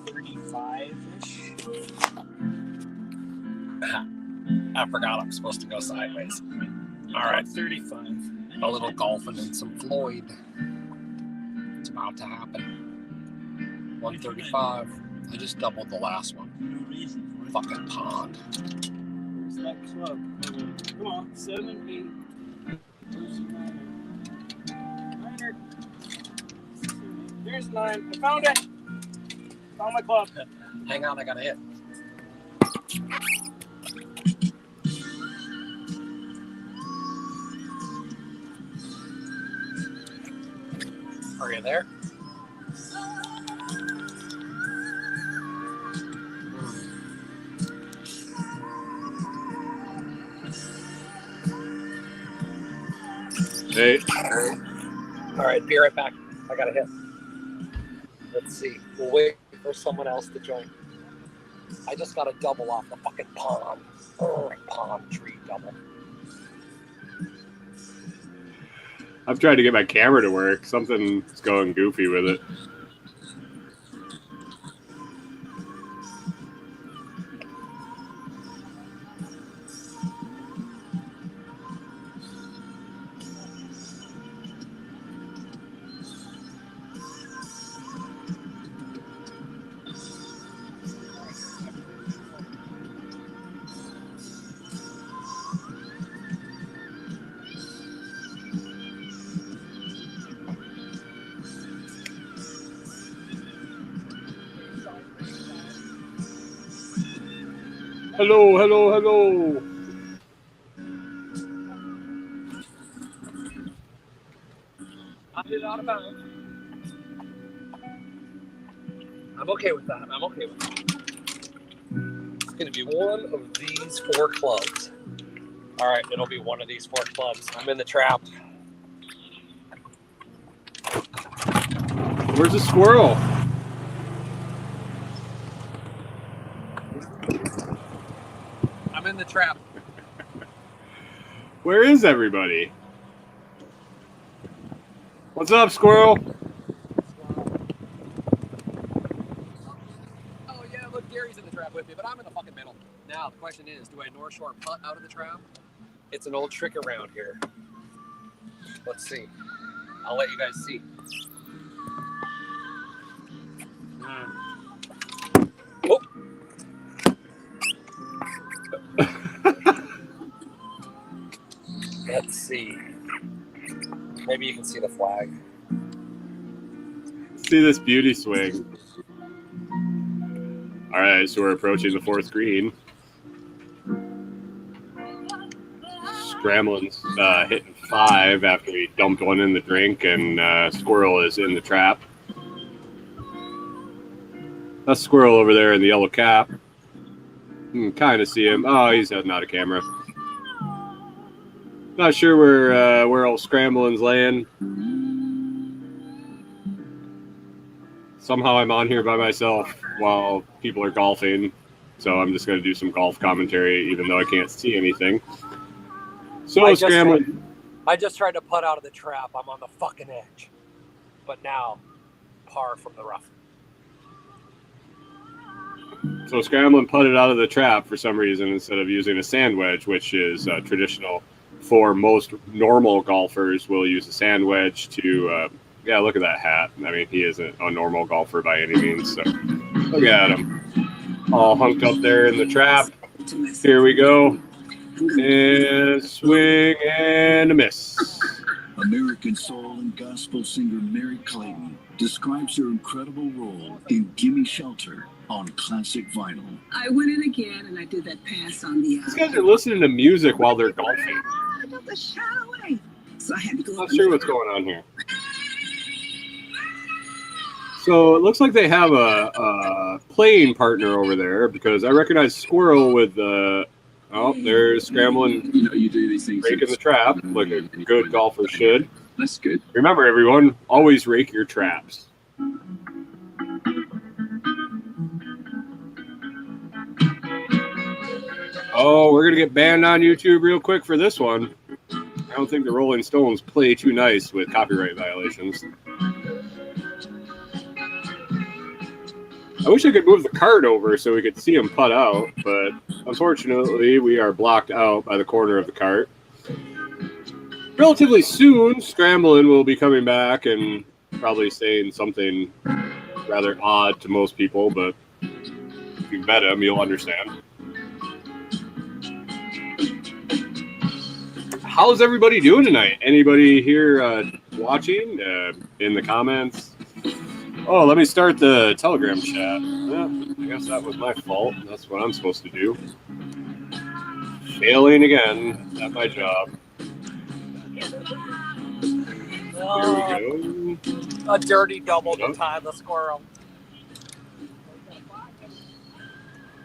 35-ish. I forgot I'm supposed to go sideways. All right. 35. A little golfing and some Floyd. It's about to happen. 135. I just doubled the last one. No reason for it. Fucking pond. Where's that club? Come on, 7, 8. Where's the 9? There's 9. I found it. Found my club. Hang on, I got a hit. Are you there? Hey. All right, be right back. I got a hit. Let's see. We'll wait for someone else to join. I just got a double off the fucking pond. Oh, palm tree double. I've tried to get my camera to work. Something's going goofy with it. Hello, hello, hello. I did it out of bounds. I'm okay with that. I'm okay with that. It's going to be one of these 4 clubs. All right, it'll be one of these 4 clubs. I'm in the trap. Where's the squirrel? I'm in the trap. Where is everybody? What's up, squirrel? Oh, yeah, look, Gary's in the trap with me, but I'm in the fucking middle. Now, the question is, do I North Shore putt out of the trap? It's an old trick around here. Let's see. I'll let you guys see. Oh. Let's see. Maybe you can see the flag. See this beauty swing. All right, so we're approaching the 4th green. Scrambling's hitting 5 after he dumped one in the drink, and squirrel is in the trap. That squirrel over there in the yellow cap. You can kind of see him. Oh, he's heading out of camera. Not sure where old Scrambling's laying. Somehow I'm on here by myself while people are golfing, so I'm just going to do some golf commentary, even though I can't see anything. So Scrambling. I just tried to putt out of the trap. I'm on the fucking edge, but now par from the rough. So Scrambling putted out of the trap for some reason instead of using a sand wedge, which is traditional for most normal golfers. Will use a sand wedge to, yeah, look at that hat. I mean, he isn't a normal golfer by any means. So look at him, all hunked up there in the trap. Here we go, and swing and a miss. American soul and gospel singer Mary Clayton describes her incredible role in Gimme Shelter on classic vinyl. I went in again and I did that pass on the These guys are listening to music while they're golfing. I got the shot away. So I had to go. Not sure what's going on here. So it looks like they have a playing partner over there, because I recognize Squirrel with the. Oh, there's Scrambling. You know, you do these things. Raking the trap like a good golfer should. That's good. Remember, everyone, always rake your traps. Oh, we're going to get banned on YouTube real quick for this one. I don't think the Rolling Stones play too nice with copyright violations. I wish I could move the cart over so we could see him putt out, but unfortunately, we are blocked out by the corner of the cart. Relatively soon, Scramblin will be coming back and probably saying something rather odd to most people, but if you met him, you'll understand. How's everybody doing tonight? Anybody here watching in the comments? Oh, let me start the Telegram chat. I guess that was my fault. That's what I'm supposed to do. Failing again at my job. There we go. A dirty double to tie the squirrel.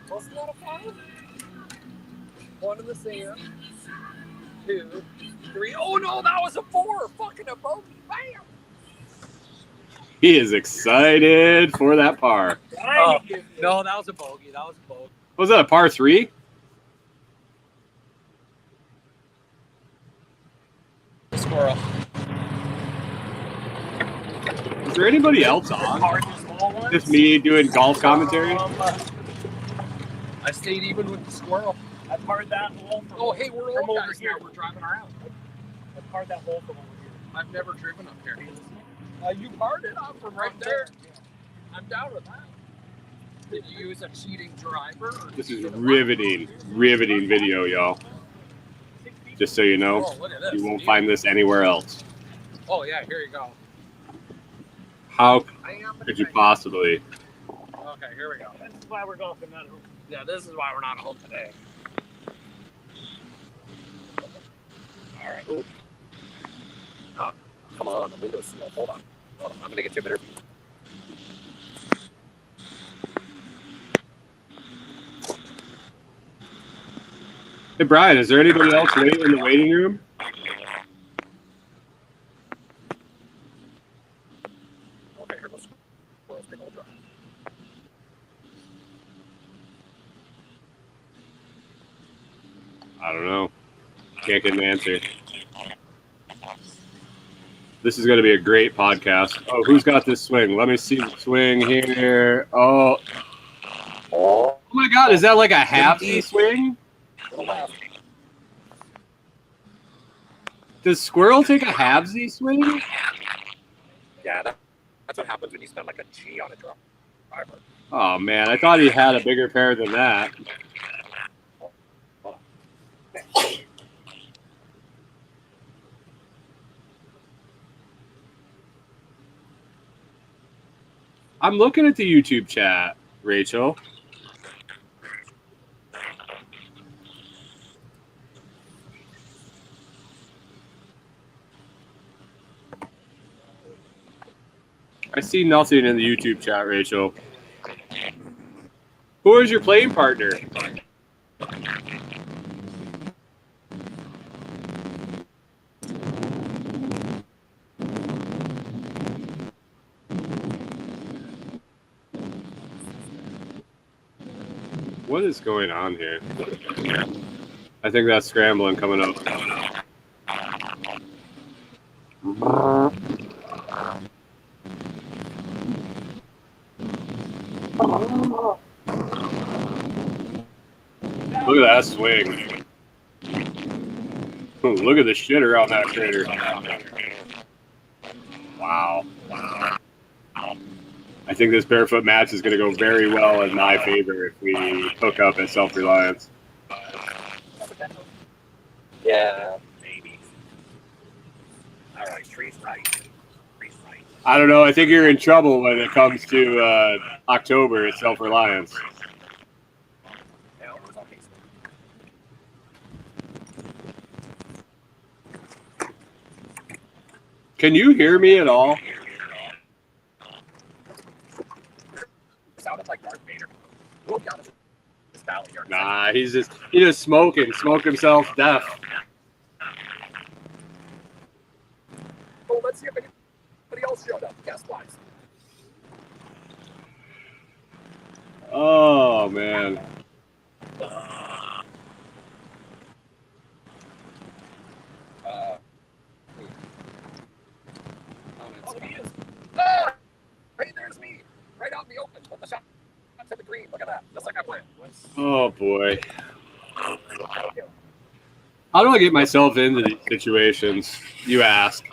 Wasn't that a 5? 1 in the sand. 2, 3. Oh no, that was a 4. Fucking a bogey. Bam. He is excited for that par. Oh, no, that was a bogey. Was that a par 3? Squirrel. Is there anybody else on? Just me doing golf commentary? I stayed even with the squirrel. I parred that hole from, Oh, hey, we're from old over guys here. now. We're driving around. I parred that hole from over here. I've never driven up here. You parred it up from right there. I'm down with that. Did you use a cheating driver? This is riveting video, y'all. Just so you know, Oh, look at this. you won't find this anywhere else. Oh, yeah, here you go. How could you possibly? Okay, here we go. This is why we're golfing that hole. Yeah, this is why we're not home today. All right. Ooh. Oh, come on, the window's still. Hold on. I'm going to get you a better view. Hey, Brian, is there anybody else waiting in the waiting room? Okay, here goes. Squirrel's big old drive. I don't know. Can't get an answer. This is going to be a great podcast. Oh, who's got this swing? Let me see the swing here. Oh my God, is that like a halfsy swing? Does Squirrel take a halvesy swing? Yeah, that's what happens when you spend like a G on a driver. Oh man, I thought he had a bigger pair than that. I'm looking at the YouTube chat, Rachel. I see nothing in the YouTube chat, Rachel. Who is your playing partner? What is going on here? I think that's Scrambling coming up. Look at that swing. Look at the shitter on that critter. Wow. I think this barefoot match is going to go very well in my favor if we hook up at Self-Reliance. Yeah, maybe. All right, trees right. Trees right. I don't know. I think you're in trouble when it comes to October at Self-Reliance. Can you hear me at all? Sounded like Darth Vader. Nah, he just smoking, smoke himself deaf. Oh, let's see if anybody else showed up. Guess wise. Oh man. Oh, he is. Ah! Hey, there's me. Right out in the open with the shot. at that. Just like I planned. Oh boy. How do I get myself into these situations? You ask.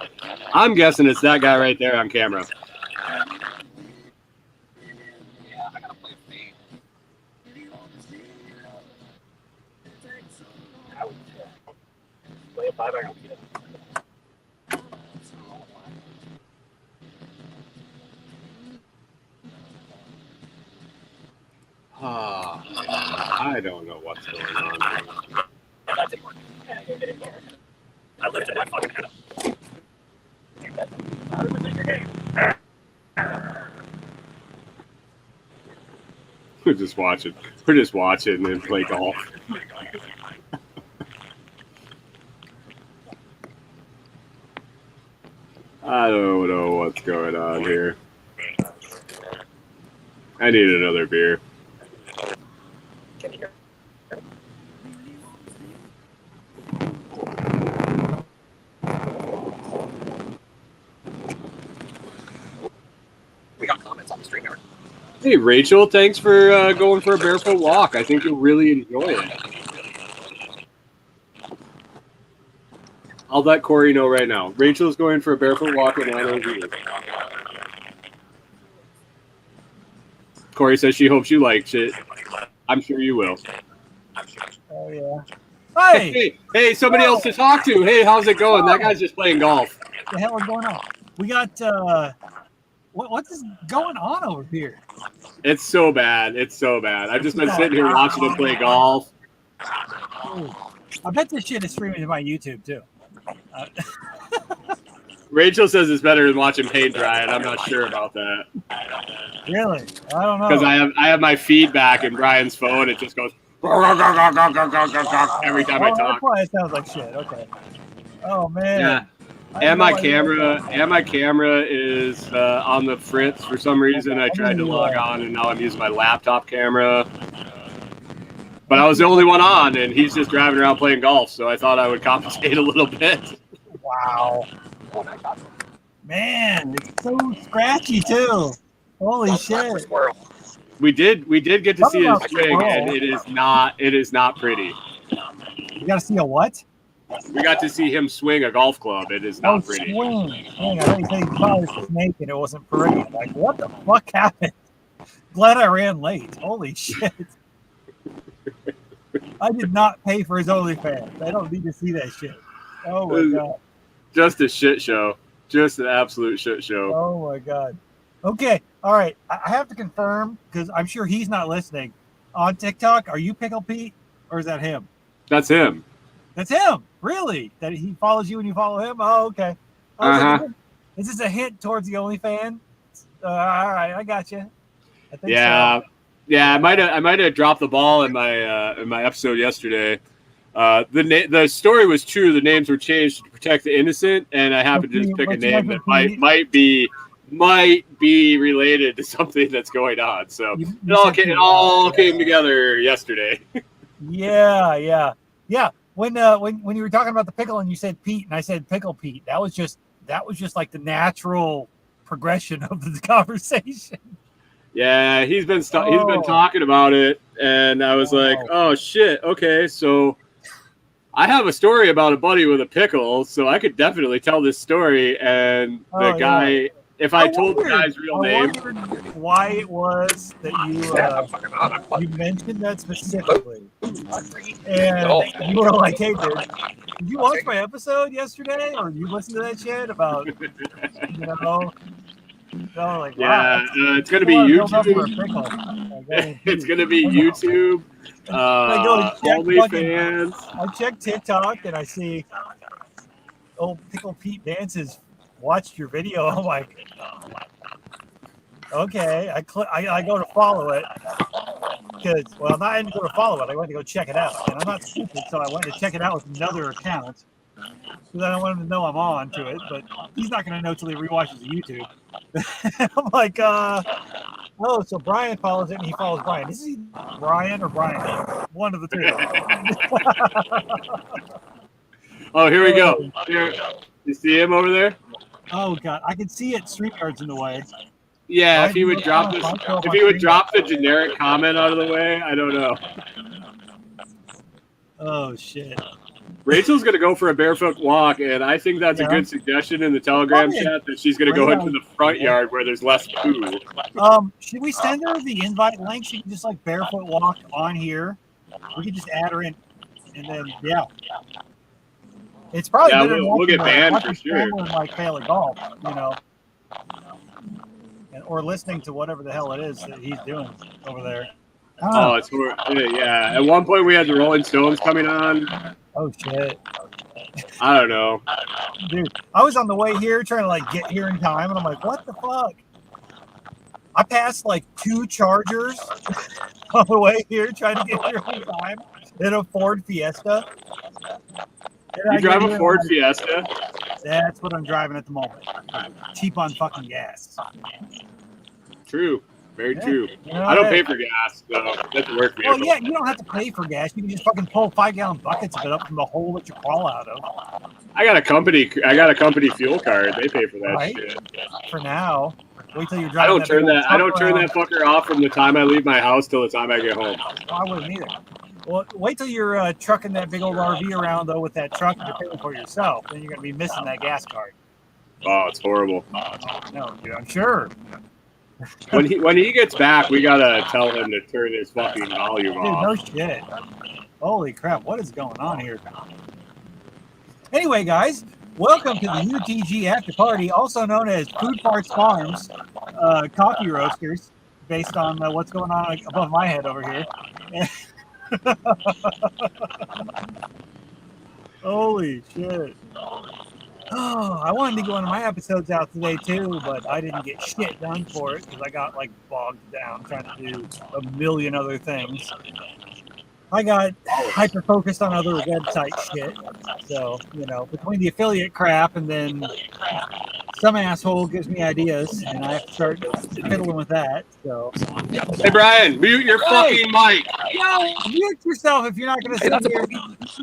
I'm guessing it's that guy right there on camera. Yeah, I gotta play fade. I would play a 5 iron. I don't know what's going on. That didn't work. I lifted my fucking head up. We're just watching. We're just watching and play golf. I don't know what's going on here. I need another beer. Can you hear? We got comments on the stream yard. Hey, Rachel, thanks for going for a barefoot walk. I think you'll really enjoy it. I'll let Corey know right now. Rachel's going for a barefoot walk in NOV. Corey says she hopes you liked it. I'm sure you will. Oh, yeah. Hey! Hey, somebody else to talk to. Hey, how's it going? That guy's just playing golf. What the hell is going on? We got, what's going on over here? It's so bad. It's so bad. I've just been sitting here watching him play golf. I bet this shit is streaming to my YouTube, too. Rachel says it's better than watching paint dry, and I'm not sure about that. Really? I don't know. Because I have my feedback in Brian's phone. It just goes every time I talk. That's why it sounds like shit. Okay. Oh man. Yeah. And my camera is on the fritz for some reason. I tried to log on, and now I'm using my laptop camera. But I was the only one on, and he's just driving around playing golf. So I thought I would compensate a little bit. Wow. Man, it's so scratchy too. Holy shit. We did get to see his swing, and it is not pretty. You got to see a what? We got to see him swing a golf club. It is not pretty. Swing. I thought you said he probably was naked. It wasn't pretty. Like, what the fuck happened? Glad I ran late. Holy shit. I did not pay for his OnlyFans. I don't need to see that shit. Oh my god. Just a shit show. Just an absolute shit show. Oh my god. Okay. All right. I have to confirm because I'm sure he's not listening. On TikTok, are you Pickle Pete or is that him? That's him. That's him. Really? That he follows you and you follow him? Oh, okay. Is this a hint towards the OnlyFans? All right, I got you. I think so. Yeah. I might have dropped the ball in my episode yesterday. The story was true. The names were changed to protect the innocent, and I happened to just pick a name that might be related to something that's going on. So it all came together yesterday. Yeah. When you were talking about the pickle and you said Pete and I said Pickle Pete, that was just like the natural progression of the conversation. Yeah, he's been talking about it, and I was like, oh shit, okay, so I have a story about a buddy with a pickle, so I could definitely tell this story. And the guy, if I told the guy's real name, why it was that you mentioned that specifically, and you were like, "Hey, dude, did you watch my episode yesterday, or you listen to that shit about, like, wow, it's gonna be YouTube. It's gonna be YouTube. OnlyFans. I check TikTok and I see Pickle Pete Dances watched your video. I'm like, okay. I go to follow it because, well, I didn't go to follow it. I went to go check it out, and I'm not stupid, so I went to check it out with another account. So then I want him to know I'm on to it, but he's not going to know till he rewatches the YouTube. I'm like, so Brian follows it and he follows Brian. Is he Brian or Brian? One of the two. Oh, here we go. Here, you see him over there? Oh god, I can see it. StreamYard's in the way. Yeah, Why if he do would you drop know this, if I go if on he would screen? drop the generic comment out of the way, I don't know. Oh shit. Rachel's gonna go for a barefoot walk, and I think that's a Yeah. good suggestion in the Telegram Probably a chat that she's gonna go great into the front idea. yard where there's less poo. Should we send her the invite link? She can just like barefoot walk on here. We can just add her in, and then yeah. It's probably Yeah, better than we'll get banned watching for sure. Scrambling like Paley Golf, you know, or listening to whatever the hell it is that he's doing over there. Oh, it's yeah. At one point we had the Rolling Stones coming on. Oh shit, I don't know. dude! I was on the way here trying to like get here in time, and I'm like, what the fuck? I passed like 2 Chargers on the way here trying to get here in time in a Ford Fiesta. And You I drive get a here, Ford like, Fiesta? That's what I'm driving at the moment. Cheap on fucking gas. True. Very Yeah, true. you know, I don't hey. pay for gas, so that's work vehicle. Well, yeah, you don't have to pay for gas. You can just fucking pull 5-gallon buckets of it up from the hole that you crawl out of. I got a company fuel card. They pay for that Right? shit. For now. Wait till you're I driving don't turn big old that. I don't truck turn around. that fucker off from the time I leave my house till the time I get home. I wouldn't either. Well, wait till you're trucking that big old RV around though with that truck and you're paying for yourself. Then you're gonna be missing that gas card. Oh, it's horrible. No, dude, I'm sure. When he gets back, we gotta tell him to turn his fucking volume Dude, off. no shit. Holy crap, what is going on here? Anyway, guys, welcome to the UTG After Party, also known as Food Parts Farms Coffee Roasters, based on what's going on above my head over here. Holy shit. Oh, I wanted to go into my episodes out today too, but I didn't get shit done for it because I got like bogged down trying to do a million other things. I got hyper focused on other website shit. So, you know, between the affiliate crap and then some asshole gives me ideas and I have to start fiddling with that. So, Hey Brian, mute your fucking mic. yo, mute yourself if you're not going to sit here.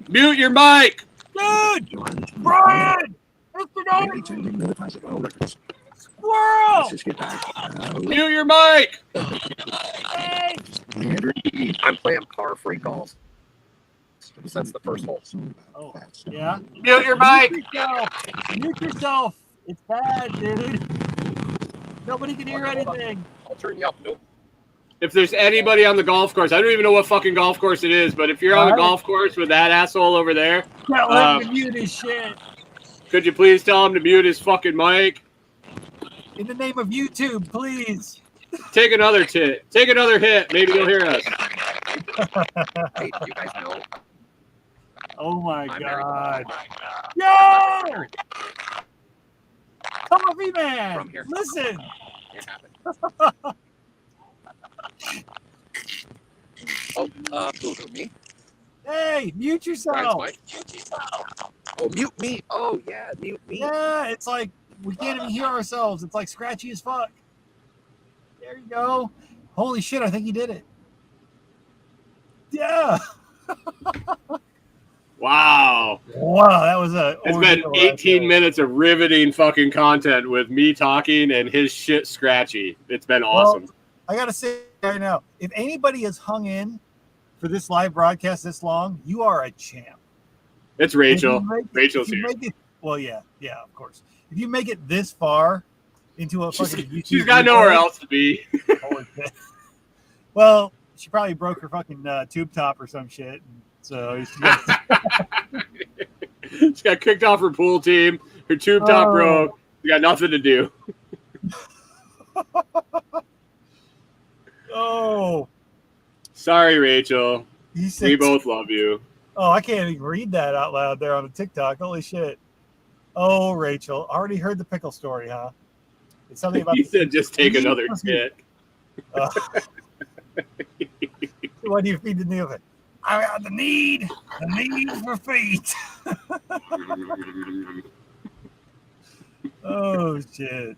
Mute your mic. Dude, Brian, squirrel. Mute your mic. Hey. I'm playing par free golf. That's the first hole. Oh, yeah. Mute your mic. Mute yourself. It's bad, dude. Nobody can hear anything. I'll turn you up. Nope. If there's anybody on the golf course, I don't even know what fucking golf course it is, but if you're on the golf course with that asshole over there, Can't let him mute his shit. could you please tell him to mute his fucking mic? In the name of YouTube, please. Take another hit. Take another hit. Maybe he'll hear us. Hey, you guys know Oh my I'm god. married. Yo! Coffee man! From here. Listen! It happened. Who, me? Hey, mute Brian's yourself! mic? Oh, mute me. Oh, yeah, mute me. Yeah, it's like we can't even hear ourselves. It's like scratchy as fuck. There you go. Holy shit, I think he did it. Yeah. Wow. Wow, that was a. It's been 18 minutes of riveting fucking content with me talking and his shit scratchy. It's been awesome. Well, I gotta say right now, if anybody has hung in for this live broadcast this long, you are a champ. It's Rachel. Rachel's here. Well, yeah, of course. If you make it this far into a fucking YouTube, She's got nowhere else to be. Holy shit. Well, she probably broke her fucking tube top or some shit. So she got kicked off her pool team. Her tube top broke. She got nothing to do. Oh, sorry, Rachel. We both love you. Oh, I can't even read that out loud there on the TikTok. Holy shit. Oh, Rachel. Already heard the pickle story, huh? It's something about. He said just take another hit. What do you feed the new of it? I got the need for feet. Oh shit!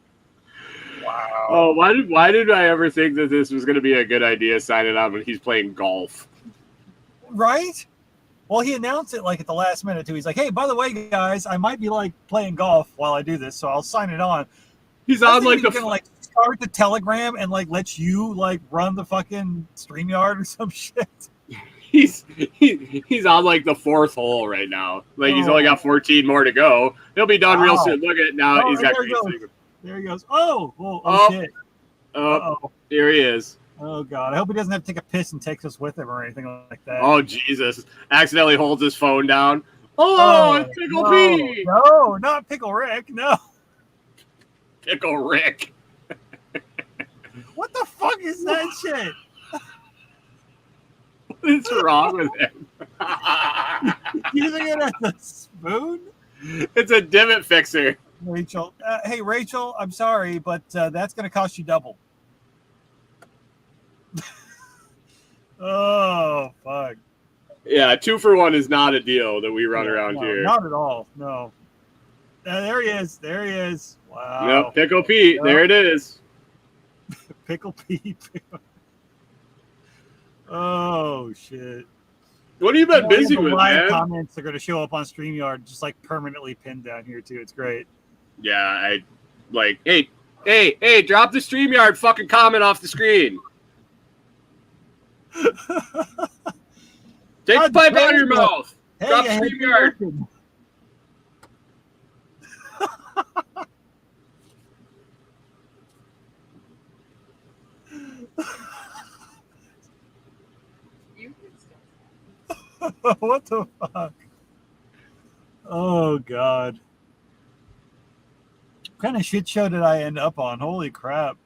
Wow. Oh, why did I ever think that this was going to be a good idea? Signing up when he's playing golf, right? Well, he announced it like at the last minute too. He's like, "Hey, by the way, guys, I might be like playing golf while I do this, so I'll sign it on." He's on like the gonna like start the Telegram and like lets you like run the fucking StreamYard or some shit? He's on like the 4th hole right now. Like he's only got 14 more to go. He'll be done real soon. Look at it now. Oh, He's got there he great goes. signal. There he goes. Oh shit. Oh, here he is. Oh god. I hope he doesn't have to take a piss and takes us with him or anything like that. Oh Jesus! Accidentally holds his phone down. Oh, it's Pickle Pete. No, not Pickle Rick. No. Pickle Rick. What the fuck is that shit? What is wrong with him? Using it as a spoon? It's a divot fixer. Rachel. Hey, Rachel, I'm sorry, but that's going to cost you double. Oh, fuck. Yeah, 2 for 1 is not a deal that we run around here. Not at all. No. There he is. There he is. Wow. Yep, Pickle Pete. Yep. There it is. Pickle Pete. Oh, shit. What have you been busy with, man? Comments are going to show up on StreamYard just like permanently pinned down here, too. It's great. Yeah, I like, hey, drop the StreamYard fucking comment off the screen. Take the pipe out of your mouth. Hey, drop the StreamYard. What the fuck? Oh, God. What kind of shit show did I end up on? Holy crap.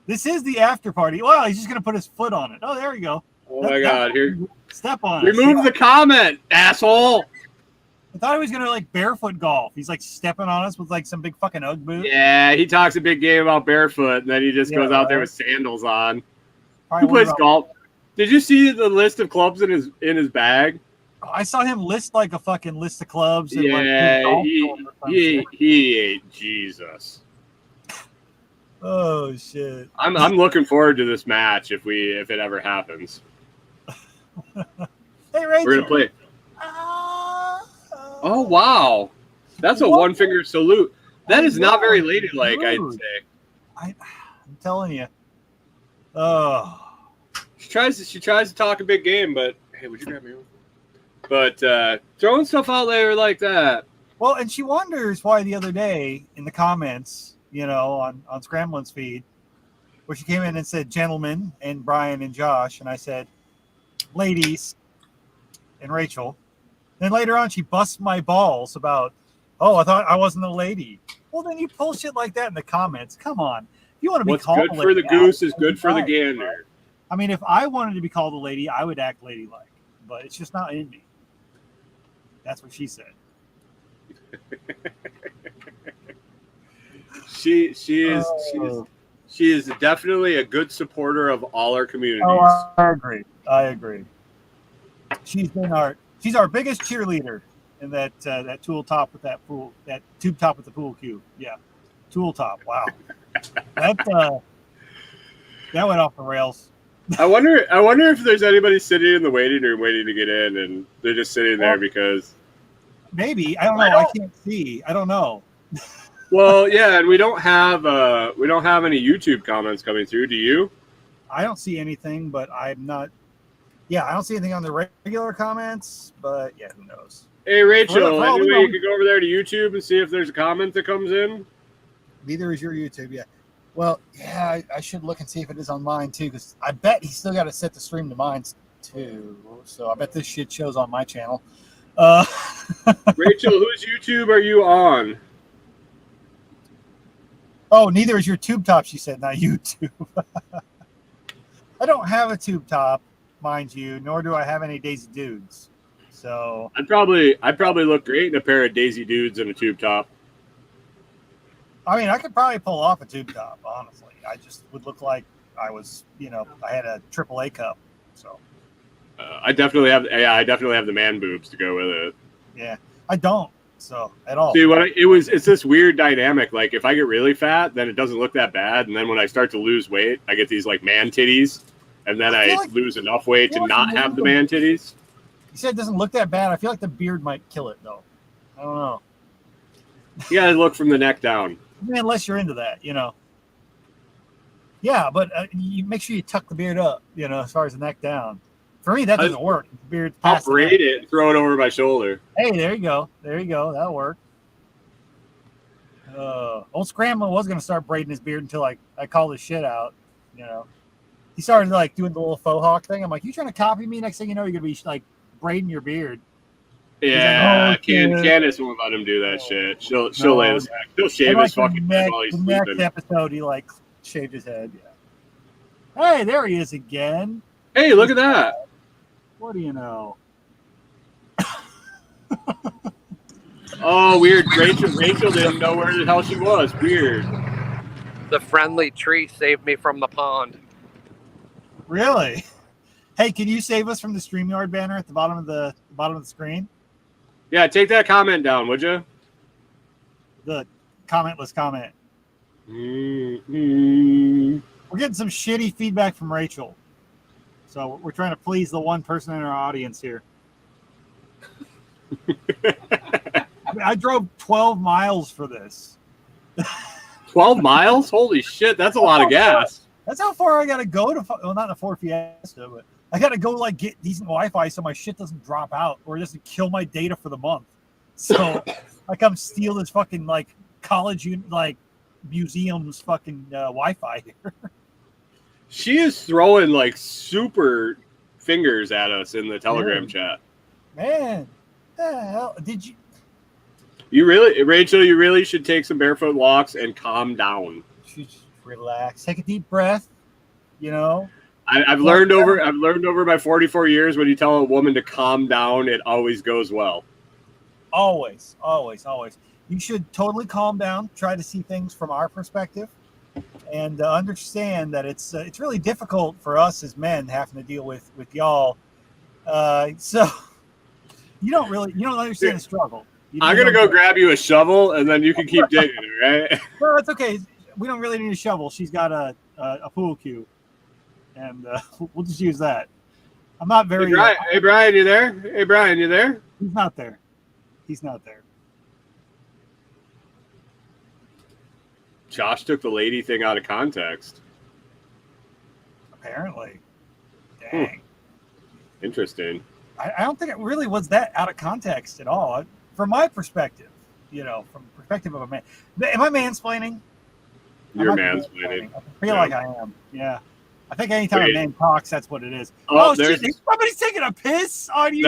This is the after party. Wow, he's just going to put his foot on it. Oh, there we go. Oh, my God. Here. Step on it. Remove the comment, asshole. I thought he was going to, like, barefoot golf. He's, like, stepping on us with, like, some big fucking Ugg boot. Yeah, he talks a big game about barefoot, and then he just goes out there with sandals on. Who plays golf? Did you see the list of clubs in his bag? I saw him list like a fucking list of clubs. And yeah, he ate Jesus. Oh shit! I'm looking forward to this match if it ever happens. Hey, Rachel. We're gonna play. Oh wow, that's a one-finger salute. That is not very ladylike, I'd say. I'm telling you. Oh. She tries to talk a big game, but hey, would you grab me one? But throwing stuff out there like that. Well, and she wonders why the other day in the comments, you know, on Scramblin's feed, where she came in and said, "Gentlemen," and Brian and Josh, and I said, "Ladies," and Rachel. Then later on, she busts my balls about, "Oh, I thought I wasn't a lady." Well, then you pull shit like that in the comments. Come on, you want to be What's called good for the goose is good for the gander. I mean, if I wanted to be called a lady, I would act ladylike, but it's just not in me. That's what she said. She is definitely a good supporter of all our communities. Oh, I agree. She's our biggest cheerleader in that tool top with that tube top with the pool cue. Yeah, tool top. Wow, that went off the rails. I wonder if there's anybody sitting in the waiting room waiting to get in, and they're just sitting there because maybe I don't know. I can't see. I don't know. Well, yeah, and we don't have any YouTube comments coming through. Do you? I don't see anything, but I'm not. Yeah, I don't see anything on the regular comments, but yeah, who knows? Hey, Rachel, any way you could go over there to YouTube and see if there's a comment that comes in? Neither is your YouTube, yeah. Well, yeah, I should look and see if it is on mine, too, because I bet he's still got to set the stream to mine, too. So I bet this shit shows on my channel. Rachel, whose YouTube are you on? Oh, neither is your tube top, she said, not YouTube. I don't have a tube top, mind you, nor do I have any Daisy Dudes. So I'd probably look great in a pair of Daisy Dudes and a tube top. I mean, I could probably pull off a tube top, honestly. I just would look like I was, I had a AAA cup. So I definitely have the man boobs to go with it. Yeah, I don't. So at all. See, it's this weird dynamic. Like if I get really fat, then it doesn't look that bad, and then when I start to lose weight, I get these like man titties, and then I lose enough weight to not have the man titties. You said it doesn't look that bad. I feel like the beard might kill it, though. I don't know. You gotta look from the neck down. unless you're into that, you know. Yeah, but you make sure you tuck the beard up, you know, as far as the neck down. For me, that doesn't work. The beard's I'll past the braid neck. it and throw it over my shoulder. Hey, there you go. There you go. That'll work. Old Scrambler was going to start braiding his beard until I called his shit out, you know. He started like doing the little faux hawk thing. I'm like, you trying to copy me? Next thing you know, you're going to be like braiding your beard. Yeah, like, oh, Candace won't let him do that shit. She'll lay his head. She'll shave like his fucking head while he's the next sleeping. episode, he like shaved his head. Yeah. Hey, there he is again. Hey, look at that. What do you know? Oh, weird. Rachel didn't know where the hell she was. Weird. The friendly tree saved me from the pond. Really? Hey, can you save us from the StreamYard banner at the bottom of the screen? Yeah, take that comment down, would you? The commentless comment. Mm-hmm. We're getting some shitty feedback from Rachel. So we're trying to please the one person in our audience here. I drove 12 miles for this. 12 miles? Holy shit, that's a lot of gas. That's how far I got to go to, well, not in a Ford Fiesta, but I got to go like get decent Wi-Fi so my shit doesn't drop out or it doesn't kill my data for the month. So I come steal this fucking like college, like museum's fucking Wi-Fi here. She is throwing like super fingers at us in the Telegram chat. Man, the hell did you? Rachel, you really should take some barefoot walks and calm down. Just relax, take a deep breath. You know, I've learned over my 44 years, when you tell a woman to calm down, it always goes well. Always. You should totally calm down. Try to see things from our perspective, and understand that it's really difficult for us as men having to deal with y'all. So you don't understand the struggle. I'm gonna go grab you a shovel, and then you can keep digging, right? No, it's okay. We don't really need a shovel. She's got a pool cue, and we'll just use that. I'm not very. Hey, Brian, you there? Hey, Brian, you there? He's not there. Josh took the lady thing out of context. Apparently. Dang. Interesting. I don't think it really was that out of context at all. From my perspective, you know, from the perspective of a man. Am I mansplaining? You're mansplaining. I feel like I am. Yeah. I think anytime a man talks, that's what it is. Oh, shit. Somebody's taking a piss on YouTube.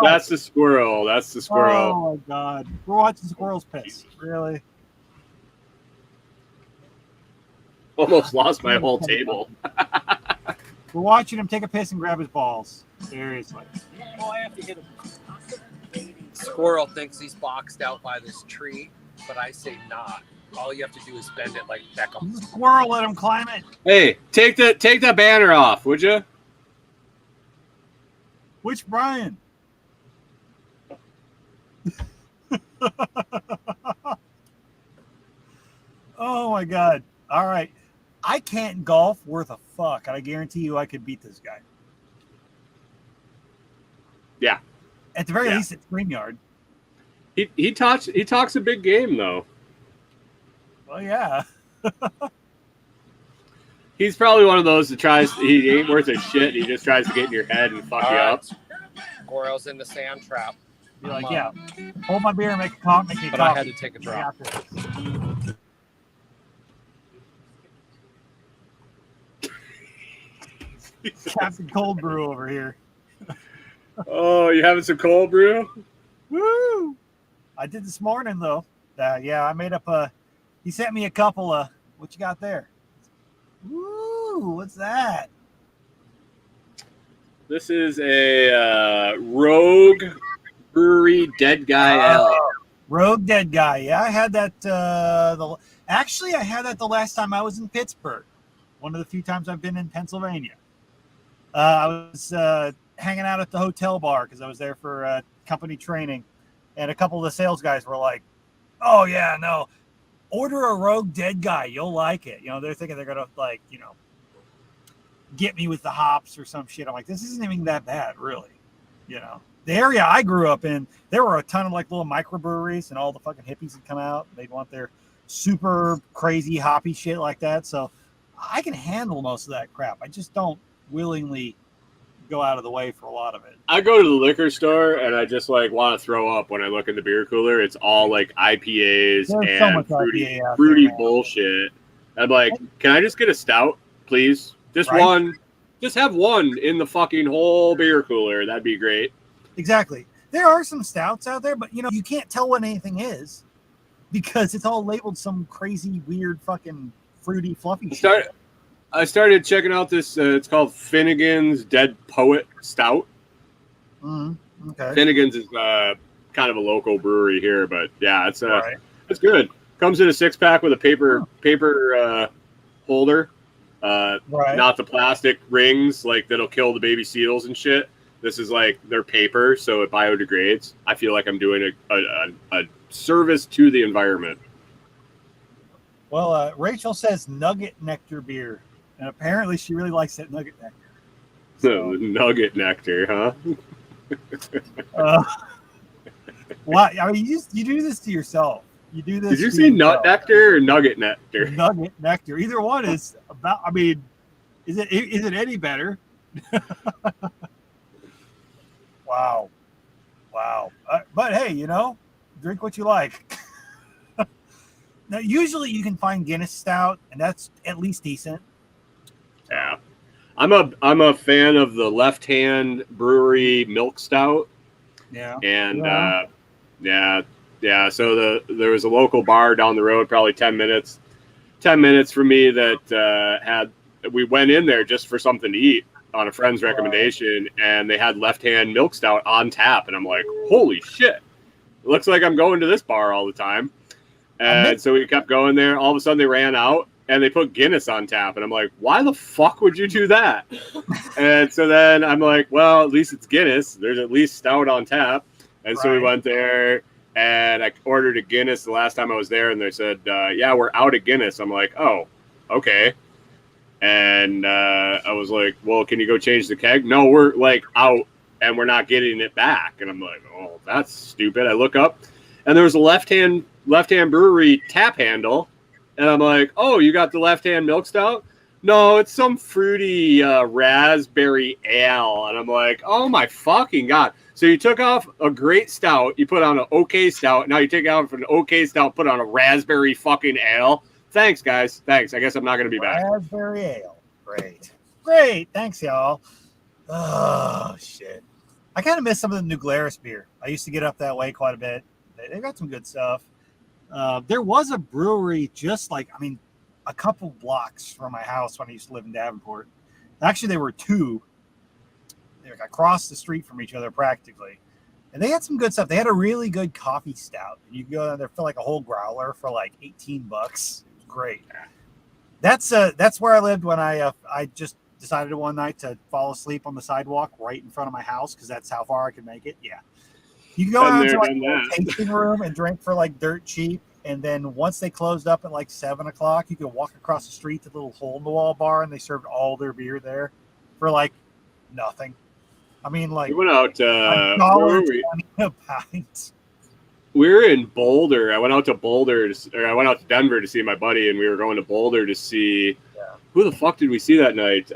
That's the squirrel. That's the squirrel. Oh, my God. We're watching squirrels piss. Really? Almost lost my whole table. We're watching him take a piss and grab his balls. Seriously. Oh, I have to hit him. Squirrel thinks he's boxed out by this tree, but I say not. All you have to do is bend it like Beckham. Squirrel, let him climb it. Hey, take that banner off, would you? Which Brian? Oh my God. All right. I can't golf worth a fuck. I guarantee you I could beat this guy. Yeah. At the very least at StreamYard. He talks a big game though. Well, yeah. He's probably one of those that he ain't worth a shit. He just tries to get in your head and fuck you up. Squirrel's in the sand trap. Be like, yeah, hold my beer and make me coffee. But I had to take a drop. Captain Cold Brew over here. Oh, you having some cold brew? Woo! I did this morning though. I made up he sent me a couple of, what you got there? Woo! What's that? This is a Rogue Brewery Dead Guy Ale. Rogue Dead Guy. Yeah, I had that. I had that the last time I was in Pittsburgh. One of the few times I've been in Pennsylvania. I was hanging out at the hotel bar because I was there for company training, and a couple of the sales guys were like, "Oh yeah, no, order a Rogue Dead Guy, you'll like it." You know, they're thinking they're gonna like, you know, get me with the hops or some shit. I'm like, this isn't even that bad, really. You know, the area I grew up in, there were a ton of like little microbreweries, and all the fucking hippies would come out. They'd want their super crazy hoppy shit like that. So I can handle most of that crap. I just don't willingly go out of the way for a lot of it. I go to the liquor store and I just like want to throw up when I look in the beer cooler. It's all like IPAs There's so and much IPA out fruity there, man. bullshit. I'm like, can I just get a stout, please? Just Right? one. Just have one in the fucking whole beer cooler. That'd be great. Exactly. There are some stouts out there, but you know, you can't tell what anything is because it's all labeled some crazy, weird, fucking fruity, fluffy shit. I started checking out this. It's called Finnegan's Dead Poet Stout. Okay. Finnegan's is kind of a local brewery here, but yeah, it's Right. it's good. Comes in a 6-pack with a paper holder, Right. not the plastic rings like that'll kill the baby seals and shit. This is like their paper, so it biodegrades. I feel like I'm doing a service to the environment. Well, Rachel says Nugget Nectar beer, and apparently she really likes that Nugget Nectar. So, Nugget nectar, huh? why? I mean, you do this to yourself. You do this. Did you to say nut yourself. nectar or nugget nectar? Nugget Nectar. Either one is about. I mean, is it any better? Wow. But hey, you know, drink what you like. Now, usually you can find Guinness Stout, and that's at least decent. Yeah, I'm a fan of the Left Hand Brewery Milk Stout. Yeah. And yeah. So there was a local bar down the road, probably 10 minutes from me that we went in there just for something to eat on a friend's recommendation, and they had Left Hand Milk Stout on tap, and I'm like, holy shit! It looks like I'm going to this bar all the time. And so we kept going there. All of a sudden, they ran out, and they put Guinness on tap. And I'm like, why the fuck would you do that? And so then I'm like, well, at least it's Guinness. There's at least stout on tap. And so we went there, and I ordered a Guinness the last time I was there. And they said, yeah, we're out of Guinness. I'm like, oh, okay. And I was like, well, can you go change the keg? No, we're like out, and we're not getting it back. And I'm like, oh, that's stupid. I look up, and there was a Left Hand Brewery tap handle, and I'm like, oh, you got the Left Hand Milk Stout? No, it's some fruity raspberry ale. And I'm like, oh my fucking god. So you took off a great stout, you put on an okay stout, now you take out an okay stout, put on a raspberry fucking ale. Thanks, guys. Thanks. I guess I'm not going to be back. Raspberry ale. Great. Thanks, y'all. Oh shit. I kind of miss some of the New Glarus beer. I used to get up that way quite a bit. They got some good stuff. There was a brewery just a couple blocks from my house when I used to live in Davenport. Actually, there were two. They were across the street from each other practically. And they had some good stuff. They had a really good coffee stout. You could go there for like a whole growler for like $18. It was great. That's where I lived when I just decided one night to fall asleep on the sidewalk right in front of my house because that's how far I could make it. Yeah. You can go out to like a tasting room and drink for like dirt cheap. And then once they closed up at like 7 o'clock, you could walk across the street to the little hole in the wall bar, and they served all their beer there for like nothing. I mean, like we went out. $1.20 a pint. We were in Boulder. I went out to Denver to see my buddy, and we were going to Boulder to see who the fuck did we see that night?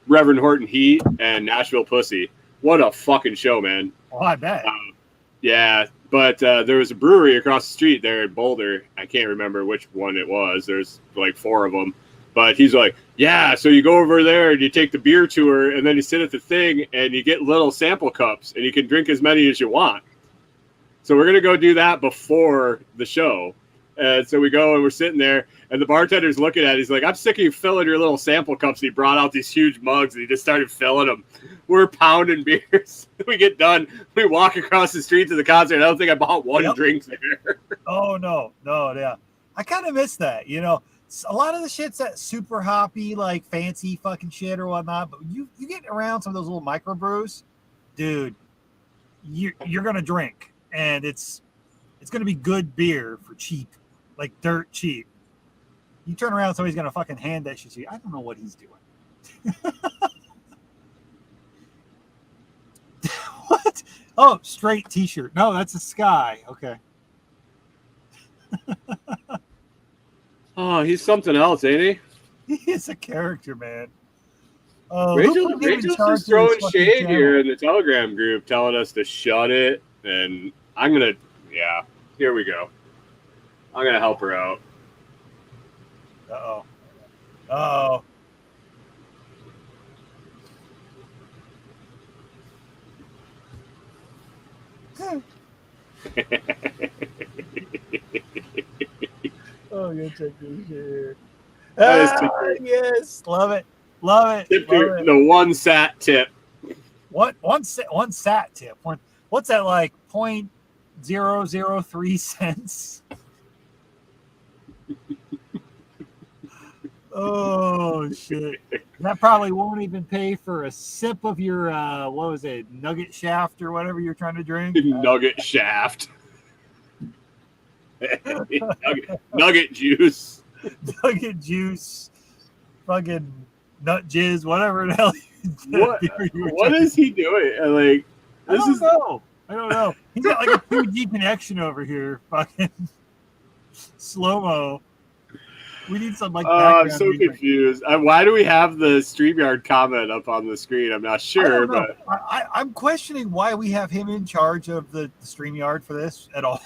Reverend Horton Heat and Nashville Pussy. What a fucking show, man. Well, I bet. Yeah, but there was a brewery across the street there in Boulder. I can't remember which one it was. There's like 4 of them. But he's like, yeah, so you go over there and you take the beer tour, and then you sit at the thing and you get little sample cups, and you can drink as many as you want. So we're going to go do that before the show. And so we go and we're sitting there, and the bartender's looking at it. He's like, I'm sick of you filling your little sample cups. And he brought out these huge mugs, and he just started filling them. We're pounding beers. We get done. We walk across the street to the concert. I don't think I bought one drink there. Oh, no, yeah. I kind of miss that, you know. A lot of the shit's that super hoppy, like fancy fucking shit or whatnot. But you get around some of those little microbrews, dude, you're going to drink. And it's going to be good beer for cheap, like dirt cheap. You turn around, somebody's going to fucking hand that shit to you. I don't know what he's doing. What? Oh, straight t-shirt. No, that's a sky. Okay. Oh, he's something else, ain't he? He is a character, man. Oh, Rachel's just throwing shade here in the Telegram group, telling us to shut it, and I'm gonna, yeah, here we go. I'm gonna help her out. Uh-oh. Uh-oh. Oh, you check this here. Yes, love it. Love it. Tip Love it. the 1 sat tip. What one sat tip? What's that like? 0.003 cents. Oh shit! That probably won't even pay for a sip of your what was it, nugget shaft or whatever you're trying to drink. Nugget shaft. Nugget juice. Nugget juice. Fucking nut jizz, whatever the hell. What is he doing? Like, I don't know. He's got like a 2G connection over here. Fucking slow mo. We need some like. I'm so confused. Why do we have the StreamYard comment up on the screen? I'm not sure, but I'm questioning why we have him in charge of the StreamYard for this at all.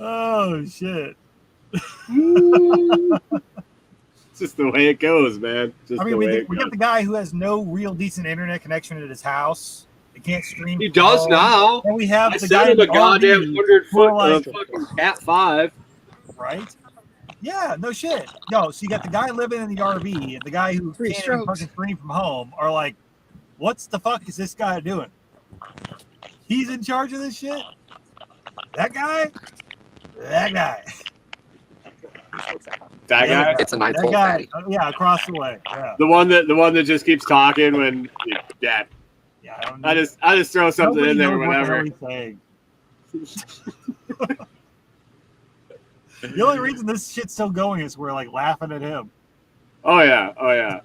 Oh shit! It's just the way it goes, man. I mean, we got the guy who has no real decent internet connection at his house. He can't stream. He does now. And we have the guy guy him a goddamn 100-foot like, fucking Cat 5. Right? Yeah, no shit. No, so you got the guy living in the RV and the guy who can't even fucking stream from home are like, what's the fuck is this guy doing? He's in charge of this shit? That guy? That guy. That guy? It's a nice old guy. Yeah, across the way. Yeah. The one that just keeps talking when yeah. Yeah, I just throw something in there whenever. The only reason this shit's still going is we're like laughing at him. Oh yeah.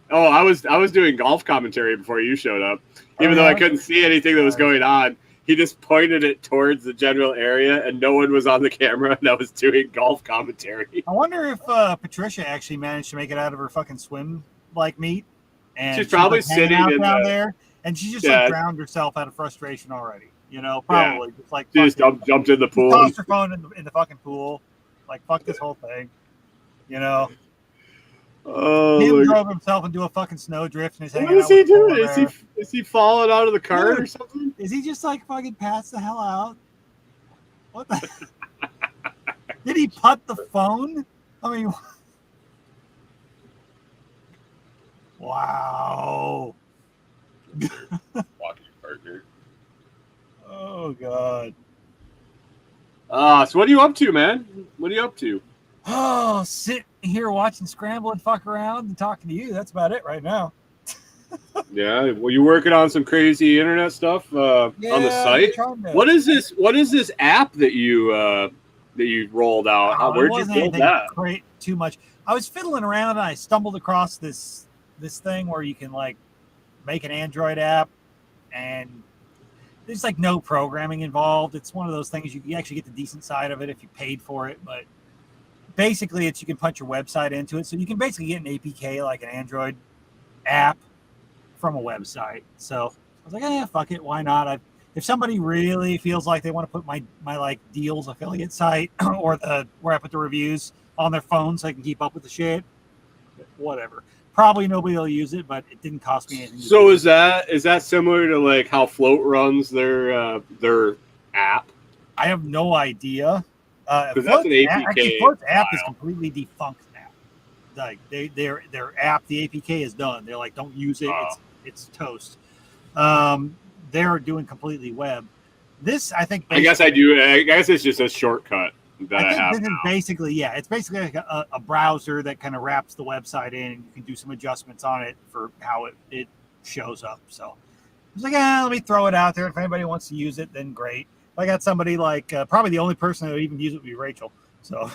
Oh, I was doing golf commentary before you showed up. Even though I couldn't see anything that was going on. He just pointed it towards the general area and no one was on the camera and I was doing golf commentary. I wonder if Patricia actually managed to make it out of her fucking swim like meat. And she's probably sitting out down there. And she just like drowned herself out of frustration already. You know, probably just like she just jumped in the pool. Tossed her phone in the fucking pool. Like fuck this whole thing. You know. Oh, he drove himself into a fucking snowdrift and he's hanging out. What is he doing? Is he falling out of the cart or something? Is he just like fucking pass the hell out? What the? Did he putt the phone? I mean, wow. Walking partner. Oh god. So what are you up to, man? What are you up to? Oh, sitting here watching Scramble and fuck around and talking to you. That's about it right now. Yeah, well, you working on some crazy internet stuff on the site. What is this? What is this app that you rolled out? Where'd you build that? Great, too much. I was fiddling around and I stumbled across this thing where you can like make an Android app, and there's like no programming involved. It's one of those things you actually get the decent side of it if you paid for it, but basically it's you can punch your website into it, so you can basically get an APK like an Android app from a website. So I was like, fuck it, why not? If somebody really feels like they want to put my like deals affiliate site or where I put the reviews on their phone so I can keep up with the shit, whatever. Probably nobody will use it, but it didn't cost me anything. So is that similar to like how Float runs their app? I have no idea. Because that's an APK. Actually, Float's app is completely defunct now. Like their app, the APK is done. They're like, don't use it. It's toast. They're doing completely web. This, I think. I guess it's just a shortcut that I have. This is basically, it's basically like a browser that kind of wraps the website in, and you can do some adjustments on it for how it shows up. So I was like, let me throw it out there. If anybody wants to use it, then great. If I got somebody like probably the only person that would even use it would be Rachel. So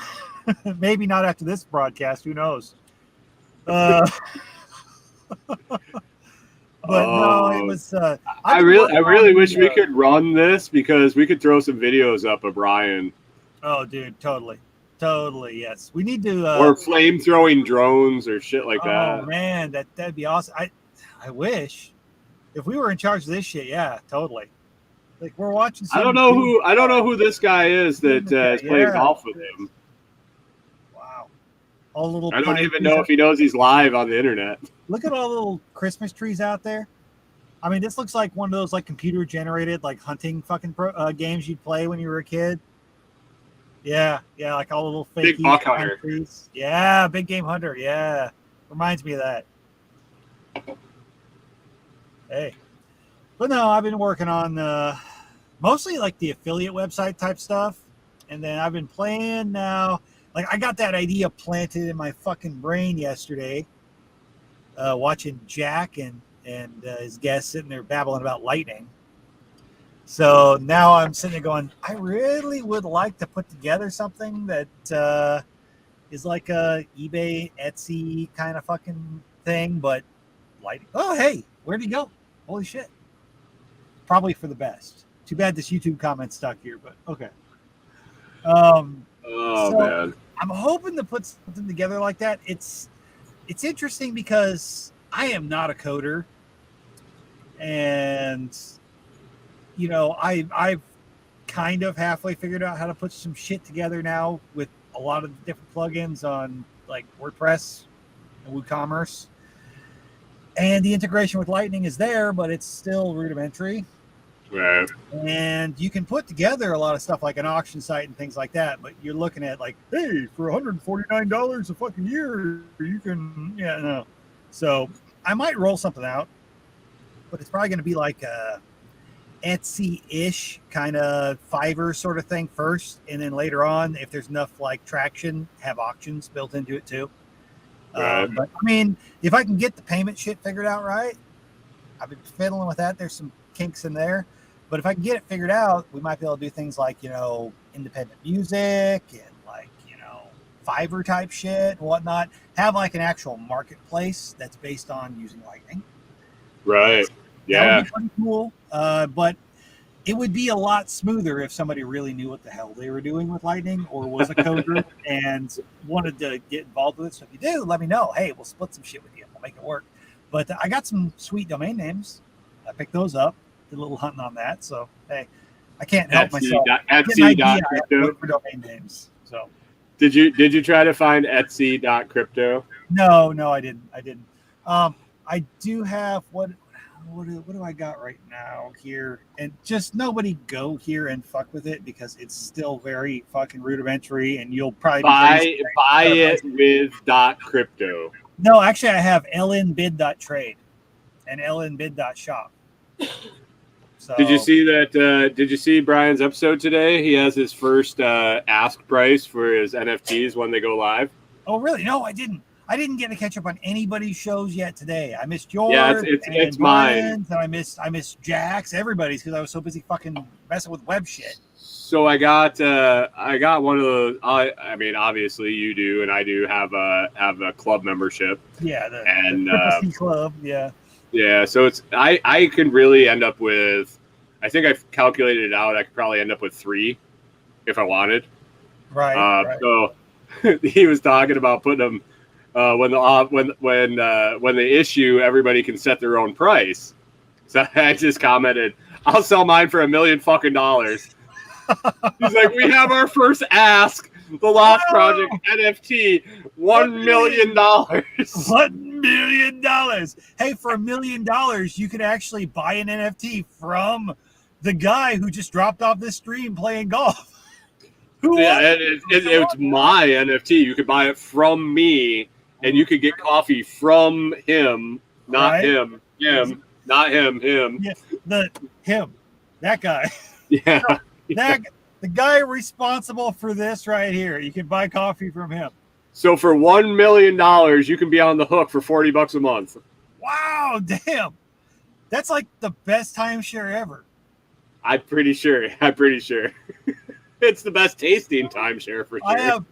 maybe not after this broadcast. Who knows? But no, it was. I really wish we could run this because we could throw some videos up of Brian Oh, dude, totally. Totally, yes. We need to or flame throwing drones or shit like that. oh man, that'd be awesome. I wish if we were in charge of this shit, yeah, totally. Like we're watching some I don't know who this guy is that is playing Yeah. golf with him. Wow. All the little I don't pine even trees know out- if he knows he's live on the internet. Look at all the little Christmas trees out there. I mean, this looks like one of those like computer generated like hunting fucking games you'd play when you were a kid. Yeah, like all the little fake Big buck hunter. trees. Yeah, big game hunter. Yeah, reminds me of that. Hey, but no, I've been working on mostly like the affiliate website type stuff, and then I've been playing now. Like I got that idea planted in my fucking brain yesterday, watching Jack and his guest sitting there babbling about lightning. So now I'm sitting there going, I really would like to put together something that is like a eBay, Etsy kind of fucking thing, but lightning. Oh, hey, where'd he go? Holy shit. Probably for the best. Too bad this YouTube comment's stuck here, but okay. Man. I'm hoping to put something together like that. It's interesting because I am not a coder, and you know I've kind of halfway figured out how to put some shit together now with a lot of different plugins on like WordPress and WooCommerce, and the integration with Lightning is there, but it's still rudimentary. Right. And you can put together a lot of stuff like an auction site and things like that, but you're looking at like, hey, for $149 a fucking year, you can, yeah, no. So I might roll something out, but it's probably going to be like a Etsy-ish kind of Fiverr sort of thing first, and then later on, if there's enough like traction, have auctions built into it too. Right. But I mean, if I can get the payment shit figured out right, I've been fiddling with that. There's some kinks in there. But if I can get it figured out, we might be able to do things like, you know, independent music and like, you know, Fiverr type shit and whatnot. Have like an actual marketplace that's based on using Lightning. Right. Yeah. That would be pretty cool. But it would be a lot smoother if somebody really knew what the hell they were doing with Lightning or was a coder and wanted to get involved with it. So if you do, let me know. Hey, we'll split some shit with you. We'll make it work. But I got some sweet domain names. I picked those up. Did a little hunting on that. So, hey, I can't help myself. Etsy.crypto. For domain names. So, Did you try to find Etsy.crypto? No, I didn't. I do have what do I got right now here? And just nobody go here and fuck with it because it's still very fucking rudimentary, and you'll probably buy it with .crypto. No, actually, I have lnbid.trade and lnbid.shop. So, Did you see that? Did you see Brian's episode today? He has his first ask price for his NFTs when they go live. Oh, really? No, I didn't. I didn't get to catch up on anybody's shows yet today. I missed yours. Yeah, it's mine. And I missed Jack's, everybody's, because I was so busy fucking messing with web shit. So I got one of those. I mean, obviously you do, and I do have a club membership. Yeah, the club. Yeah. Yeah, so I could really end up with, I think I've calculated it out. I could probably end up with 3 if I wanted. Right. So he was talking about putting them when they issue, everybody can set their own price. So I just commented, I'll sell mine for $1 million fucking dollars. He's like, we have our first ask. The Lost Project NFT, $1 million. $1 million. Hey, for $1 million, you could actually buy an NFT from the guy who just dropped off this stream playing golf. It's my NFT. You could buy it from me, and you could get coffee from him, not him. Him, not him. Him. Yeah, him. That guy. Yeah. The guy responsible for this right here. You can buy coffee from him. So for $1 million, you can be on the hook for $40 a month. Wow, damn. That's like the best timeshare ever. I'm pretty sure. It's the best tasting timeshare for sure.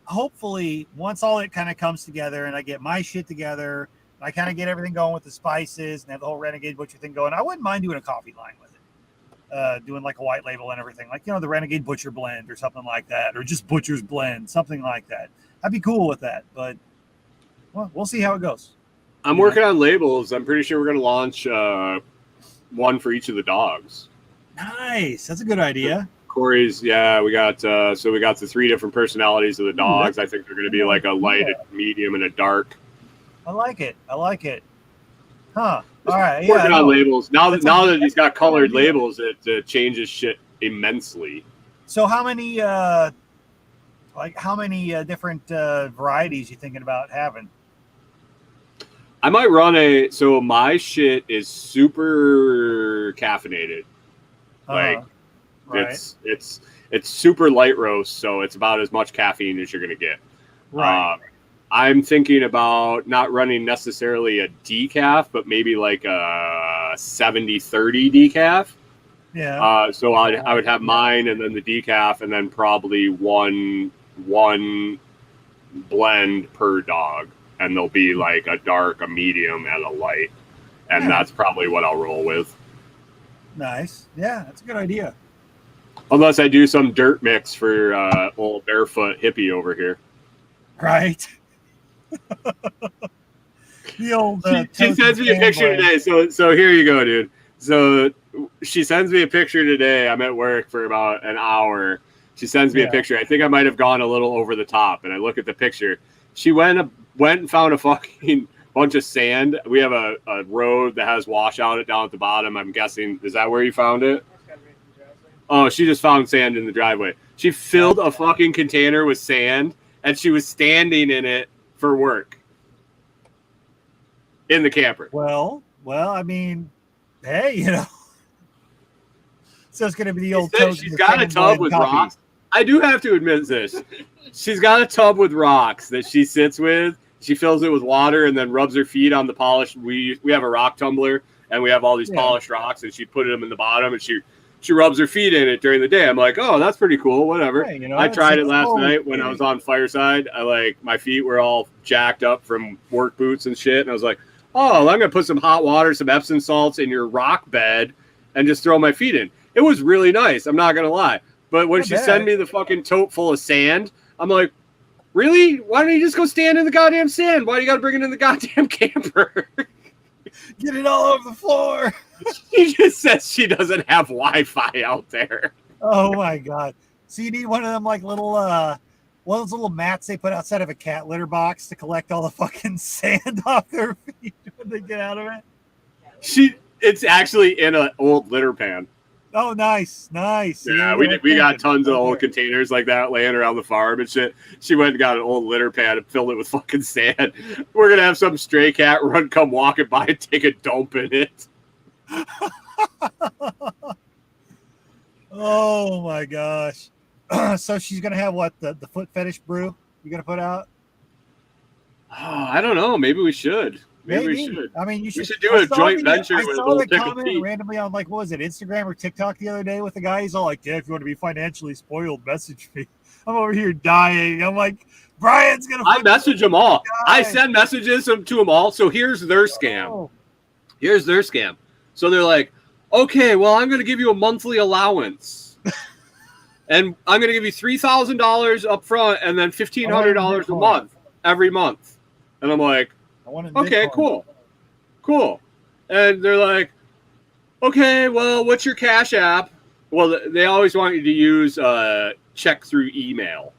Hopefully once all it kind of comes together and I get my shit together, and I kind of get everything going with the spices and have the whole Renegade Butcher thing going, I wouldn't mind doing a coffee line with it. doing like a white label and everything, like, the Renegade Butcher blend or something like that, or just Butcher's blend, something like that. I'd be cool with that, but well, we'll see how it goes. I'm working on labels. I'm pretty sure we're going to launch one for each of the dogs. Nice. That's a good idea. Corey's, we got the 3 different personalities of the dogs. I think they're going to be like a light, a medium, and a dark. I like it. Huh. All right. Working on labels. Now that he's got colored labels, it changes shit immensely. So how many different varieties you thinking about having? I might run so my shit is super caffeinated. Like right. it's super light roast, so it's about as much caffeine as you're gonna get. Right. I'm thinking about not running necessarily a decaf, but maybe like a 70-30 decaf. Yeah. So I would have mine and then the decaf and then probably one blend per dog. And there'll be like a dark, a medium, and a light. And that's probably what I'll roll with. Nice. Yeah, that's a good idea. Unless I do some dirt mix for old barefoot hippie over here. Right. The old. She sends me a picture today. So here you go, dude. So she sends me a picture today. I'm at work for about an hour. She sends me a picture. I think I might have gone a little over the top. And I look at the picture. She went and found a fucking bunch of sand. We have a road that has washout down at the bottom. I'm guessing, is that where you found it? Oh, she just found sand in the driveway. She filled a fucking container with sand, and she was standing in it for work in the camper. Well, I mean, hey, so it's going to be the old. She's got a tub with rocks. I do have to admit this. She's got a tub with rocks that she sits with. She fills it with water and then rubs her feet on the polished. We have a rock tumbler and we have all these polished rocks, and she put them in the bottom and she rubs her feet in it during the day. I'm like, oh, that's pretty cool. Whatever. Hey, I tried it last night when I was on Fireside. My feet were all jacked up from work boots and shit. And I was like, oh, I'm going to put some hot water, some Epsom salts in your rock bed and just throw my feet in. It was really nice. I'm not going to lie. But when she sent me the fucking tote full of sand, I'm like, really? Why don't you just go stand in the goddamn sand? Why do you got to bring it in the goddamn camper? Get it all over the floor. She just says she doesn't have Wi-Fi out there. Oh, my God. So you need one of them like little, one of those little mats they put outside of a cat litter box to collect all the fucking sand off their feet when they get out of it? It's actually in an old litter pan. Oh, nice. Yeah, we got tons of old containers like that laying around the farm and shit. She went and got an old litter pad and filled it with fucking sand. We're going to have some stray cat come walking by and take a dump in it. Oh, my gosh. So she's going to have what, the foot fetish brew you're going to put out? Oh, I don't know. Maybe we should. Maybe we should. I mean, we should do a joint venture with a little pick of feet. Randomly on what was it, Instagram or TikTok the other day with the guy. He's all like, yeah, if you want to be financially spoiled, message me. I'm over here dying. I'm like, Brian's going to... I message them all. I send messages to them all. So here's their scam. So they're like, okay, well, I'm going to give you a monthly allowance. And I'm going to give you $3,000 up front and then $1,500 a month every month. And I'm like, okay, cool. And they're like, okay, well, what's your Cash App? Well, they always want you to use check through email.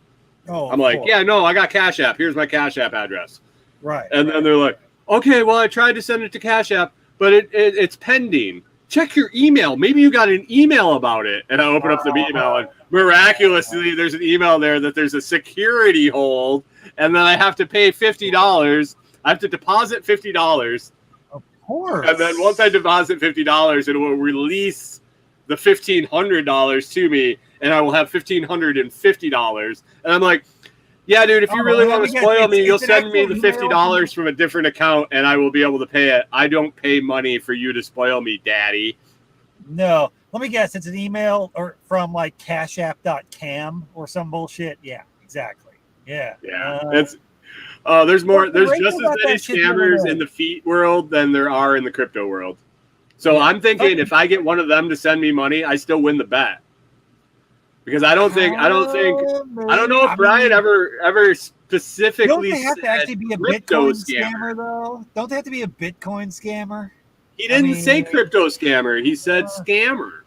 Oh, I'm like, yeah, no, I got Cash App. Here's my Cash App address. Right. And then they're like, okay, well, I tried to send it to Cash App, but it's pending. Check your email. Maybe you got an email about it. And I open up the email, and miraculously, there's an email there that there's a security hold, and then I have to pay $50. I have to deposit $50. Of course. And then once I deposit $50, it will release the $1,500 to me, and I will have $1,550. And I'm like, yeah, dude, if you really want to spoil me, you'll send me the $50 from a different account, and I will be able to pay it. I don't pay money for you to spoil me, daddy. No. Let me guess. It's an email or from like cashapp.cam or some bullshit. Yeah, exactly. Yeah. There's just as many scammers in the feet world than there are in the crypto world. So I'm thinking if I get one of them to send me money, I still win the bet. Because I don't know if Brian ever specifically Don't they have to said actually be a crypto Bitcoin scammer though? Don't they have to be a Bitcoin scammer? He didn't say crypto scammer. He said scammer.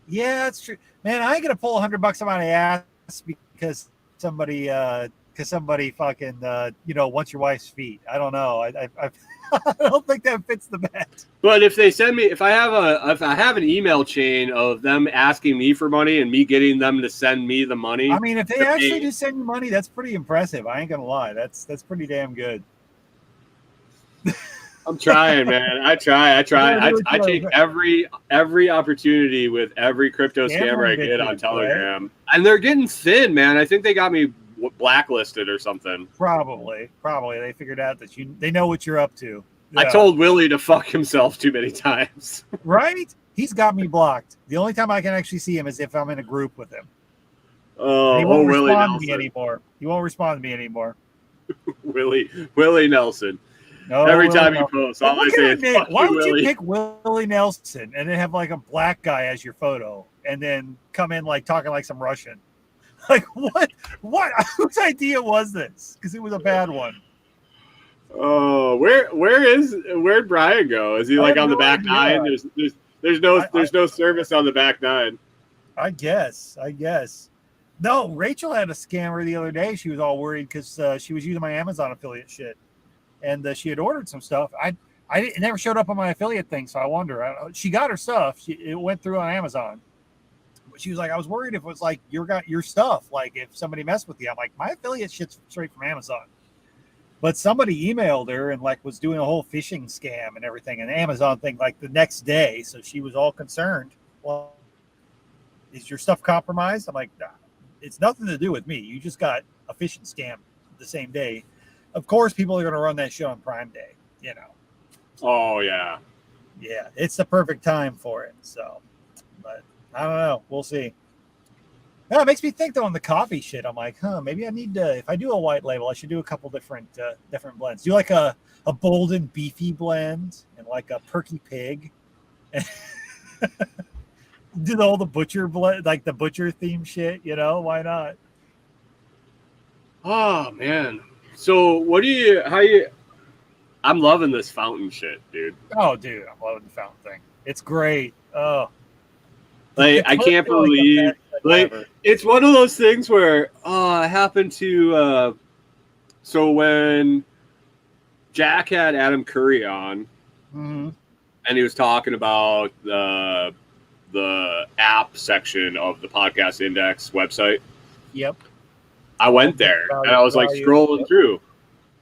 Yeah, that's true. Man, I ain't gonna pull $100 out of my ass because somebody fucking wants your wife's feet. I don't know. I I don't think that fits the bet. But if they send me, if I have an email chain of them asking me for money and me getting them to send me the money. I mean, if they actually do send you money, that's pretty impressive. I ain't gonna lie. That's pretty damn good. I'm trying, man. I try. I take every opportunity with every crypto scammer I get on Telegram, right? And they're getting thin, man. I think they got me blacklisted or something. Probably. They figured out that they know what you're up to. Yeah. I told Willie to fuck himself too many times. Right? He's got me blocked. The only time I can actually see him is if I'm in a group with him. Oh, he won't Willie respond Nelson. to me anymore. He won't respond to me anymore. Willie Nelson. No, every Willie time Nelson. he posts, all I say is, fuck why you, would Willie. you pick Willie Nelson and then have like a black guy as your photo and then come in like talking like some Russian? Like what? Whose idea was this? Because it was a bad one. Oh, where'd Brian go? Is he like on the back nine? There's no service on the back nine. I guess. No, Rachel had a scammer the other day. She was all worried because she was using my Amazon affiliate shit, and she had ordered some stuff. It never showed up on my affiliate thing, so I wonder. She got her stuff. It went through on Amazon. But she was like, I was worried if it was like your stuff. Like if somebody messed with you, I'm like, my affiliate shit's straight from Amazon. But somebody emailed her and like was doing a whole phishing scam and everything, and Amazon thing like the next day. So she was all concerned. Well, is your stuff compromised? I'm like, nah, it's nothing to do with me. You just got a phishing scam the same day. Of course, people are going to run that shit on Prime Day. Oh yeah, yeah, it's the perfect time for it. So, but I don't know. We'll see. Yeah, it makes me think though on the coffee shit. I'm like, maybe I need to. If I do a white label, I should do a couple different blends. Do like a bold and beefy blend and like a perky pig. Do all the butcher blend, like the butcher theme shit. Why not? Oh man. So I'm loving this fountain shit, dude. Oh, dude, I'm loving the fountain thing. It's great. Oh, like I can't believe it's one of those things where I happened to so when Jack had Adam Curry on, and he was talking about the app section of the Podcast Index website. Yep. I went there and I was like scrolling through.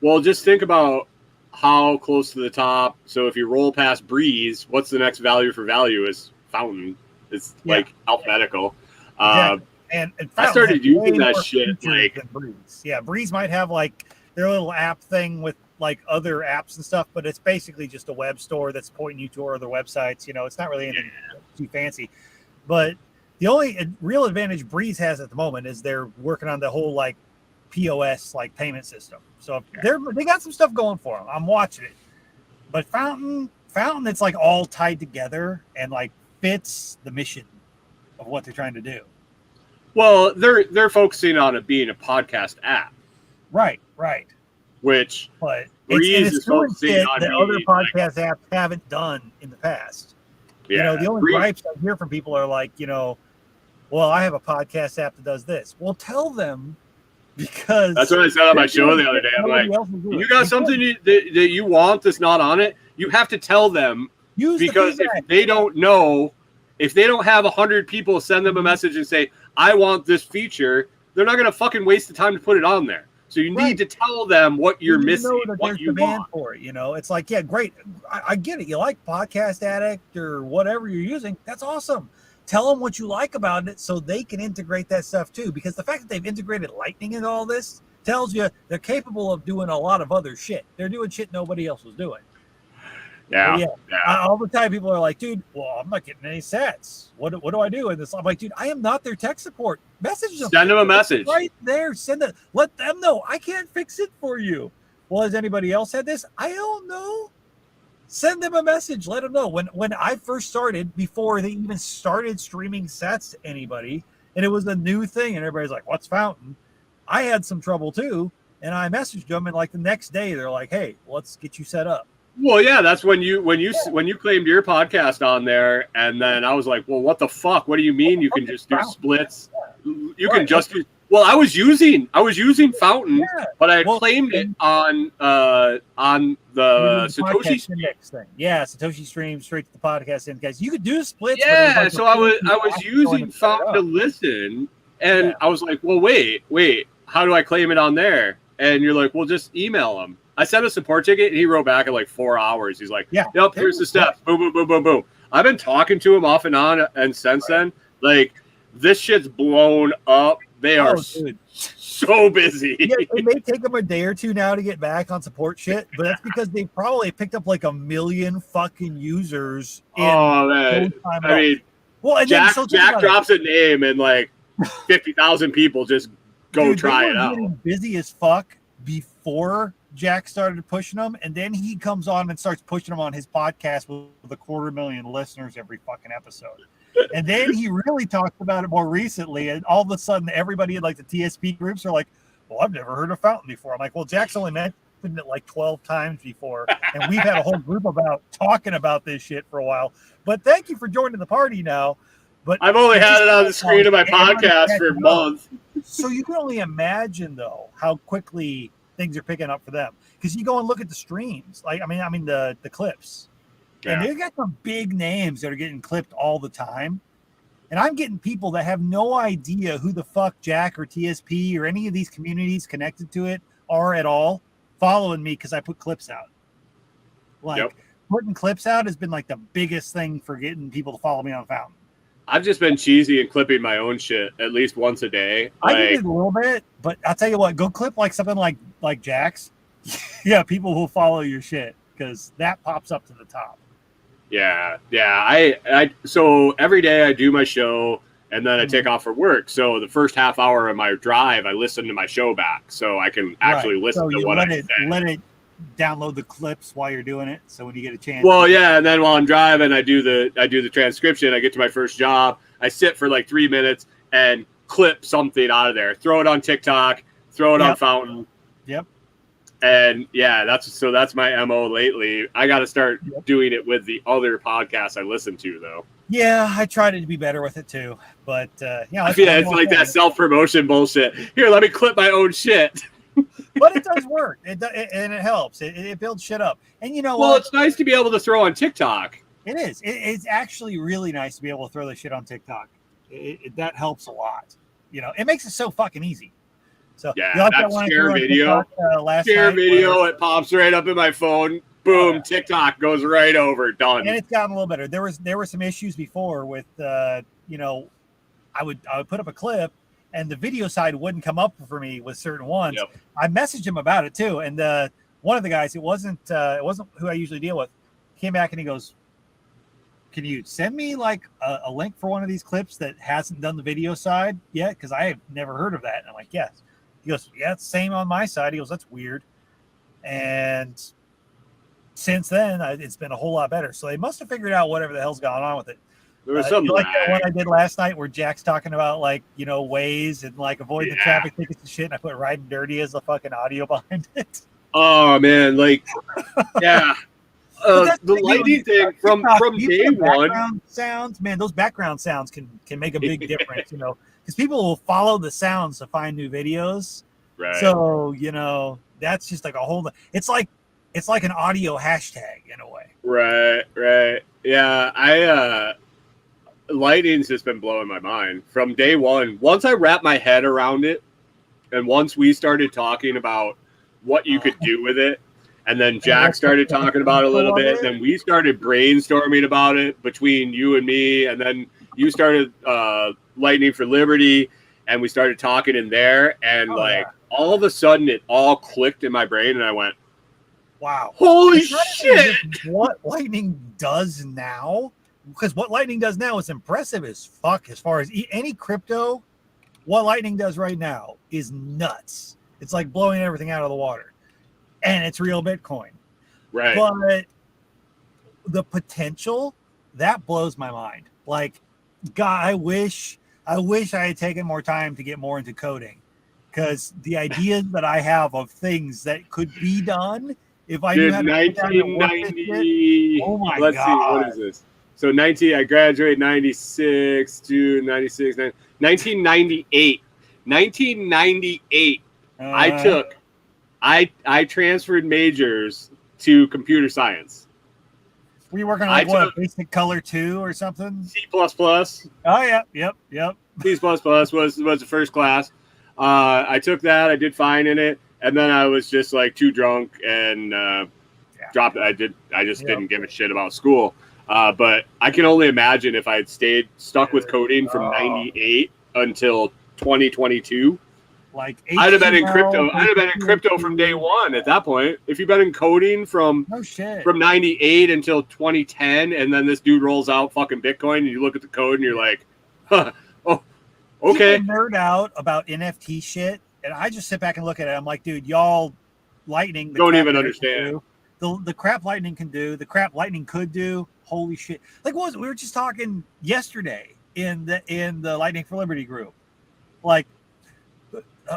Well, just think about how close to the top. So if you roll past Breeze, what's the next value for value is Fountain. It's like alphabetical. Exactly. And I started using that shit like Breeze. Yeah, Breeze might have like their little app thing with like other apps and stuff, but it's basically just a web store that's pointing you to other websites. It's not really anything too fancy. But the only real advantage Breeze has at the moment is they're working on the whole like POS like payment system. So they got some stuff going for them. I'm watching it. But Fountain, it's like all tied together and like fits the mission of what they're trying to do. Well, they're focusing on it being a podcast app. Right. Which Breeze is focusing on that other podcast apps haven't done in the past. Yeah. The only gripes I hear from people are like, well, I have a podcast app that does this. Well, tell them, because that's what I said on my show the other day. I'm like, you got something that you want that's not on it, you have to tell them, because if they don't know, if they don't have 100 people send them a message and say, I want this feature, they're not going to fucking waste the time to put it on there. So you need to tell them what you're missing, what you want for it. It's like, yeah, great. I get it. You like Podcast Addict or whatever you're using. That's awesome. Tell them what you like about it so they can integrate that stuff too. Because the fact that they've integrated Lightning into all this tells you they're capable of doing a lot of other shit. They're doing shit nobody else was doing. Yeah. All the time people are like, dude, well, I'm not getting any sets. What do I do? And I'm like, dude, I am not their tech support. Message them. Send them a message. Right there. Send it. Let them know. I can't fix it for you. Well, has anybody else had this? I don't know. Send them a message. Let them know. When I first started, before they even started streaming sets to anybody, and it was a new thing, and everybody's like, "What's Fountain?" I had some trouble too, and I messaged them, and like the next day, they're like, "Hey, let's get you set up." Well, yeah, that's when you claimed your podcast on there, and then I was like, "Well, what the fuck? What do you mean you can just do splits? You can just do." Well, I was using Fountain, but I claimed it on the Satoshi Index thing. Yeah, Satoshi stream straight to the podcast index. You could do splits. Yeah, so I was using Fountain to listen, and I was like, "Well, wait, how do I claim it on there?" And you're like, "Well, just email them." I sent a support ticket, and he wrote back in like 4 hours. He's like, "Yep, here's the steps. Boom, boom, boom, boom, boom." I've been talking to him off and on, and since then, like, this shit's blown up. They are so busy. Yeah, it may take them a day or two now to get back on support shit, but that's because they probably picked up like 1 million fucking users. Oh man, I mean, well, and Jack drops a name, and like 50,000 people just go try it out. Busy as fuck before Jack started pushing them, and then he comes on and starts pushing them on his podcast with 250,000 listeners every fucking episode. And then he really talked about it more recently, and all of a sudden everybody in like the TSP groups are like, "Well, I've never heard of Fountain before." I'm like, "Well, Jack's only mentioned it like 12 times before, and we've had a whole group about talking about this shit for a while." But thank you for joining the party now. But I've only had it on the screen of my podcast for a month. So you can only imagine though how quickly things are picking up for them, because you go and look at the streams, like I mean the clips. And they got some big names that are getting clipped all the time. And I'm getting people that have no idea who the fuck Jack or TSP or any of these communities connected to it are at all, following me because I put clips out. Like, putting clips out has been like the biggest thing for getting people to follow me on Fountain. I've just been cheesy and clipping my own shit at least once a day. I did it a little bit, but I'll tell you what, go clip like something like Jack's. Yeah, people will follow your shit because that pops up to the top. Yeah. I so every day I do my show and then I take off for work. So the first half hour of my drive, I listen to my show back so I can actually listen to what I say. Let it download the clips while you're doing it. So when you get a chance. Well, yeah, and then while I'm driving, I do the transcription. I get to my first job. I sit for like 3 minutes and clip something out of there. Throw it on TikTok. Throw it on Fountain. Yep. And yeah, that's my MO lately. I got to start doing it with the other podcasts I listen to, though. Yeah, I tried to be better with it too, but it's like that self-promotion bullshit. Here, let me clip my own shit. But it does work, and it helps. It builds shit up, and you know. Well, it's nice to be able to throw on TikTok. It is. It's actually really nice to be able to throw this shit on TikTok. That helps a lot. You know, it makes it so fucking easy. So yeah, that scare video, it pops right up in my phone. Boom, TikTok goes right over. Done. And it's gotten a little better. There were some issues before with I would put up a clip and the video side wouldn't come up for me with certain ones. Yep. I messaged him about it too, and one of the guys, it wasn't who I usually deal with, came back and he goes, "Can you send me like a link for one of these clips that hasn't done the video side yet? Because I have never heard of that." And I'm like, "Yes." He goes, "Yeah, it's the same on my side." He goes, "That's weird." And since then, it's been a whole lot better. So they must have figured out whatever the hell's going on with it. There was something like that one I did last night where Jack's talking about ways and like avoid the traffic tickets and shit. And I put Riding Dirty as the fucking audio behind it. Oh man, yeah. The lighting thing from day one. Sounds, man, those background sounds can make a big difference, because people will follow the sounds to find new videos. Right. So, that's just like a whole, it's like an audio hashtag in a way. Right. Yeah. Lighting's just been blowing my mind from day one. Once I wrapped my head around it, and once we started talking about what you could do with it, and then Jack started talking about it a little bit, and then we started brainstorming about it between you and me, and then you started Lightning for Liberty, and we started talking in there, and all of a sudden it all clicked in my brain, and I went, wow. Holy shit! What Lightning does now, because what Lightning does now is impressive as fuck as far as any crypto. What Lightning does right now is nuts. It's like blowing everything out of the water. And it's real Bitcoin. Right. But the potential that blows my mind. Like, God, I wish I had taken more time to get more into coding, because the ideas that I have of things that could be done if I knew how to sit down and work this shit. 1990. Oh my Let's see, God. what is this? So I graduated 96 to 96, 1998. 1998. I transferred majors to computer science. Were you working on what, Basic Color 2 or something? C++. Oh yeah, yep. C++ was the first class. I took that. I did fine in it, and then I was just like too drunk and dropped it. I just didn't give a shit about school. But I can only imagine if I had stuck with coding from 98 until 2022. Like I'd have been in crypto. I'd have been in crypto from day one at that point. If you've been in coding from 98 until 2010, and then this dude rolls out fucking Bitcoin, and you look at the code and you're like, huh, oh, okay. People nerd out about NFT shit, and I just sit back and look at it. I'm like, dude, y'all, Lightning don't even understand the crap Lightning can do. The crap Lightning could do. Holy shit! Like, what was it? We were just talking yesterday in the Lightning for Liberty group, like.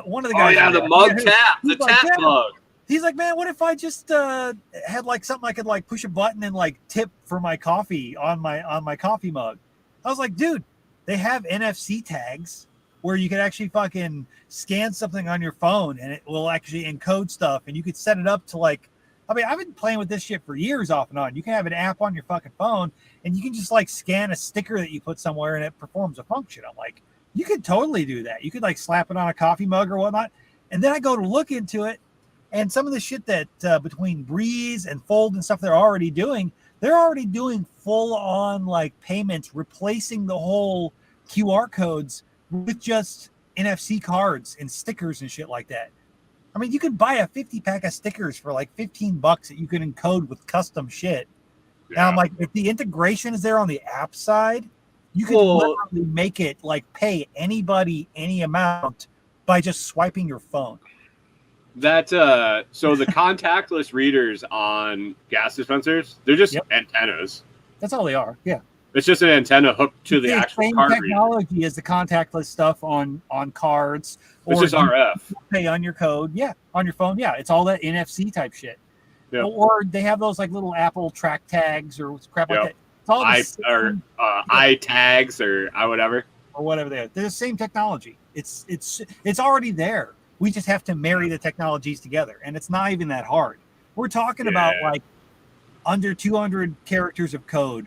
One of the guys. Oh yeah, the mug tap, the tap mug. He's like, man, what if I just had like something I could like push a button and like tip for my coffee on my coffee mug? I was like, dude, they have NFC tags where you can actually fucking scan something on your phone and it will actually encode stuff, and you could set it up to like. I mean, I've been playing with this shit for years off and on. You can have an app on your fucking phone, and you can just like scan a sticker that you put somewhere, and it performs a function. I'm like. You could totally do that. You could like slap it on a coffee mug or whatnot. And then I go to look into it, and some of the shit that between Breeze and Fold and stuff they're already doing full on like payments, replacing the whole QR codes with just NFC cards and stickers and shit like that. I mean, you could buy a 50 pack of stickers for like $15 that you could encode with custom shit. Yeah. Now I'm like, if the integration is there on the app side, you can literally make it like pay anybody any amount by just swiping your phone. That so the contactless readers on gas dispensers, they're just antennas. That's all they are. Yeah. It's just an antenna hooked to the actual same card technology reader. As the contactless stuff on cards. It's just RF. Pay on your code. Yeah. On your phone. Yeah. It's all that NFC type shit. Yep. Or they have those like little Apple track tags or crap like that. iTags or whatever they are. They're the same technology. It's already there. We just have to marry the technologies together, and it's not even that hard. We're talking about like under 200 characters of code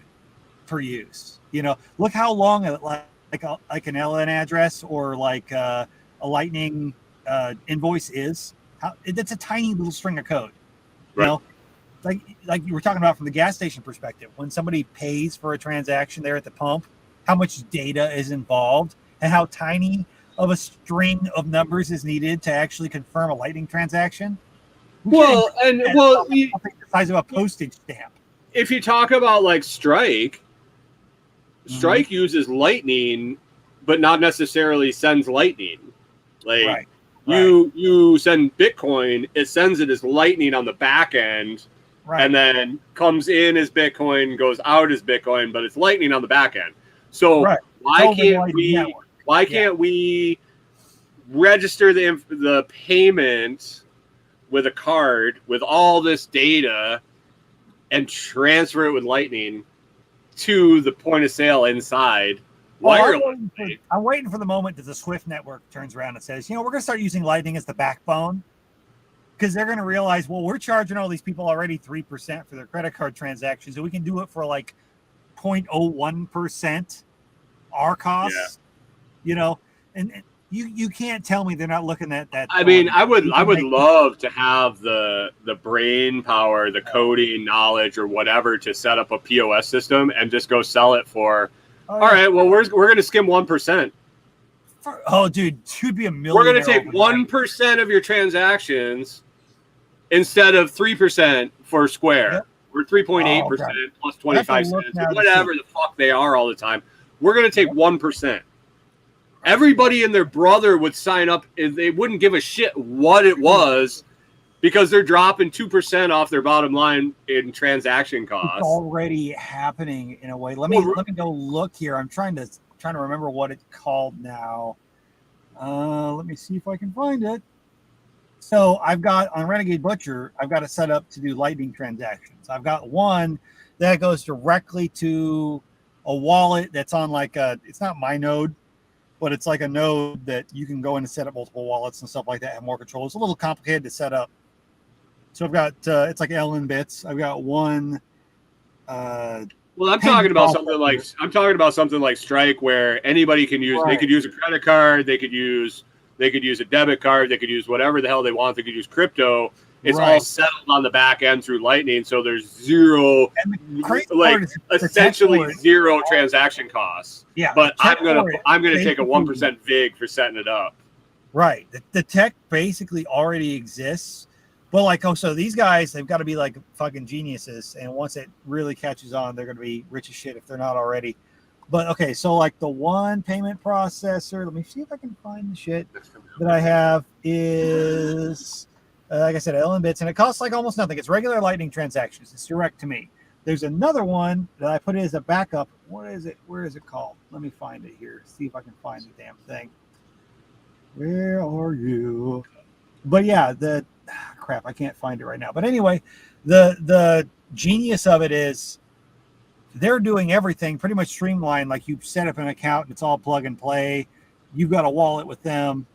per use. You know, look how long like an LN address or like a Lightning invoice is. It's a tiny little string of code. You know. Like you were talking about from the gas station perspective, when somebody pays for a transaction there at the pump, how much data is involved and how tiny of a string of numbers is needed to actually confirm a Lightning transaction. The size of a postage stamp. If you talk about like Strike uses Lightning, but not necessarily sends Lightning. Like you send Bitcoin, it sends it as Lightning on the back end. Right. And then comes in as Bitcoin, goes out as Bitcoin, but it's Lightning on the back end. So why can't we register the payment with a card with all this data and transfer it with Lightning to the point of sale inside? I'm waiting for the moment that the Swift network turns around and says, we're going to start using Lightning as the backbone. Because they're going to realize, we're charging all these people already 3% for their credit card transactions, and we can do it for like 0.01% our costs. Yeah. And you can't tell me they're not looking at that. I mean, I would love to have the brain power, the coding knowledge, or whatever to set up a POS system and just go sell it for. All right, well, we're going to skim 1%. Dude, you'd be a millionaire. We're going to take 1% of your transactions instead of 3% for Square, or 3.8% plus 25 cents, or whatever the fuck they are all the time. We're going to take 1%. Everybody and their brother would sign up, and they wouldn't give a shit what it was. because they're dropping 2% off their bottom line in transaction It's costs. already happening in a way. Let me go look here. I'm trying to remember what it's called now. Let me see if I can find it. So I've got on Renegade Butcher, I've got it set up to do Lightning transactions. I've got one that goes directly to a wallet that's on like it's not my node, but it's like a node that you can go in and set up multiple wallets and stuff like that, have more control. It's a little complicated to set up. So I've got, it's like LN bits. I've got one. Well, I'm talking about something like Strike, where anybody can use. Right. They could use a credit card. They could use a debit card. They could use whatever the hell they want. They could use crypto. It's all settled on the back end through Lightning, so there's zero, like essentially zero transaction costs. Yeah, but I'm gonna take a 1% vig for setting it up. Right, the tech basically already exists, but like, so these guys, they've got to be like fucking geniuses, and once it really catches on, they're gonna be rich as shit if they're not already. But okay, so like the one payment processor, let me see if I can find the shit that I have is. Like I said, LN bits, and it costs like almost nothing. It's regular Lightning transactions. It's direct to me. There's another one that I put in as a backup. What is it? Where is it called? Let me find it here. See if I can find the damn thing. Where are you? But yeah, crap, I can't find it right now. But anyway, the genius of it is they're doing everything pretty much streamlined. Like you set up an account and it's all plug and play. You've got a wallet with them.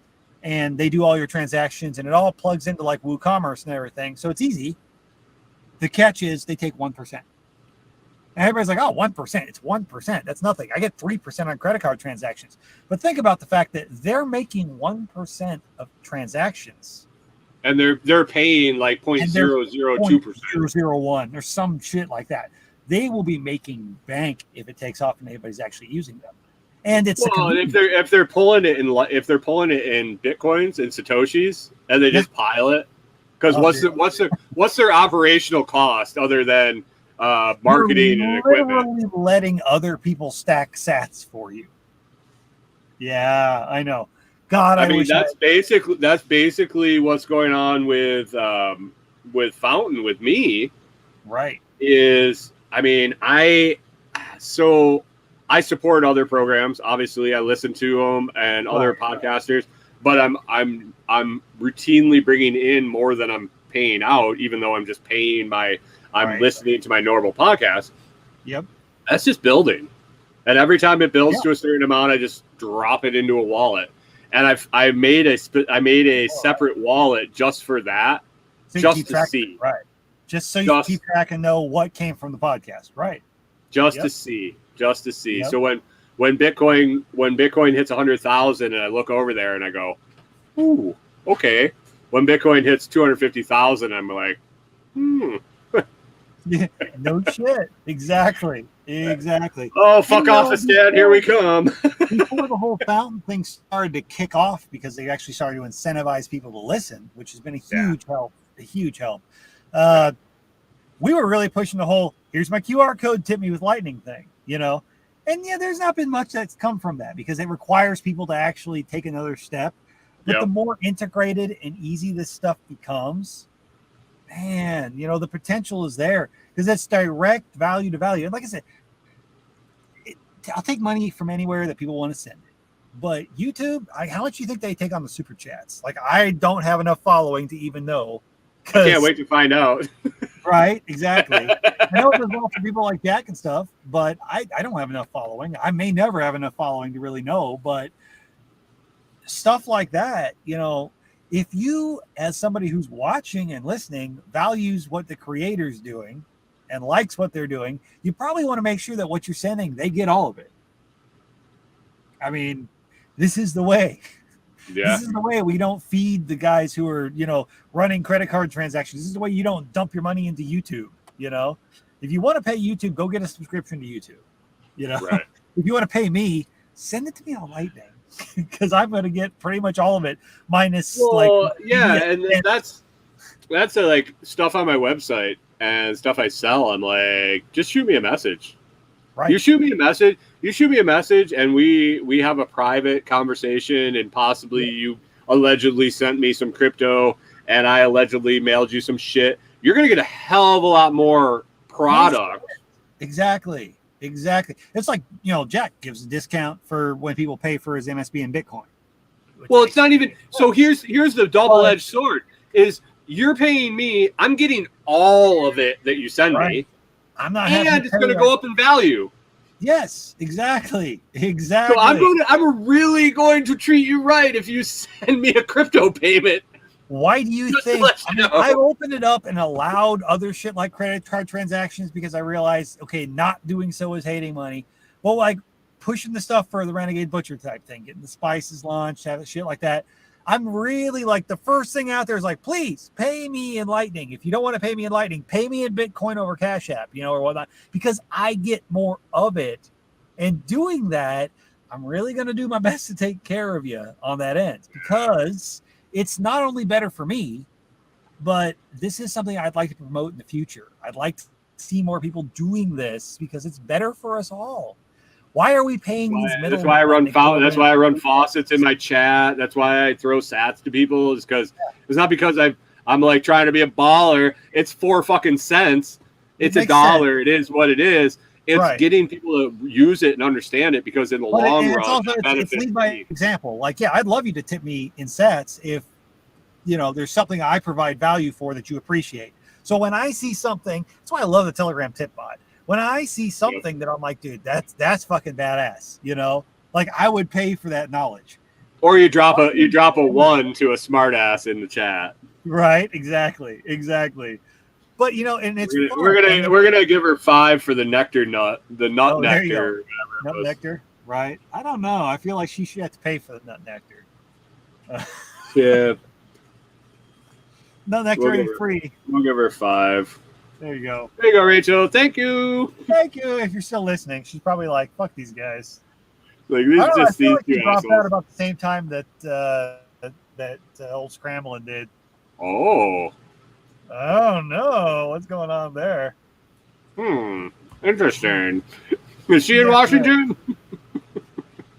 And they do all your transactions, and it all plugs into like WooCommerce and everything. So it's easy. The catch is they take 1%. And everybody's like, oh, 1%. It's 1%. That's nothing. I get 3% on credit card transactions. But think about the fact that they're making 1% of transactions. And they're paying like 0.002%. 0.001 or some shit like that. They will be making bank if it takes off and anybody's actually using them. And it's if they're pulling it in bitcoins and satoshis and they just pile it, because what's their operational cost other than marketing and equipment? Literally letting other people stack sats for you. Yeah, I know. God, I mean that's basically what's going on with Fountain with me. Right. I support other programs. Obviously, I listen to them and other podcasters, but I'm routinely bringing in more than I'm paying out, even though I'm just paying I'm listening to my normal podcast. Yep. That's just building. And every time it builds to a certain amount, I just drop it into a wallet. And I made a separate wallet just for that, so just to see. Right. Just so you keep track and know what came from the podcast. Right. Just to see. Yep. So when Bitcoin hits 100,000 and I look over there and I go, ooh, okay. When Bitcoin hits 250,000, I'm like, Yeah, no shit. Exactly. Oh, fuck off the stand. Here we come. Before the whole Fountain thing started to kick off, because they actually started to incentivize people to listen, which has been a huge help. We were really pushing the whole, here's my QR code, tip me with Lightning thing, and there's not been much that's come from that because it requires people to actually take another step. But the more integrated and easy this stuff becomes, man, the potential is there because it's direct value to value. And like I said, I'll take money from anywhere that people want to send it. But YouTube, how much do you think they take on the super chats? Like, I don't have enough following to even know. I can't wait to find out. Right, exactly. I know it does well for people like Jack and stuff, but I don't have enough following. I may never have enough following to really know, but stuff like that, if you, as somebody who's watching and listening, values what the creator's doing and likes what they're doing, you probably want to make sure that what you're sending, they get all of it. I mean, this is the way. Yeah. This is the way we don't feed the guys who are, running credit card transactions. This is the way you don't dump your money into YouTube. If you want to pay YouTube, go get a subscription to YouTube. Right. If you want to pay me, send it to me on Lightning because I'm going to get pretty much all of it minus and that's like stuff on my website and stuff I sell. I'm like, just shoot me a message. Right. You shoot me a message and we have a private conversation and possibly you allegedly sent me some crypto and I allegedly mailed you some shit, you're going to get a hell of a lot more product. Exactly. It's like, Jack gives a discount for when people pay for his MSB in Bitcoin. Well, it's not even. So here's the double-edged sword is you're paying me. I'm getting all of it that you send me. I'm not and it's going to go up in value. Yes, exactly. So I'm really going to treat you right if you send me a crypto payment. Why do you think I opened it up and allowed other shit like credit card transactions because I realized, okay, not doing so is hating money. Well, like pushing the stuff for the Renegade Butcher type thing, getting the spices launched, having shit like that. I'm really like the first thing out there is like, please pay me in Lightning. If you don't want to pay me in Lightning, pay me in Bitcoin over Cash App, or whatnot, because I get more of it. And doing that, I'm really going to do my best to take care of you on that end because it's not only better for me, but this is something I'd like to promote in the future. I'd like to see more people doing this because it's better for us all. Why are we paying these middle? That's why I run faucets in my chat. That's why I throw sats to people. Is because it's not because I'm like trying to be a baller. It's 4 fucking cents. It's $1. Sense. It is what it is. It's getting people to use it and understand it because in the long run, it's lead by example. Like, yeah, I'd love you to tip me in sats if there's something I provide value for that you appreciate. So when I see something, that's why I love the Telegram tip bot. When I see something that I'm like, dude, that's fucking badass, like I would pay for that knowledge. Or you drop a 1 to a smart ass in the chat. Right, exactly. But and it's we're gonna give her 5 for the nectar nut, the nut nectar. Nut nectar, right? I don't know. I feel like she should have to pay for the nut nectar. Yeah. Nut nectar ain't free. We'll give her 5. There you go. There you go, Rachel. Thank you. Thank you. If you're still listening, she's probably like, "Fuck these guys." Like this is just these two dropped out about the same time that old Scrambling did. Oh no! What's going on there? Interesting. Is she in Washington?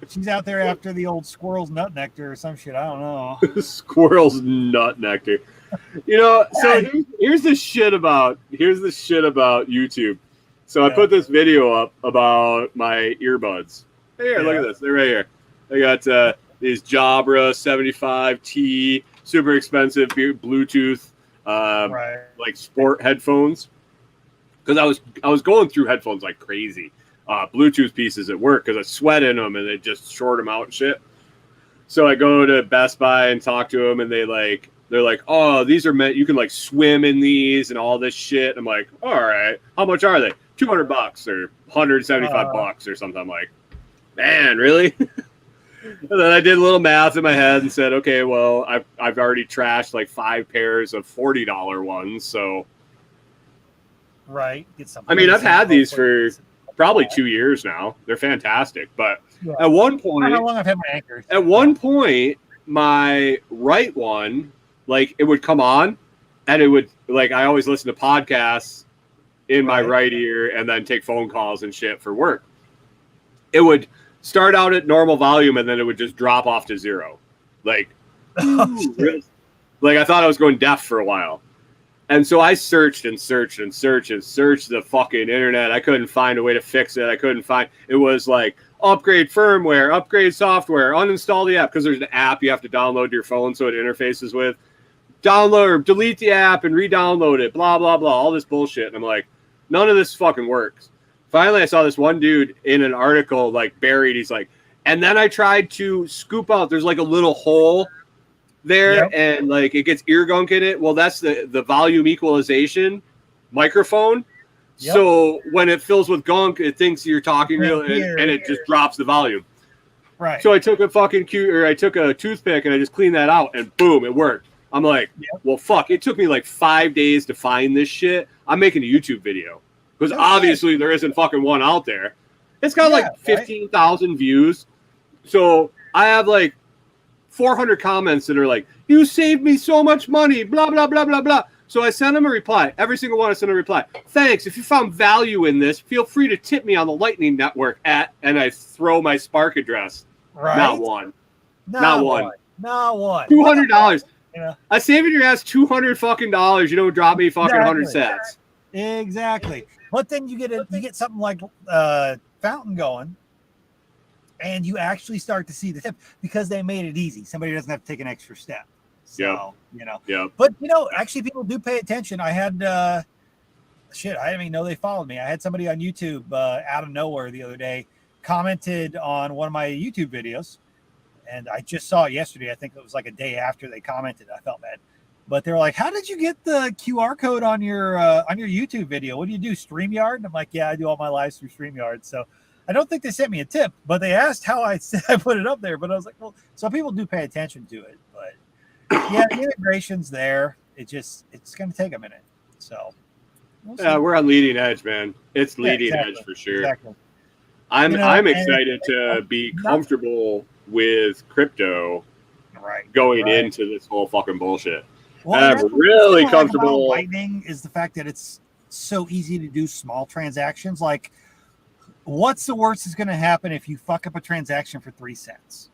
She's out there after the old squirrel's nut nectar or some shit. I don't know. Squirrel's nut nectar. So here's the shit about YouTube. So I put this video up about my earbuds. Here, look at this. They're right here. I got these Jabra 75T, super expensive Bluetooth, like sport headphones. Because I was going through headphones like crazy. Bluetooth pieces at work because I sweat in them and they just short them out and shit. So I go to Best Buy and talk to them and they're like, oh, these are meant, you can like swim in these and all this shit. I'm like, all right, how much are they? $200 or $175 or something. I'm like, man, really? And then I did a little math in my head and said, okay, well, I've already trashed like 5 pairs of $40 ones. So, get some. I mean, I've had these for probably 2 years now. They're fantastic. But at one point, how long I've had my anchors. At one point, my right one, like it would come on and it would like I always listen to podcasts in my right ear and then take phone calls and shit for work. It would start out at normal volume and then it would just drop off to 0. Like like I thought I was going deaf for a while. And so I searched the fucking internet. I couldn't find a way to fix it. It was like upgrade firmware, upgrade software, uninstall the app because there's an app you have to download to your phone so it interfaces with. Download or delete the app and re-download it, blah, blah, blah, all this bullshit. And I'm like, none of this fucking works. Finally, I saw this one dude in an article, like buried. He's like, and then I tried to scoop out, there's like a little hole there and like it gets ear gunk in it. Well, that's the volume equalization microphone. Yep. So when it fills with gunk, it thinks you're talking real and it just drops the volume. Right. So I took a toothpick and I just cleaned that out and boom, it worked. I'm like, well, fuck. It took me like 5 days to find this shit. I'm making a YouTube video because obviously there isn't fucking one out there. It's got like 15,000 views. So I have like 400 comments that are like, you saved me so much money, blah, blah, blah, blah, blah. So I sent them a reply. Every single one I sent a reply. Thanks. If you found value in this, feel free to tip me on the Lightning Network and I throw my Spark address. Right. Not one. $200. You know? I'm saving your ass $200 fucking dollars. You don't drop me fucking 100 cents. Exactly. But then you get something like Fountain going, and you actually start to see the tip because they made it easy. Somebody doesn't have to take an extra step. So, Yeah. But, actually people do pay attention. I had, I didn't even know they followed me. I had somebody on YouTube out of nowhere the other day commented on one of my YouTube videos. And I just saw it yesterday. I think it was like a day after they commented. I felt bad. But they were like, how did you get the QR code on your YouTube video? What do you do, StreamYard? And I'm like, yeah, I do all my lives through StreamYard. So I don't think they sent me a tip, but they asked how I put it up there. But I was like, well, some people do pay attention to it. But yeah, the integration's there. It's going to take a minute. So we're on leading edge, man. It's leading edge for sure. Exactly. I'm excited to be comfortable with crypto going into this whole fucking bullshit. Well, I'm really comfortable. Lightning is the fact that it's so easy to do small transactions. Like, what's the worst that's going to happen if you fuck up a transaction for 3 cents?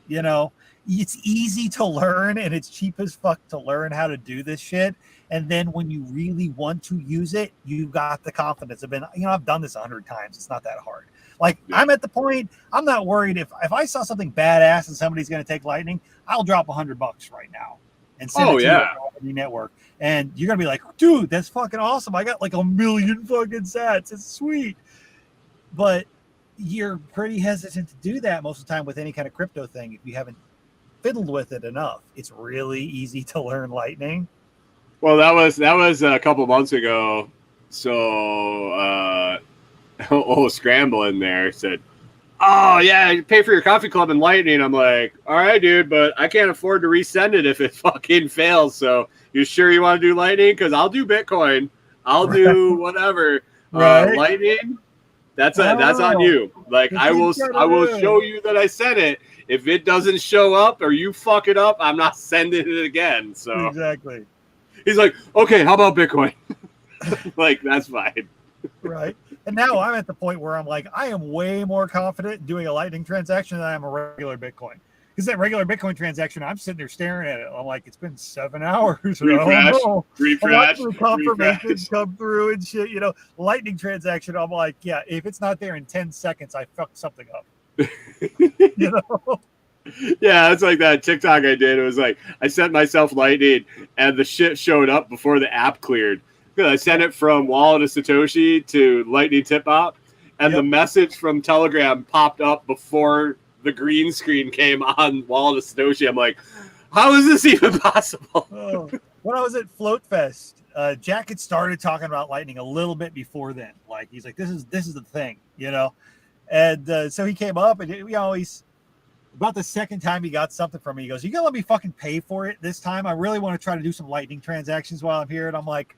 It's easy to learn and it's cheap as fuck to learn how to do this shit. And then when you really want to use it, you've got the confidence. I've done this 100 times. It's not that hard. Like, I'm at the point, I'm not worried if I saw something badass and somebody's going to take Lightning, I'll drop $100 right now and send it to the network. And you're going to be like, dude, that's fucking awesome. I got like 1 million fucking sats. It's sweet. But you're pretty hesitant to do that most of the time with any kind of crypto thing if you haven't fiddled with it enough. It's really easy to learn Lightning. Well, that was a couple months ago. So Scrambling there said, oh yeah, you pay for your coffee club in Lightning. I'm like, all right, dude, but I can't afford to resend it if it fucking fails. So you sure you want to do Lightning? Because I'll do Bitcoin. I'll do whatever. Lightning, that's on you. Like, I will show you that I sent it. If it doesn't show up or you fuck it up, I'm not sending it again. So exactly. He's like, okay, how about Bitcoin? Like, that's fine. Right. And now I'm at the point where I'm like, I am way more confident doing a Lightning transaction than I am a regular Bitcoin. Because that regular Bitcoin transaction, I'm sitting there staring at it. I'm like, it's been 7 hours. Refresh. Confirmations come through and shit. Lightning transaction, I'm like, yeah, if it's not there in 10 seconds, I fucked something up. Yeah, it's like that TikTok I did. It was like, I sent myself Lightning and the shit showed up before the app cleared. I sent it from Wallet of Satoshi to Lightning Tip-Op, and the message from Telegram popped up before the green screen came on Wallet of Satoshi. I'm like, how is this even possible? When I was at FloatFest, Jack had started talking about Lightning a little bit before then. Like, he's like, this is the thing, And so he came up, and we always, about the second time he got something from me, he goes, you gonna let me fucking pay for it this time? I really want to try to do some Lightning transactions while I'm here. And I'm like,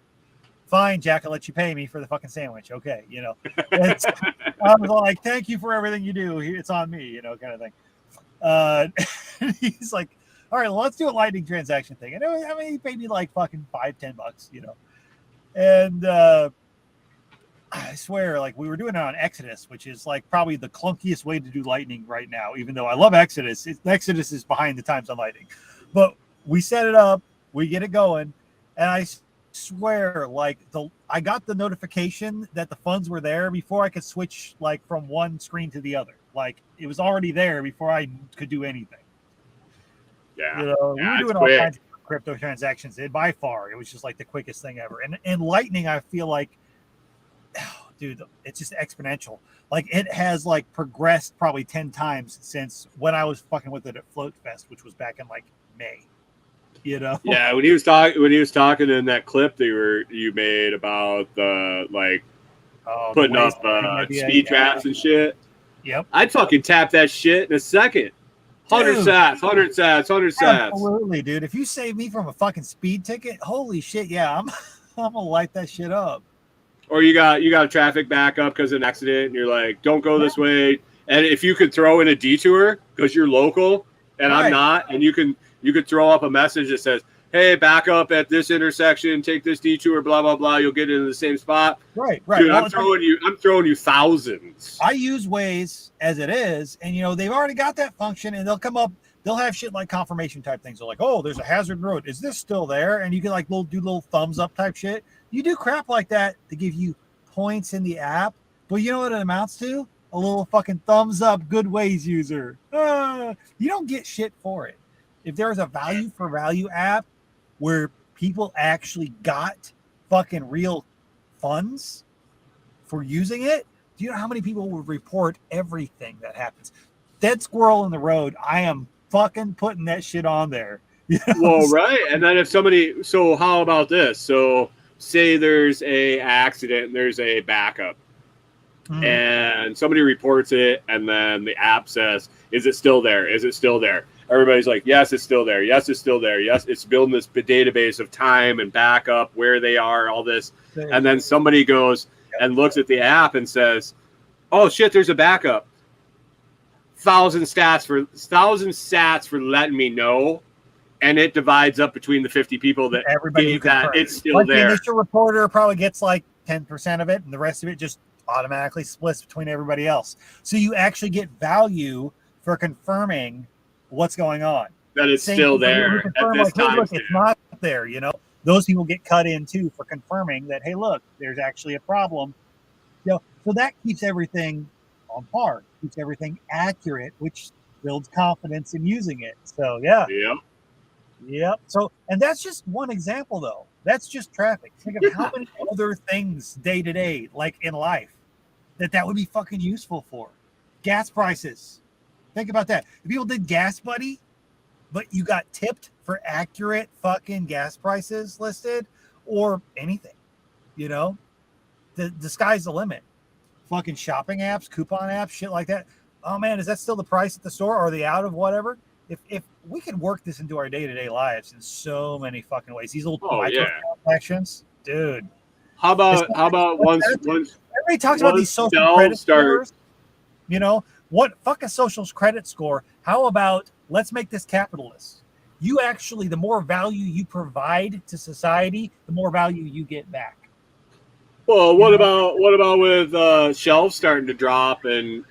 fine, Jack, I'll let you pay me for the fucking sandwich. Okay. I was like, thank you for everything you do. It's on me, kind of thing. And he's like, all right, well, let's do a Lightning transaction thing. And he paid me like fucking $5-10, And I swear, like, we were doing it on Exodus, which is like probably the clunkiest way to do Lightning right now, even though I love Exodus. Exodus is behind the times on Lightning. But we set it up, we get it going, and I swear, like, I got the notification that the funds were there before I could switch, like, from one screen to the other. Like, it was already there before I could do anything. Yeah. We were doing all kinds of crypto transactions. By far, it was just like the quickest thing ever. And Lightning, I feel like, dude, it's just exponential. Like, it has like progressed probably 10 times since when I was fucking with it at FloatFest, which was back in like May. Yeah, when he was talking in that clip that you made about the putting up speed traps and shit. Yep. I'd fucking tap that shit in a second. 100 sats. Absolutely, dude. If you save me from a fucking speed ticket, holy shit, yeah, I'm gonna light that shit up. Or you got a traffic backup because of an accident, and you're like, don't go this way. And if you could throw in a detour because you're local and I'm not, and you could throw up a message that says, hey, back up at this intersection, take this detour, blah, blah, blah. You'll get into the same spot. Right. Dude, I'm throwing you thousands. I use Waze as it is, and they've already got that function, and they'll they'll have shit like confirmation type things. They're like, oh, there's a hazard road. Is this still there? And you can like do little thumbs up type shit. You do crap like that to give you points in the app. But you know what it amounts to? A little fucking thumbs up, good ways user. You don't get shit for it. If there was a value for value app where people actually got fucking real funds for using it, do you know how many people would report everything that happens? Dead squirrel in the road, I am fucking putting that shit on there. You know? Well, right. And then if somebody, so how about this? So say there's a accident and there's a backup. And somebody reports it, and then the app says, is it still there? Is it still there? Everybody's like, yes, it's still there. Yes, it's still there. Yes, it's building this database of time and backup, where they are, all this. And then somebody goes and looks at the app and says, oh, shit, there's a backup. 1,000 sats for letting me know. And it divides up between the 50 people that everybody that it's still like there. The initial reporter probably gets like 10% of it, and the rest of it just automatically splits between everybody else. So you actually get value for confirming what's going on. That it's still there at this time. Look, it's not there, you know. Those people get cut in too for confirming that, hey, look, there's actually a problem. You know, so that keeps everything on par, keeps everything accurate, which builds confidence in using it. So Yep. So, and that's just one example though. That's just traffic. Think of how many other things day to day, like in life, that would be fucking useful for. Gas prices. Think about that. If people did Gas Buddy, but you got tipped for accurate fucking gas prices listed or anything, you know, the sky's the limit. Fucking shopping apps, coupon apps, shit like that. Oh man, is that still the price at the store? Or are they out of whatever? If we could work this into our day-to-day lives in so many fucking ways, these little microtransactions, dude. How about once everybody talks about these social credit scores? You know what? Fuck a social credit score. How about let's make this capitalist? You actually, the more value you provide to society, the more value you get back. Well, what about with shelves starting to drop and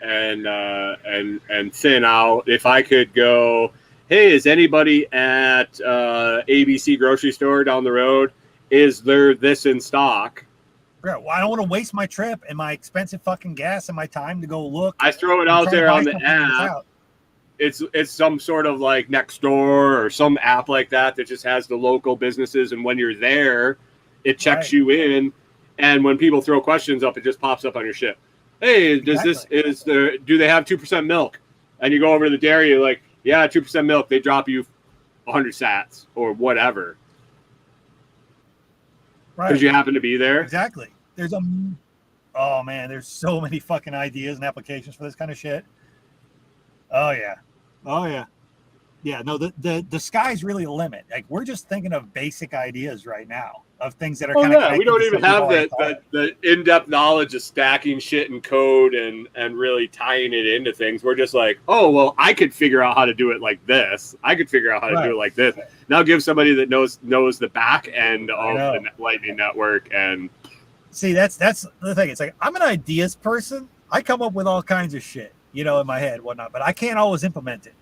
thin out? If I could go, hey, is anybody at ABC grocery store down the road? Is there this in stock? Yeah, well, I don't want to waste my trip and my expensive fucking gas and my time to go look. I throw it out there on the app. It's some sort of like Nextdoor or some app like that just has the local businesses, and when you're there, it checks you in. And when people throw questions up, it just pops up on your ship. Hey, do they have 2% milk? And you go over to the dairy, you're like, yeah, 2% milk. They drop you 100 sats or whatever. Right. Because you happen to be there. Exactly. There's so many fucking ideas and applications for this kind of shit. Oh yeah. Yeah, no, the sky's really the limit. Like, we're just thinking of basic ideas right now of things that are kind of. We don't even have the in-depth knowledge of stacking shit in code and really tying it into things. We're just like, oh, well, I could figure out how to do it like this. I could figure out how to do it like this. Now give somebody that knows the back end of the Lightning Network. And see, that's the thing. It's like, I'm an ideas person. I come up with all kinds of shit, you know, in my head, whatnot, but I can't always implement it.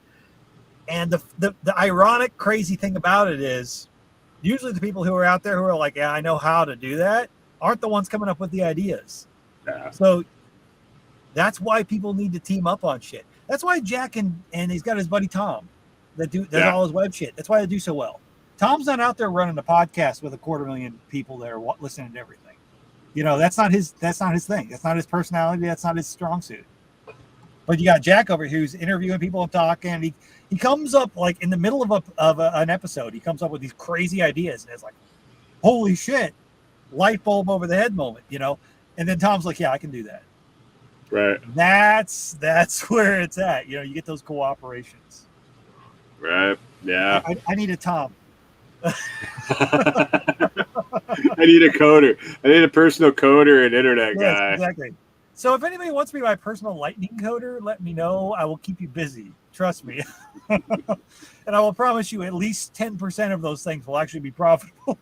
And the ironic, crazy thing about it is, usually the people who are out there who are like, yeah, I know how to do that, aren't the ones coming up with the ideas. Yeah. So that's why people need to team up on shit. That's why Jack and he's got his buddy Tom that does all his web shit. That's why they do so well. Tom's not out there running a podcast with 250,000 people that are listening to everything. You know, that's not his thing. That's not his personality. That's not his strong suit. But you got Jack over here who's interviewing people and talking, and he comes up like in the middle of an episode. He comes up with these crazy ideas, and it's like, holy shit, light bulb over the head moment, you know. And then Tom's like, yeah, I can do that. Right. That's where it's at. You know, you get those cooperations. Right. Yeah. I need a Tom. I need a coder. I need a personal coder and internet guy. Exactly. So if anybody wants to be my personal lightning coder, let me know. I will keep you busy. Trust me. And I will promise you at least 10% of those things will actually be profitable.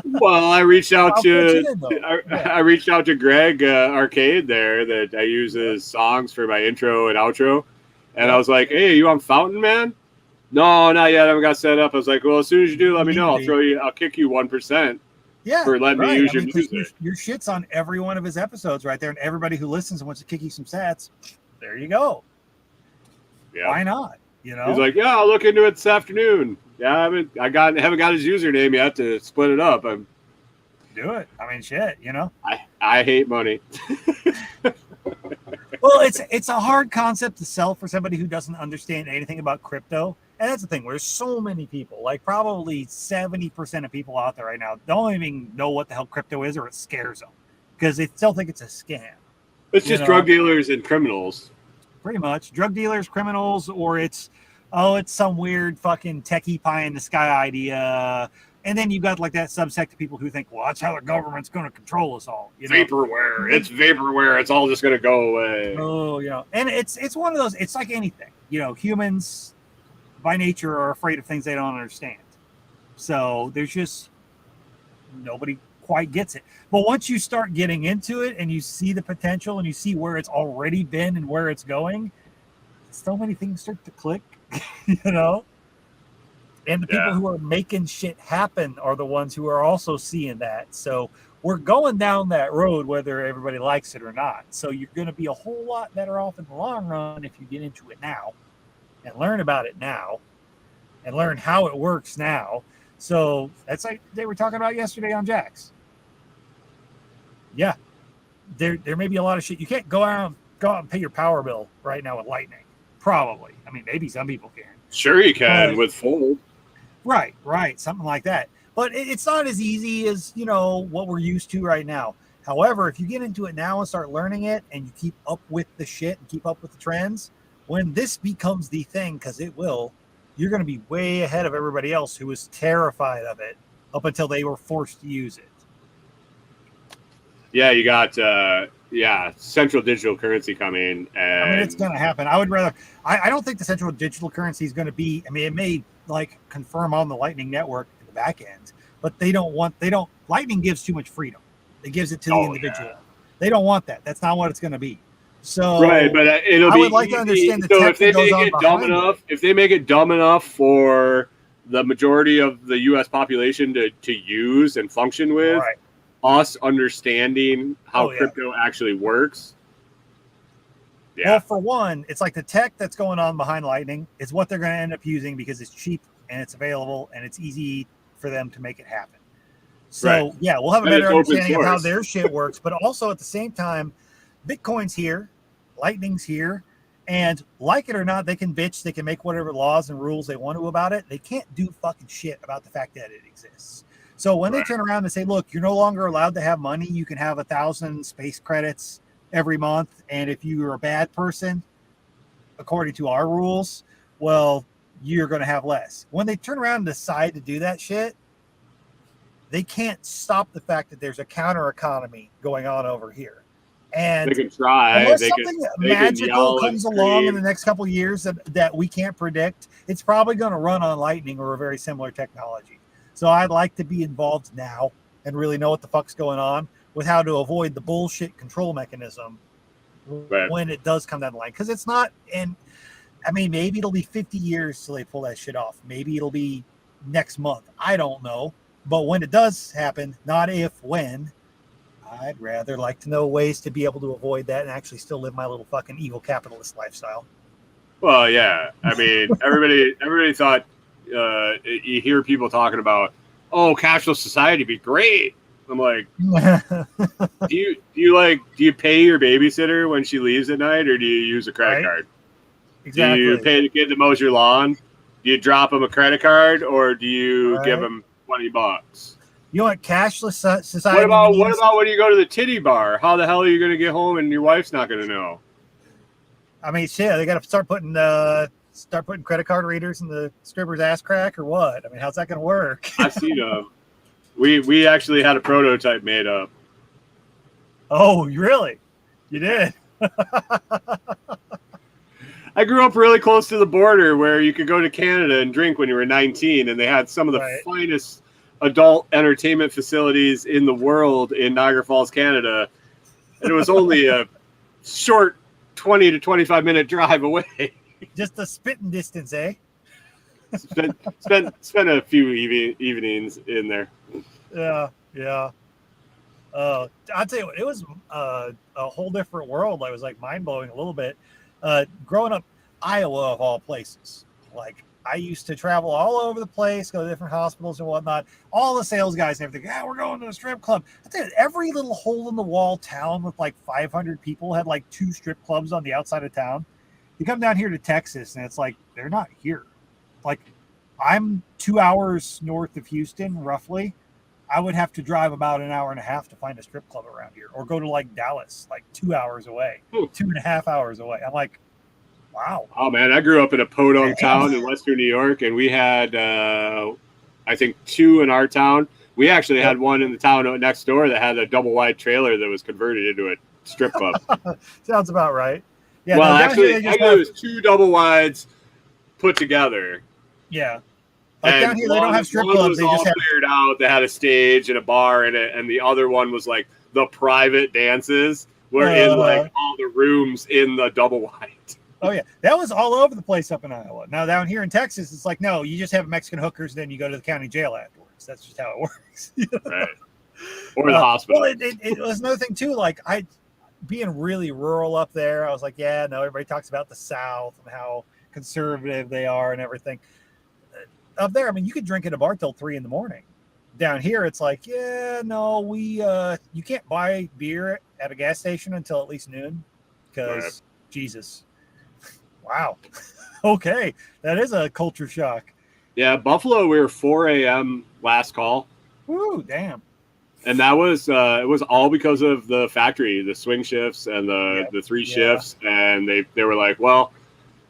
Well, I reached out I reached out to Greg Arcade there that I use his songs for my intro and outro. And I was like, hey, you on Fountain Man? No, not yet. I haven't got set up. I was like, well, as soon as you do, let me know. I'll kick you 1%. Yeah, for letting me use your 'cause music. your shit's on every one of his episodes right there, and everybody who listens and wants to kick you some sats, there you go. Yeah. Why not? You know, he's like, yeah, I'll look into it this afternoon. Yeah, I haven't got his username yet to split it up. do it. I mean, shit. You know, I hate money. well, it's a hard concept to sell for somebody who doesn't understand anything about crypto. And that's the thing. There's so many people, like probably 70% of people out there right now don't even know what the hell crypto is, or it scares them because they still think it's a scam. It's just drug dealers and criminals. Pretty much drug dealers, criminals, or it's some weird fucking techie pie in the sky idea. And then you got like that subsect of people who think, well, that's how the government's going to control us all. You know? Vaporware. It's vaporware. It's all just going to go away. Oh, you know, and it's one of those. It's like anything. You know, humans by nature are afraid of things they don't understand. So there's just nobody quite gets it. But once you start getting into it and you see the potential and you see where it's already been and where it's going, so many things start to click, you know? And the people who are making shit happen are the ones who are also seeing that. So we're going down that road, whether everybody likes it or not. So you're going to be a whole lot better off in the long run if you get into it now and learn about it now and learn how it works now. So that's like they were talking about yesterday on Jax. Yeah, there may be a lot of shit. You can't go out and pay your power bill right now with Lightning. Probably. I mean, maybe some people can. Sure you can with Fold. Right. Something like that. But it's not as easy as, you know, what we're used to right now. However, if you get into it now and start learning it and you keep up with the shit and keep up with the trends, when this becomes the thing, because it will, you're going to be way ahead of everybody else who was terrified of it up until they were forced to use it. Yeah, you got central digital currency coming. And I mean, it's going to happen. I would rather. I don't think the central digital currency is going to be. I mean, it may like confirm on the Lightning network in the back end, but Lightning gives too much freedom. It gives it to the individual. Yeah. They don't want that. That's not what it's going to be. So right, but I would like to understand the tech that goes on behind it. If they make it dumb enough for the majority of the U.S. population to use and function with. Right. Us understanding how crypto actually works. Yeah. Well, for one, it's like the tech that's going on behind Lightning is what they're going to end up using because it's cheap and it's available and it's easy for them to make it happen. So, yeah, we'll have a better understanding of how their shit works. But also at the same time, Bitcoin's here, Lightning's here, and like it or not, they can bitch, they can make whatever laws and rules they want to about it. They can't do fucking shit about the fact that it exists. So when they turn around and say, look, you're no longer allowed to have money. You can have 1,000 space credits every month. And if you're a bad person, according to our rules, well, you're going to have less. When they turn around and decide to do that shit, they can't stop the fact that there's a counter economy going on over here. And they can try. Unless something magical comes along in the next couple of years that we can't predict, it's probably going to run on Lightning or a very similar technology. So I'd like to be involved now and really know what the fuck's going on with how to avoid the bullshit control mechanism when it does come down the line. Because it's not, and I mean, maybe it'll be 50 years till they pull that shit off. Maybe it'll be next month. I don't know. But when it does happen, not if, when, I'd rather like to know ways to be able to avoid that and actually still live my little fucking evil capitalist lifestyle. Well, yeah. I mean, everybody thought, you hear people talking about, cashless society would be great. I'm like, do you pay your babysitter when she leaves at night, or do you use a credit card? Exactly. Do you pay the kid to mow your lawn? Do you drop him a credit card, or do you give him $20? You know what cashless society? What about when you go to the titty bar? How the hell are you going to get home and your wife's not going to know? I mean, shit, they got to start putting credit card readers in the stripper's ass crack or what? I mean, how's that going to work? I see them. We actually had a prototype made up. Oh, really? You did? I grew up really close to the border where you could go to Canada and drink when you were 19, and they had some of the finest adult entertainment facilities in the world in Niagara Falls, Canada. And it was only a short 20 to 25 minute drive away. Just a spitting distance, eh? spent a few evenings in there. Yeah. I'll tell you what, it was a whole different world. I was like mind blowing a little bit. Growing up, Iowa of all places, like I used to travel all over the place, go to different hospitals and whatnot. All the sales guys and everything, we're going to a strip club. I tell you, every little hole in the wall town with like 500 people had like 2 strip clubs on the outside of town. You come down here to Texas and it's like, they're not here. Like I'm 2 hours north of Houston, roughly. I would have to drive about an hour and a half to find a strip club around here, or go to like Dallas, like 2 hours away, 2.5 hours away. I'm like, wow. Oh man, I grew up in a podunk town in Western New York, and we had, I think, 2 in our town. We actually had one in the town next door that had a double wide trailer that was converted into a strip club. Sounds about right. Yeah. Well, no, actually, it was 2 double wides put together. Yeah. Like down here, they don't have strip clubs. They just have cleared out. They had a stage and a bar in it, and the other one was like the private dances were in like all the rooms in the double wide. Oh yeah, that was all over the place up in Iowa. Now down here in Texas, it's like no, you just have Mexican hookers, then you go to the county jail afterwards. That's just how it works. Right. Or the hospital. Well, it was another thing too. Like being really rural up there, I was like, yeah, no, everybody talks about the South and how conservative they are and everything. Up there, I mean, you could drink at a bar till 3 a.m. Down here, it's like, yeah, no, you can't buy beer at a gas station until at least noon, because Jesus, wow, okay, that is a culture shock. Yeah, Buffalo, we were 4 a.m. last call. Ooh, damn. And that was it was all because of the factory, the swing shifts and the 3 shifts, and they were like, well,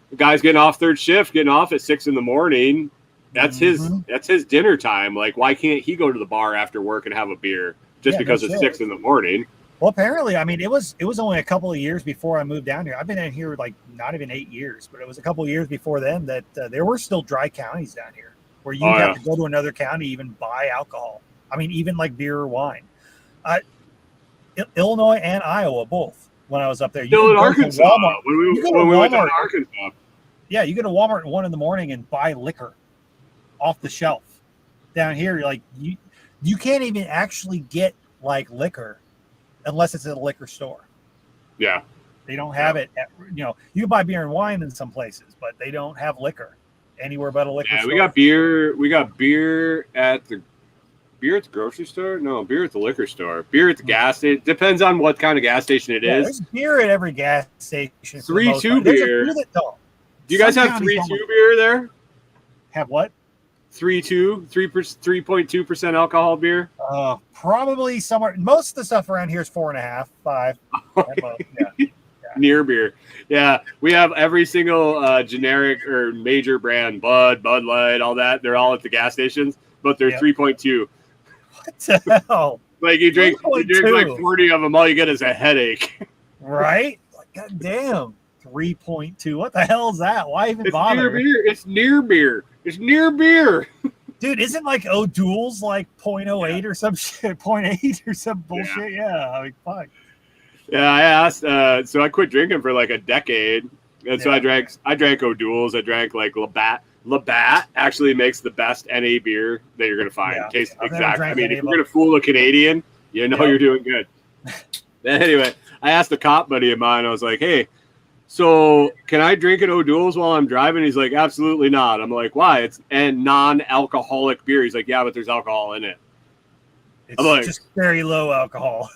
the guy's getting off third shift, getting off at 6 a.m. That's his dinner time. Like, why can't he go to the bar after work and have a beer just because it's 6 a.m? Well, apparently, I mean, it was only a couple of years before I moved down here. I've been in here like not even 8 years, but it was a couple of years before then that there were still dry counties down here where you have to go to another county, even buy alcohol. I mean, even like beer or wine. Illinois and Iowa both. When I was up there, still in Arkansas. When we went to Arkansas. Yeah, you go to Walmart at 1 a.m. and buy liquor off the shelf. Down here, like you can't even actually get like liquor unless it's at a liquor store. Yeah, they don't have it. You can buy beer and wine in some places, but they don't have liquor anywhere but a liquor store. We got beer. We got beer at the grocery store. No, beer at the liquor store. Beer at the gas station. Depends on what kind of gas station it is. There's beer at every gas station. 3.2 beer. Do you guys have 3.2 beer there? Have what? 3.2% alcohol beer. Probably somewhere. Most of the stuff around here is 4.5, 5. Yeah. Near beer. Yeah, we have every single generic or major brand, Bud Light, all that. They're all at the gas stations, but they're 3.2. What the hell? Like you drink like 40 of them, all you get is a headache. Right? Like, God damn. 3.2. What the hell is that? Why even bother? It's near beer. It's near beer. Dude, isn't like O'Doul's like 0.08 or some shit, 0.8 or some bullshit? Yeah, I mean, fuck. Yeah, I asked. So I quit drinking for like a decade, and so I drank O'Doul's. I drank like Labatt. Labatt actually makes the best NA beer that you're gonna find. Yeah. Tastes exactly. I mean, if you're gonna fool a Canadian, you know you're doing good. Anyway, I asked a cop buddy of mine. I was like, "Hey, so can I drink an O'Doul's while I'm driving?" He's like, "Absolutely not." I'm like, "Why?" It's non-alcoholic beer. He's like, "Yeah, but there's alcohol in it." It's like, just very low alcohol.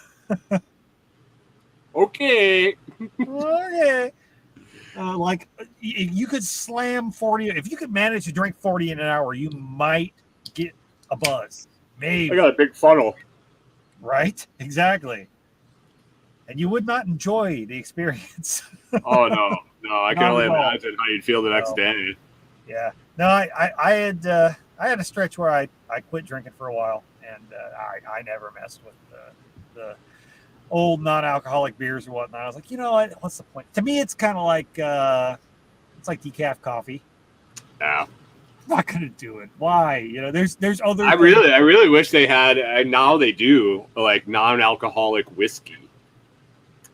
Okay. Okay. Like you could slam 40. If you could manage to drink 40 in an hour, you might get a buzz. Maybe. I got a big funnel. Right? Exactly. And you would not enjoy the experience. Oh no. I can only imagine how you'd feel the next day. Yeah. No, I had a stretch where I quit drinking for a while, and I never messed with the old non-alcoholic beers or whatnot. I was like, you know what? What's the point? To me, it's kind of like it's like decaf coffee. Yeah. I'm not gonna do it. Why? You know, there's other. I really wish they had. And now they do like non-alcoholic whiskey.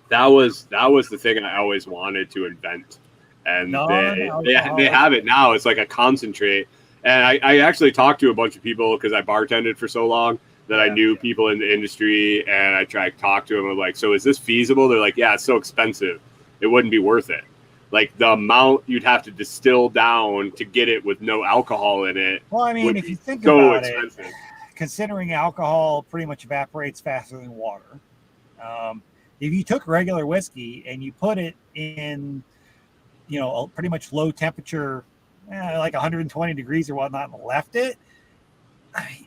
That was the thing I always wanted to invent, and they have it now. It's like a concentrate And I actually talked to a bunch of people because I bartended for so long that I knew people in the industry, and I tried to talk to them. I'm like, so is this feasible? They're like, yeah, it's so expensive. It wouldn't be worth it. Like the amount you'd have to distill down to get it with no alcohol in it. Well, I mean, if you think so about expensive. it, considering alcohol pretty much evaporates faster than water, if you took regular whiskey and you put it in, you know, a pretty much low temperature, like 120 degrees or whatnot, and left it,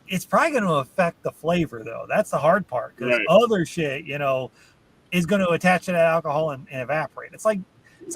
it's probably going to affect the flavor, though. That's the hard part, because other shit, you know, is going to attach to that alcohol and evaporate. It's like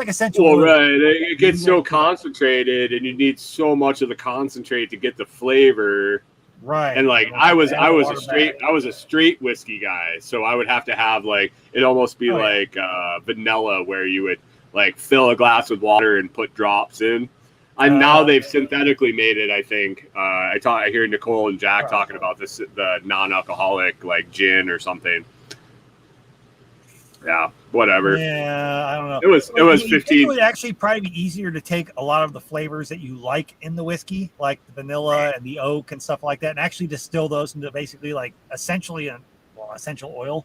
essential oil. Right. It gets so concentrated, and you need so much of the concentrate to get the flavor. Right. And like I was a straight whiskey guy, so I would have to have like it almost be vanilla, where you would like fill a glass with water and put drops in. And now they've synthetically made it. I think I hear Nicole and Jack talking about this, the non-alcoholic like gin or something. Yeah, whatever. Yeah, I don't know. It was 15. It would actually probably be easier to take a lot of the flavors that you like in the whiskey, like the vanilla and the oak and stuff like that, and actually distill those into basically like essentially essential oil.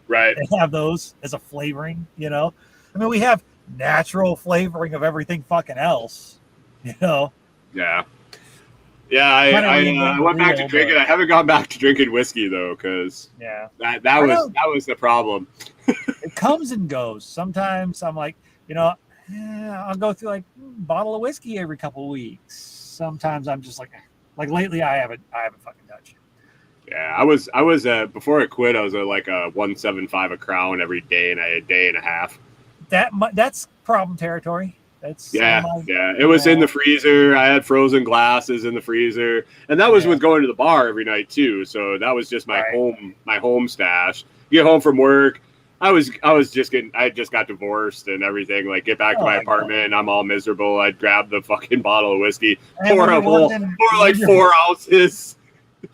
Right. And have those as a flavoring, you know? I mean, we have natural flavoring of everything fucking else, you know? Yeah. Yeah, I went back to drinking. I haven't gone back to drinking whiskey though, because that was the problem. It comes and goes. Sometimes I'm like, you know, I'll go through like a bottle of whiskey every couple of weeks. Sometimes I'm just like lately I haven't fucking touched it. Yeah, I was before I quit, I was at like a 175 a crown every day, and I had a day and a half. That's problem territory. That's It was in the freezer. I had frozen glasses in the freezer, and that was with going to the bar every night too. So that was just my home stash. Get home from work. I just got divorced and everything. Like, get back to my apartment, and I'm all miserable. I'd grab the fucking bottle of whiskey, pour like 4 ounces.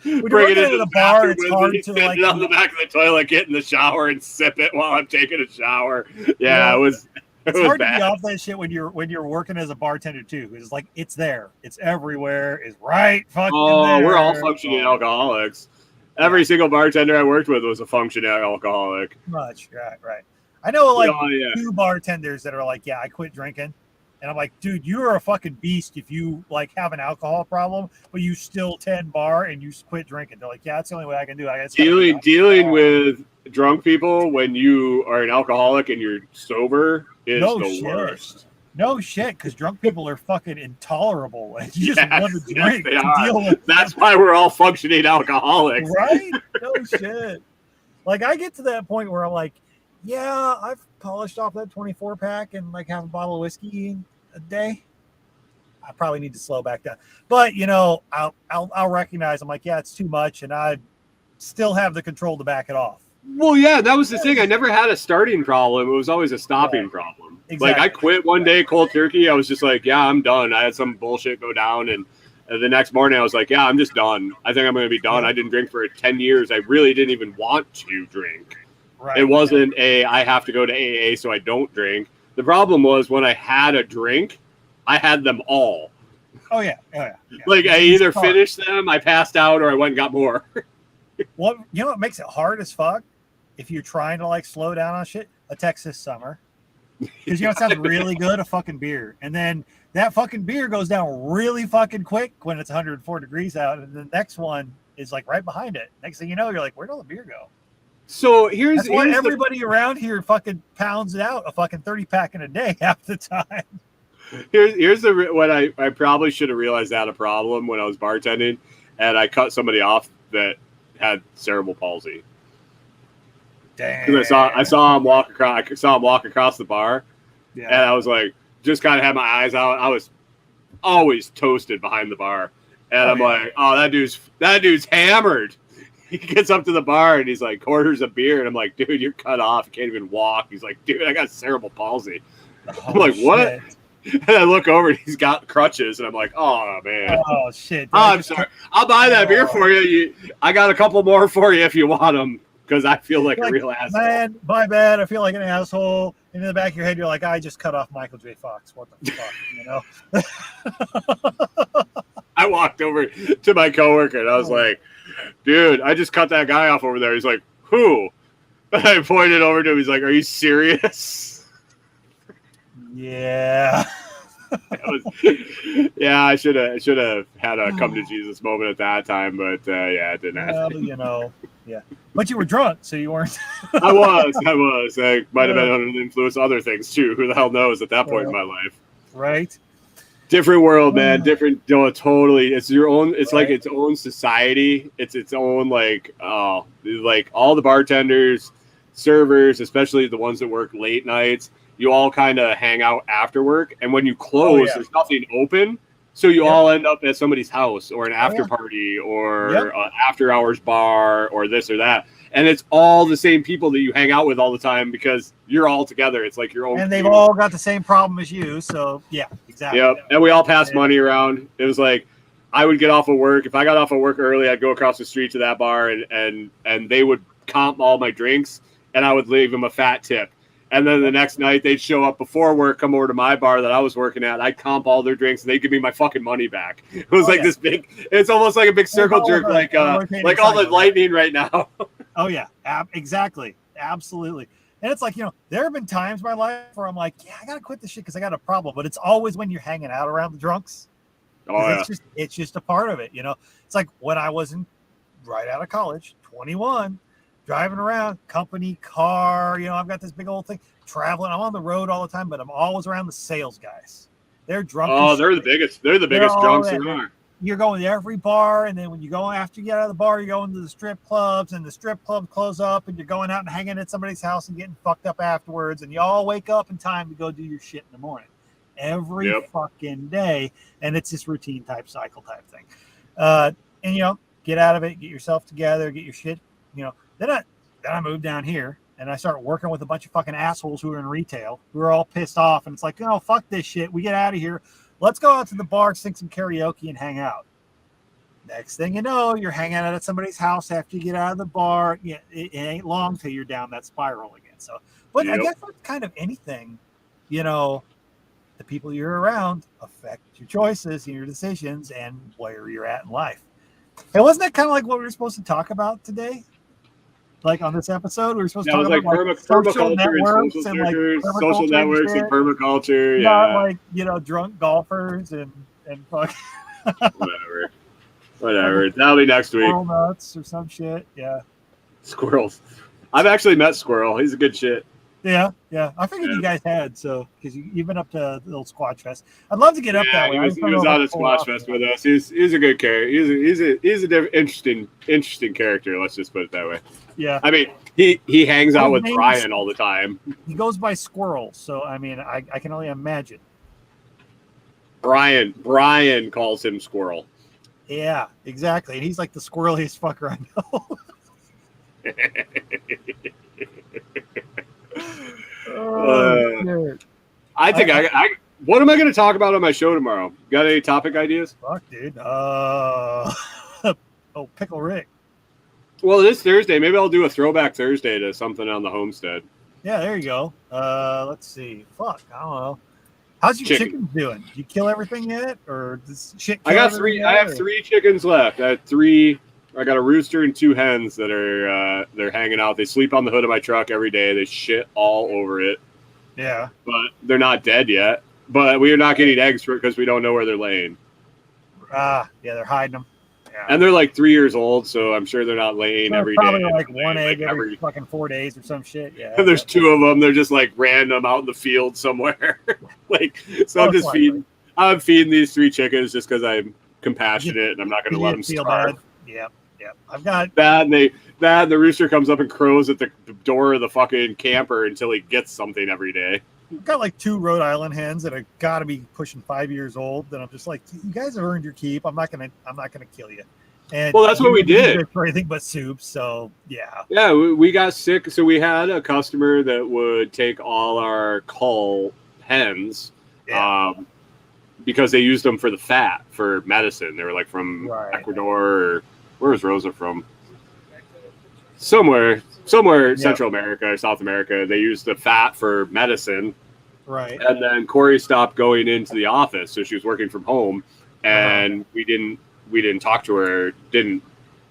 Bring it into the bar. It's hard to like it on the back of the toilet, get in the shower, and sip it while I'm taking a shower. Yeah, it was. It's hard to be off that shit when you're working as a bartender too. It's like it's there, it's everywhere, it's right fucking there. We're all functioning alcoholics. Every single bartender I worked with was a functioning alcoholic. Right. I know like 2 bartenders that are like, I quit drinking. And I'm like, dude, you are a fucking beast if you like have an alcohol problem, but you still 10 bar and you quit drinking. They're like, that's the only way I can do it. Dealing with drunk people when you are an alcoholic and you're sober is the worst. No shit, because drunk people are fucking intolerable. And you just want to drink to deal with. That's why we're all functioning alcoholics. Right? No shit. Like, I get to that point where I'm like, I've polished off that 24 pack and like have a bottle of whiskey a day. I probably need to slow back down. But, you know, I'll recognize, I'm like, it's too much, and I still have the control to back it off. Well, that was the thing. I never had a starting problem. It was always a stopping problem. Exactly. Like, I quit one day cold turkey. I was just like, I'm done. I had some bullshit go down, and the next morning I was like, I'm just done. I think I'm going to be done. I didn't drink for 10 years. I really didn't even want to drink. Right. It wasn't I have to go to AA so I don't drink. The problem was when I had a drink, I had them all. Oh, yeah. Like, I either finished them, I passed out, or I went and got more. What makes it hard as fuck? If you're trying to like slow down on shit, a Texas summer. Because it sounds really good, a fucking beer. And then that fucking beer goes down really fucking quick when it's 104 degrees out. And the next one is like right behind it. Next thing you know, you're like, where'd all the beer go? So here's why everybody around here fucking pounds out a fucking 30 pack in a day half the time. Here's what I probably should have realized I had a problem when I was bartending, and I cut somebody off that had cerebral palsy. Damn. Because I saw him walk across the bar, and I was like, just kind of had my eyes out. I was always toasted behind the bar, and I'm like, that dude's hammered. He gets up to the bar and he's like, orders a beer, and I'm like, dude, you're cut off. You can't even walk. He's like, dude, I got cerebral palsy. I'm like, what? And I look over and he's got crutches, and I'm like, oh man. Oh shit. I'm sorry. I'll buy that beer for you. I got a couple more for you if you want them, because I feel like a real asshole. Man, my bad. I feel like an asshole. And in the back of your head, you're like, I just cut off Michael J. Fox. What the fuck, you know? I walked over to my coworker and I was like, dude, I just cut that guy off over there. He's like, who? And I pointed over to him. He's like, are you serious? Yeah. I should have had a come to Jesus moment at that time, but it didn't happen. Well, yeah. But you were drunk, so you weren't. I was. I might have been under the influence of other things too. Who the hell knows at that point in my life? Right. Different world, man. Different. Totally. It's your own. It's like its own society. It's its own like all the bartenders, servers, especially the ones that work late nights. You all kind of hang out after work, and when you close, there's nothing open, so you all end up at somebody's house or an after party or an after hours bar or this or that, and it's all the same people that you hang out with all the time because you're all together. It's like your own, and they've all got the same problem as you. So yeah, exactly. Yep, and we all pass money around. It was like I would get off of work. If I got off of work early, I'd go across the street to that bar, and they would comp all my drinks, and I would leave them a fat tip. And then the next night they'd show up before work, come over to my bar that I was working at. I'd comp all their drinks and they'd give me my fucking money back. It was this big, it's almost like a big circle jerk, like all the lightning right now. Oh yeah, exactly. Absolutely. And it's like, there have been times in my life where I'm like, I got to quit this shit because I got a problem. But it's always when you're hanging out around the drunks. It's just a part of it. It's like when I wasn't right out of college, 21, driving around, company car, I've got this big old thing, traveling. I'm on the road all the time, but I'm always around the sales guys. They're drunk. Oh, they're the biggest. They're the biggest drunks there are. You're going to every bar, and then when you go after you get out of the bar, you're going to the strip clubs, and the strip clubs close up, and you're going out and hanging at somebody's house and getting fucked up afterwards, and you all wake up in time to go do your shit in the morning. Every fucking day, and it's this routine type cycle type thing. And get out of it, get yourself together, get your shit, Then I moved down here and I started working with a bunch of fucking assholes who are in retail who are all pissed off. And it's like, fuck this shit. We get out of here. Let's go out to the bar, sing some karaoke and hang out. Next thing you know, you're hanging out at somebody's house after you get out of the bar. Yeah, it ain't long till you're down that spiral again. So, but I guess that's kind of anything, the people you're around affect your choices and your decisions and where you're at in life. And wasn't that kind of like what we were supposed to talk about today? Like on this episode, we were supposed to talk about social networks and social networks and permaculture. Not like, drunk golfers and fuck. Whatever. That'll be next week. Squirrel nuts or some shit. Yeah. Squirrels. I've actually met Squirrel. He's a good shit. Yeah. I figured you guys had, so because you've been up to the little SquatchFest. I'd love to get up that way. He was on a SquatchFest with us. He's a good character. He's an interesting character. Let's just put it that way. Yeah. I mean, he hangs out with Brian all the time. He goes by Squirrel, so I mean, I can only imagine. Brian calls him Squirrel. Yeah, exactly. And he's like the squirreliest fucker I know. I think I what am I going to talk about on my show tomorrow? Got any topic ideas? Fuck, dude. Pickle Rick. Well, it is Thursday. Maybe I'll do a throwback Thursday to something on the homestead. Yeah, there you go. Let's see. Fuck, I don't know. How's your chickens doing? Did you kill everything yet, or does shit? I got three. I have 3 chickens left. I got a rooster and 2 hens that are they're hanging out. They sleep on the hood of my truck every day. They shit all over it. Yeah, but they're not dead yet. But we are not getting eggs for it because we don't know where they're laying. Yeah, they're hiding them. Yeah. And they're like 3 years old, so I'm sure they're not laying every day. Probably like one egg every fucking 4 days or some shit. Yeah. And there's 2 of them. They're just like random out in the field somewhere. I'm feeding these 3 chickens just because I'm compassionate and I'm not going to let them starve. Yep. I've got that, and the rooster comes up and crows at the door of the fucking camper until he gets something every day. I've got like 2 Rhode Island hens that have got to be pushing 5 years old. That I'm just like, you guys have earned your keep. I'm not gonna kill you. And well, that's what we did for anything but soup. So yeah. Yeah, we got sick. So we had a customer that would take all our cull hens, because they used them for the fat for medicine. They were like from Ecuador. Or, where is Rosa from? Somewhere Central America or South America. They used the fat for medicine. Right. And then Corey stopped going into the office, so she was working from home. and we didn't talk to her, didn't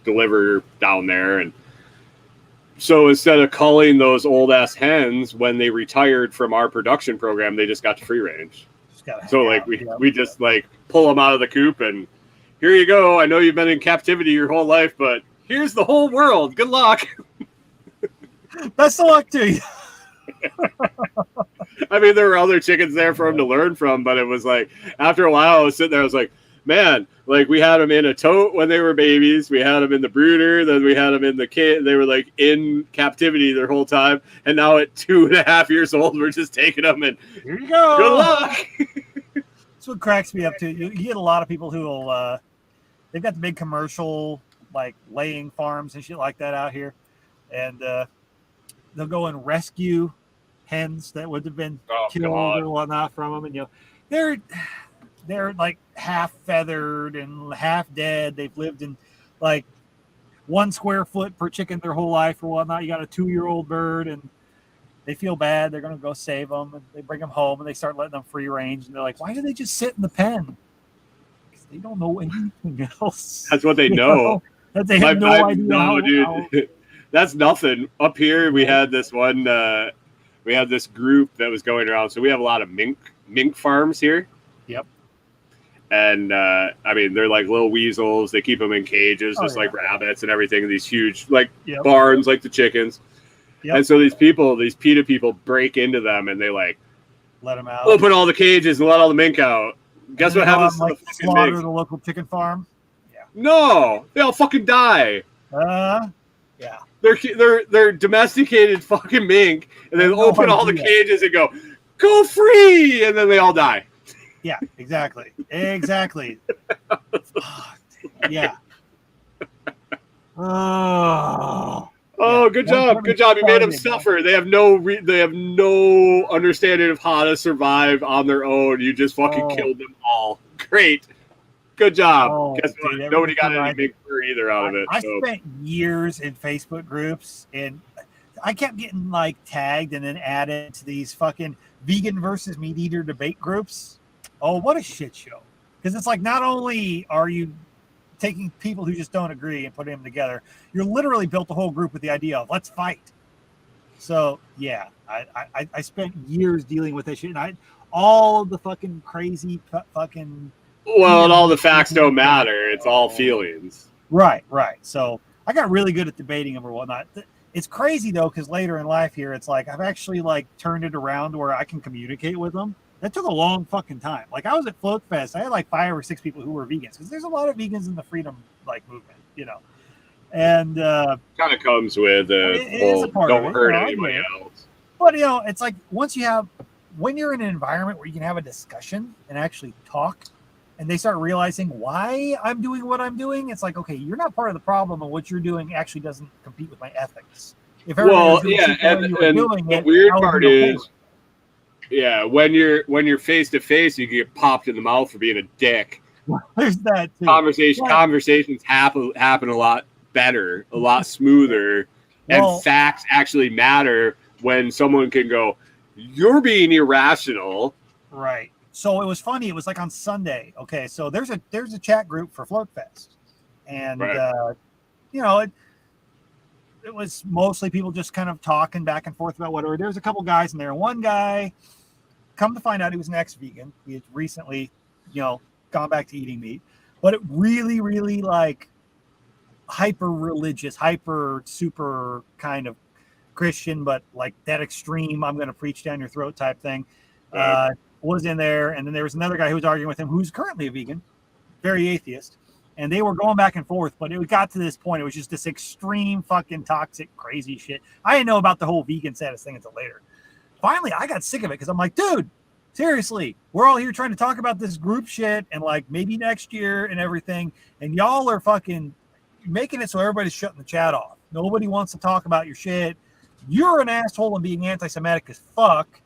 deliver down there, and so instead of culling those old ass hens when they retired from our production program, they just got to free range. So like we just like pull them out of the coop and here you go. I know you've been in captivity your whole life, but here's the whole world. Good luck. Best of luck to you. I mean, there were other chickens there for him to learn from, but it was like after a while I was sitting there, I was like, man, like we had them in a tote when they were babies. We had them in the brooder. Then we had them in the kit. They were like in captivity their whole time. And now at 2.5 years old, we're just taking them and here you go. Good luck. That's what cracks me up too. You get a lot of people who will, they've got the big commercial like laying farms and shit like that out here. And they'll go and rescue hens that would have been killed or whatnot from them. And, you know, they're like half feathered and half dead. They've lived in like 1 square foot per chicken their whole life or whatnot. You got a 2-year-old bird and they feel bad. They're going to go save them and they bring them home and they start letting them free range. And they're like, why do they just sit in the pen? Because they don't know anything else. That's what they know. That they have no idea. No, dude. That's nothing. Up here, we had this one, we had this group that was going around. So we have a lot of mink farms here. Yep. And, I mean, they're like little weasels. They keep them in cages, just like rabbits and everything. These huge, like, barns, like the chickens. Yep. And so these PETA people break into them and they, like, let them out. Open all the cages and let all the mink out. Guess what happens to the fucking slaughter mink? The local chicken farm? Yeah. No! They all fucking die. Yeah. They're domesticated fucking mink, and then open all the cages and go free, and then they all die. Yeah, exactly. Yeah. Oh, good job. You made them suffer. They have no understanding of how to survive on their own. You just fucking killed them all. Great. Good job. Guess what? Dude, nobody got any big fur either out of it. I spent years in Facebook groups, and I kept getting like tagged and then added to these fucking vegan versus meat eater debate groups. Oh, what a shit show. Because it's like not only are you taking people who just don't agree and putting them together, you're literally built a whole group with the idea of let's fight. So, yeah, I spent years dealing with this shit. And all of the fucking crazy fucking... Well, and all the facts don't matter. It's all feelings. Right. So I got really good at debating them or whatnot. It's crazy, though, because later in life here, it's like I've actually like turned it around where I can communicate with them. That took a long fucking time. Like I was at Float Fest. I had like 5 or 6 people who were vegans because there's a lot of vegans in the freedom like movement, you know. And kind of comes with don't hurt anybody else. But you know, it's like when you're in an environment where you can have a discussion and actually talk, and they start realizing why I'm doing what I'm doing, it's like, okay, you're not part of the problem, and what you're doing actually doesn't compete with my ethics. If and the weird part is, when you're face to face, you get popped in the mouth for being a dick. There's that too. Conversations happen a lot better, a lot smoother, and facts actually matter when someone can go, "You're being irrational." Right. So it was funny. It was like on Sunday. Okay, so there's a chat group for Float Fest, and you know, it was mostly people just kind of talking back and forth about whatever. There's a couple guys in there. One guy, come to find out, he was an ex-vegan. He had recently, you know, gone back to eating meat, but it really, really like hyper religious, hyper super kind of Christian, but like that extreme, I'm going to preach down your throat type thing. Was in there, and then there was another guy who was arguing with him who's currently a vegan, very atheist, and they were going back and forth, but it got to this point, it was just this extreme fucking toxic crazy shit. I didn't know about the whole vegan status thing until later. Finally, I got sick of it because I'm like, dude, seriously, we're all here trying to talk about this group shit and like maybe next year and everything, and y'all are fucking making it so everybody's shutting the chat off. Nobody wants to talk about your shit. You're an asshole and being anti-Semitic as fuck.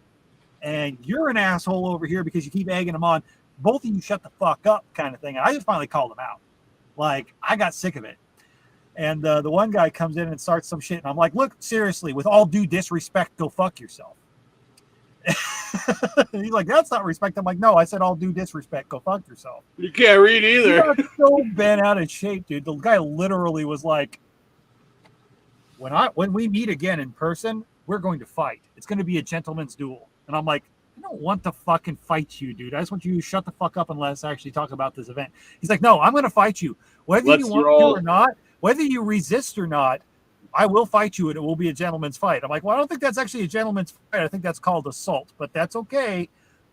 And you're an asshole over here because you keep egging them on. Both of you shut the fuck up kind of thing. And I just finally called them out. Like, I got sick of it. And the one guy comes in and starts some shit. And I'm like, look, seriously, with all due disrespect, go fuck yourself. He's like, that's not respect. I'm like, no, I said all due disrespect. Go fuck yourself. You can't read He either. got so bent out of shape, dude. The guy literally was like, when we meet again in person, we're going to fight. It's going to be a gentleman's duel. And I'm like, I don't want to fucking fight you, dude. I just want you to shut the fuck up and let us actually talk about this event. He's like, no, I'm going to fight you. Whether you want to or not, whether you resist or not, I will fight you and it will be a gentleman's fight. I'm like, well, I don't think that's actually a gentleman's fight. I think that's called assault, but that's okay.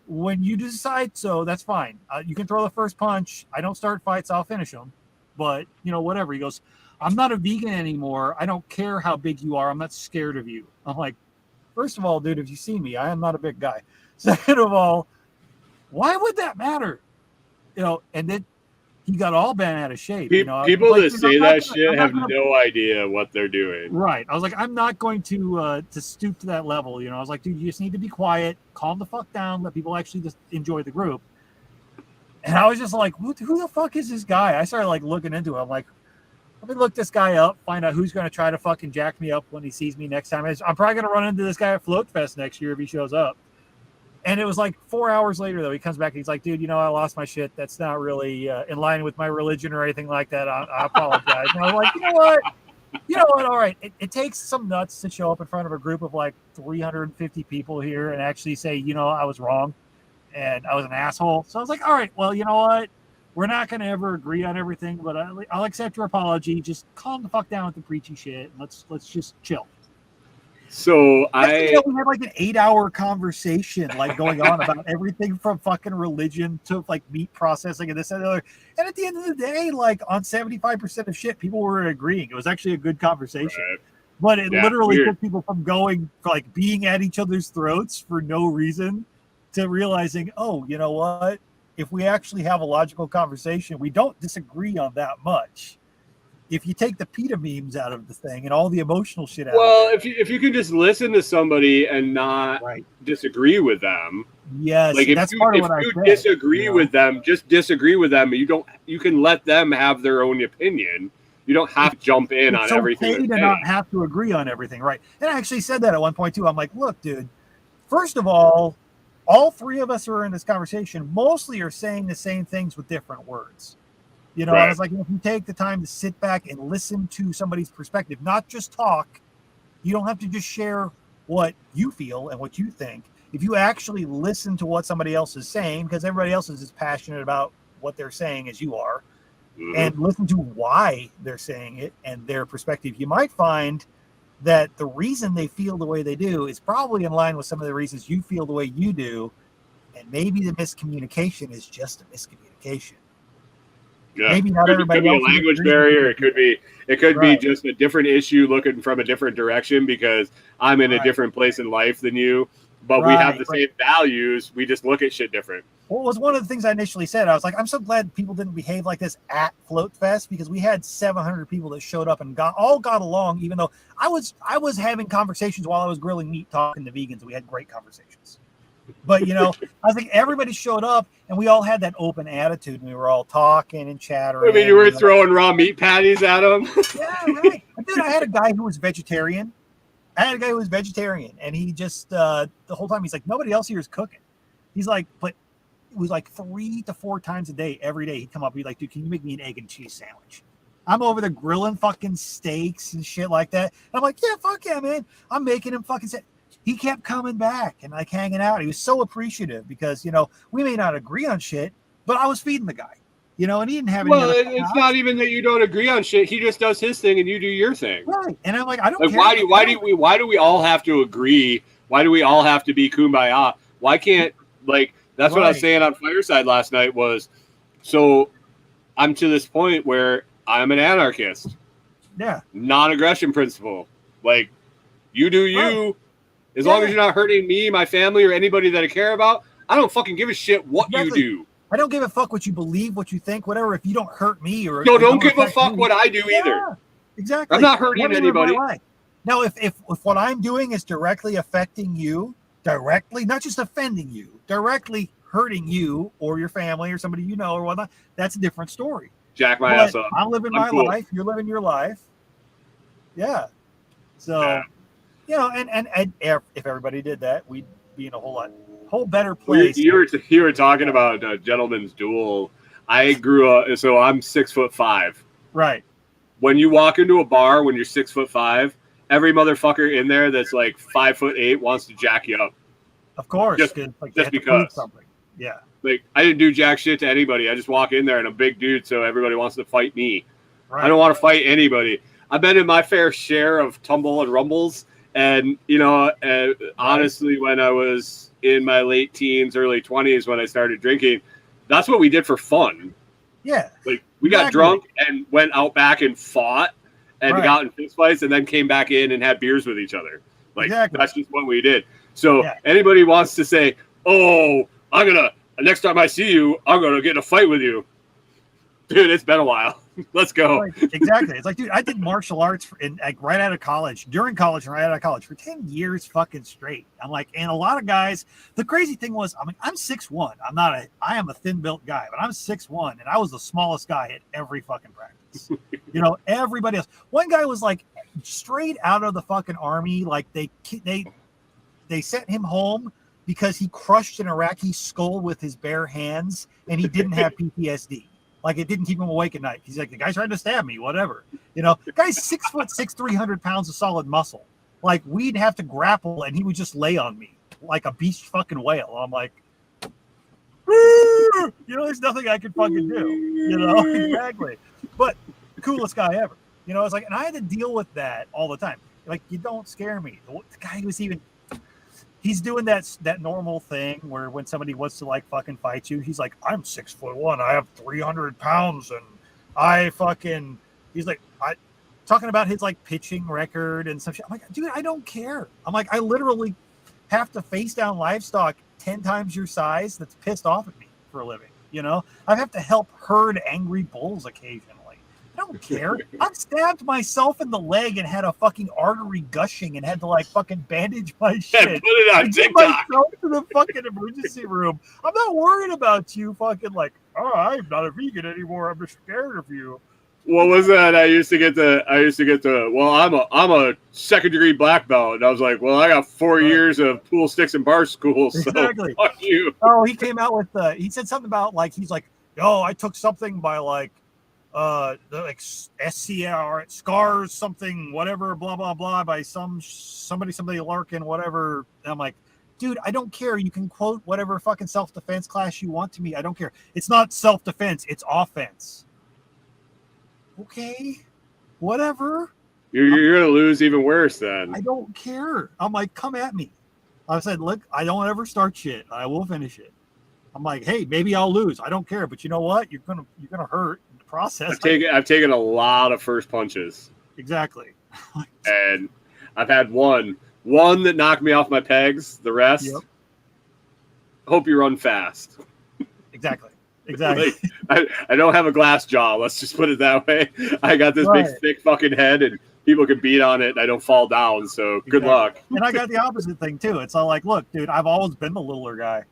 When you decide so, that's fine. You can throw the first punch. I don't start fights. I'll finish them. But, whatever. He goes, I'm not a vegan anymore. I don't care how big you are. I'm not scared of you. I'm like, first of all, dude, if you see me, I am not a big guy. Second of all, why would that matter? And then he got all bent out of shape. People that say that shit have no idea what they're doing. Right. I was like, I'm not going to stoop to that level. I was like, dude, you just need to be quiet, calm the fuck down, let people actually just enjoy the group. And I was just like, who the fuck is this guy? I started like looking into it. I'm like, let me look this guy up, find out who's going to try to fucking jack me up when he sees me next time. I'm probably going to run into this guy at FloatFest next year if he shows up. And it was like 4 hours later, though, he comes back and he's like, dude, I lost my shit. That's not really in line with my religion or anything like that. I apologize. And I was like, you know what? All right. It takes some nuts to show up in front of a group of like 350 people here and actually say, I was wrong and I was an asshole. So I was like, all right, well, you know what? We're not going to ever agree on everything, but I'll accept your apology. Just calm the fuck down with the preachy shit. And let's just chill. So we had like an 8-hour conversation, like going on about everything from fucking religion to like meat processing and this and the other. And at the end of the day, like on 75% of shit, people were agreeing. It was actually a good conversation, right. But it literally took people from going like being at each other's throats for no reason to realizing, oh, you know what? If we actually have a logical conversation, we don't disagree on that much. If you take the PETA memes out of the thing and all the emotional shit out of it. If you can just listen to somebody and not disagree with them. Yes, like that's part of what I said. If you disagree with them, just disagree with them. You can let them have their own opinion. You don't have to jump in on everything. It's okay to not have to agree on everything, right? And I actually said that at one point too. I'm like, look, dude, first of all three of us who are in this conversation mostly are saying the same things with different words. I was like, if you take the time to sit back and listen to somebody's perspective, not just talk, you don't have to just share what you feel and what you think. If you actually listen to what somebody else is saying, because everybody else is as passionate about what they're saying as you are, and listen to why they're saying it and their perspective, you might find that the reason they feel the way they do is probably in line with some of the reasons you feel the way you do. And maybe the miscommunication is just a miscommunication. Yeah. Maybe not everybody could be a language barrier. It could be just a different issue looking from a different direction because I'm in a different place in life than you, but we have the same values. We just look at shit different. Well, it was one of the things I initially said. I was like, I'm so glad people didn't behave like this at FloatFest because we had 700 people that showed up and got along, even though I was having conversations while I was grilling meat, talking to vegans, and we had great conversations. But, I was like, everybody showed up and we all had that open attitude and we were all talking and chattering. I mean, you were throwing raw meat patties at them. Yeah, right. Dude, I had a guy who was vegetarian. And he just, the whole time, he's like, nobody else here is cooking. He's like, but it was like 3 to 4 times a day, every day. He'd come up and be like, dude, can you make me an egg and cheese sandwich? I'm over there grilling fucking steaks and shit like that. And I'm like, yeah, fuck yeah, man. I'm making him fucking He kept coming back and like hanging out. He was so appreciative because, we may not agree on shit, but I was feeding the guy, and he didn't have any. Well, it's not even that you don't agree on shit. He just does his thing and you do your thing. Right. And I'm like, I don't care. Why do we all have to agree? Why do we all have to be kumbaya? Why can't that's what I was saying on Fireside last night was, so I'm to this point where I'm an anarchist. Yeah. Non-aggression principle. Like, you do you. Right. As long as you're not hurting me, my family, or anybody that I care about, I don't fucking give a shit what you do. I don't give a fuck what you believe, what you think, whatever. If you don't hurt me or don't give a fuck what I do either. Exactly. I'm not hurting anybody. Now, if what I'm doing is directly affecting you, not just offending you, directly hurting you or your family or somebody or whatnot, that's a different story. Jack my ass up. I'm living my life. You're living your life. Yeah. So. And if everybody did that, we'd being a whole better Well, place. you were talking about Gentleman's Duel. I grew up, so I'm 6'5". Right. When you walk into a bar when you're 6'5", every motherfucker in there that's like 5'8" wants to jack you up. Of course, Just like because. you have to prove something. Yeah. Like, I didn't do jack shit to anybody. I just walk in there and I'm a big dude, so everybody wants to fight me. Right. I don't want to fight anybody. I've been in my fair share of tumble and rumbles. And, honestly, when I was in my late teens, early 20s, when I started drinking, that's what we did for fun. Yeah. Like, we got drunk and went out back and fought and got in fist fights and then came back in and had beers with each other. Like, that's just what we did. So anybody wants to say, oh, next time I see you, I'm going to get in a fight with you. Dude, it's been a while. Let's go. Exactly. It's like, dude, I did martial arts right out of college, during college and right out of college for 10 years fucking straight. I'm like, and a lot of guys, the crazy thing was, I mean, I'm 6'1". I am a thin built guy, but I'm 6'1", and I was the smallest guy at every fucking practice. Everybody else. One guy was like straight out of the fucking army. Like they sent him home because he crushed an Iraqi skull with his bare hands and he didn't have PTSD. Like, it didn't keep him awake at night. He's like, the guy's trying to stab me, whatever. The guy's 6'6", 300 pounds of solid muscle. Like, we'd have to grapple, and he would just lay on me like a beast fucking whale. I'm like, there's nothing I could fucking do. Exactly. But coolest guy ever. It's like, and I had to deal with that all the time. Like, you don't scare me. The guy was he's doing that normal thing where when somebody wants to like fucking fight you, he's like, I'm 6'1", I have 300 pounds, and he's like, talking about his like pitching record and some shit. I'm like, dude, I don't care. I'm like, I literally have to face down livestock 10 times your size that's pissed off at me for a living. I have to help herd angry bulls occasionally. I don't care. I've stabbed myself in the leg and had a fucking artery gushing and had to like fucking bandage my shit. Put it on Get TikTok. myself to the fucking emergency room. I'm not worried about you fucking like, oh, I'm not a vegan anymore. I'm just scared of you. What was that? I used to get the. Well, I'm a second degree black belt, and I was like, well, I got 4 years of pool sticks and bar school, so Exactly. fuck you. Oh, he came out with he said something about like he's like, oh, I took something by like SCR scars something whatever blah blah blah by somebody Larkin whatever. And I'm like, dude, I don't care. You can quote whatever fucking self-defense class you want to me. I don't care. It's not self-defense. It's offense. Okay, whatever. You're gonna lose even worse then. I don't care. I'm like, come at me. I said, look, I don't ever start shit. I will finish it. I'm like, hey, maybe I'll lose. I don't care, but you know what? You're gonna hurt in the process. I've taken a lot of first punches. Exactly. And I've had one that knocked me off my pegs. The rest, hope you run fast. Exactly. Exactly. Like, I don't have a glass jaw. Let's just put it that way. I got this big, thick fucking head, and people can beat on it, and I don't fall down. So good luck. And I got the opposite thing too. It's all like, look, dude, I've always been the littler guy.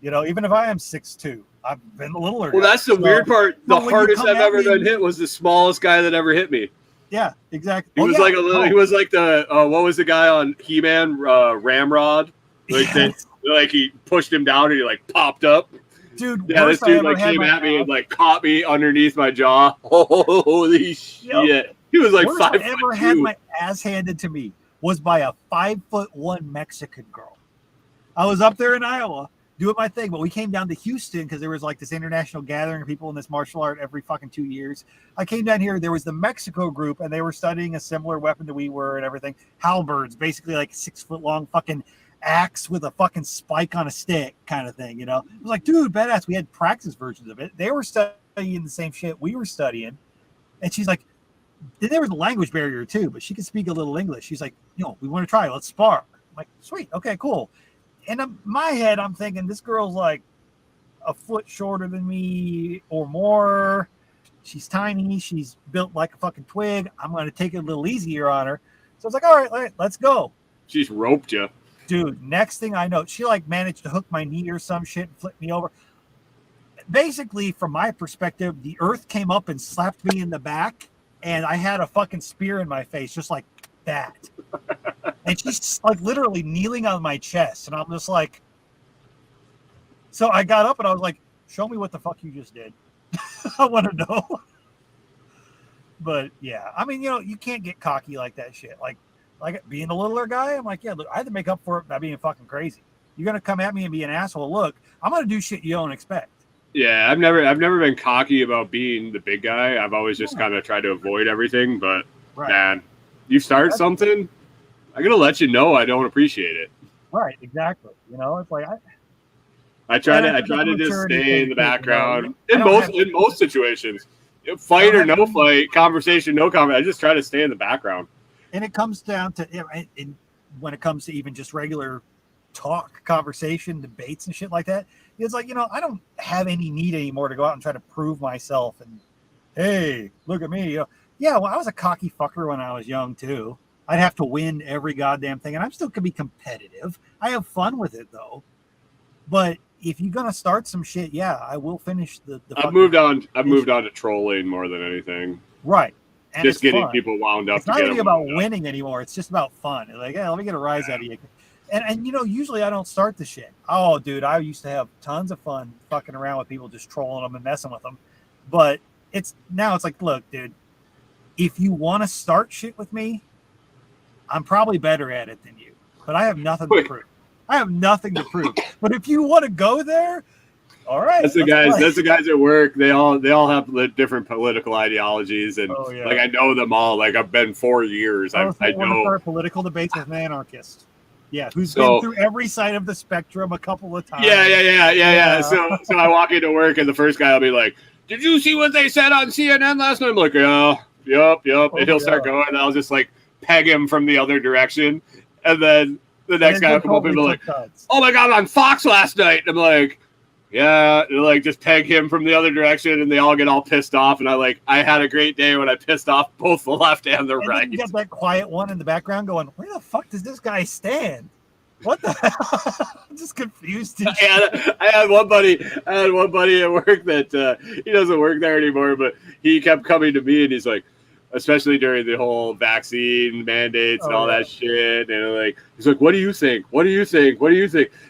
Even if I am 6'2", I've been the littler guy. Well, that's the weird part. The hardest I've ever been hit was the smallest guy that ever hit me. Yeah, exactly. He was like a little. He was like the what was the guy on He-Man? Ramrod. Like he pushed him down, and he like popped up. Dude, yeah, this dude like came at me and like caught me underneath my jaw. Holy shit! He was like 5'2". I ever had my ass handed to me was by a 5'1" Mexican girl. I was up there in Iowa doing my thing, but we came down to Houston because there was like this international gathering of people in this martial art every fucking 2 years. I came down here. There was the Mexico group, and they were studying a similar weapon that we were and everything. Halberds, basically like 6 foot long fucking axe with a fucking spike on a stick kind of thing, It was like, dude, badass. We had practice versions of it. They were studying the same shit we were studying. And she's like, there was a language barrier too, but she could speak a little English. She's like, we want to try. Let's spar. I'm like, sweet. Okay, cool. And in my head, I'm thinking this girl's like a foot shorter than me or more. She's tiny. She's built like a fucking twig. I'm going to take it a little easier on her. So I was like, all right, let's go. She's roped you. Dude, next thing I know, she like managed to hook my knee or some shit and flip me over. Basically, from my perspective, the earth came up and slapped me in the back, and I had a fucking spear in my face, just like that. And she's like literally kneeling on my chest. And I'm just like, so I got up and I was like, show me what the fuck you just did. I want to know. But yeah, I mean, you can't get cocky like that shit. Like being the littler guy, I'm like, yeah, look, I had to make up for it by being fucking crazy. You're going to come at me and be an asshole. Look, I'm going to do shit you don't expect. Yeah, I've never been cocky about being the big guy. I've always just kind of tried to avoid everything. But man, you start something, I'm gonna let you know I don't appreciate it. Right, exactly. It's like I try to just stay in the background in most situations, fight or no fight, conversation, no conversation. I just try to stay in the background. And it comes down to when it comes to even just regular talk, conversation, debates, and shit like that. It's like, I don't have any need anymore to go out and try to prove myself and, hey, look at me. Yeah, well, I was a cocky fucker when I was young, too. I'd have to win every goddamn thing, and I'm still going to be competitive. I have fun with it, though. But if you're going to start some shit, yeah, I will finish the I've moved on to trolling more than anything. Right. And just getting fun. people wound up. It's not really about winning anymore. It's just about fun. Like, hey, let me get a rise out of you. And usually I don't start the shit. Oh, dude, I used to have tons of fun fucking around with people, just trolling them and messing with them. But it's like, look, dude, if you want to start shit with me, I'm probably better at it than you. But I have nothing to prove. But if you want to go there, all right. That's the guys at work. They all have different political ideologies, and like I know them all. Like I've been 4 years. I know start political debates with an anarchist. Yeah, who's been through every side of the spectrum a couple of times. Yeah. So I walk into work, and the first guy will be like, "Did you see what they said on CNN last night?" I'm like, yep. And he'll start going, and I'll just like peg him from the other direction, and then the next guy will come up and be like, "Oh my God, on Fox last night." And I'm like, yeah, and like just peg him from the other direction, and they all get all pissed off. And I had a great day when I pissed off both the left and the right. You got that quiet one in the background going, where the fuck does this guy stand? What the hell? I'm just confused. I had one buddy at work that he doesn't work there anymore, but he kept coming to me, and he's like, especially during the whole vaccine mandates and all that shit, and he's like, what do you think?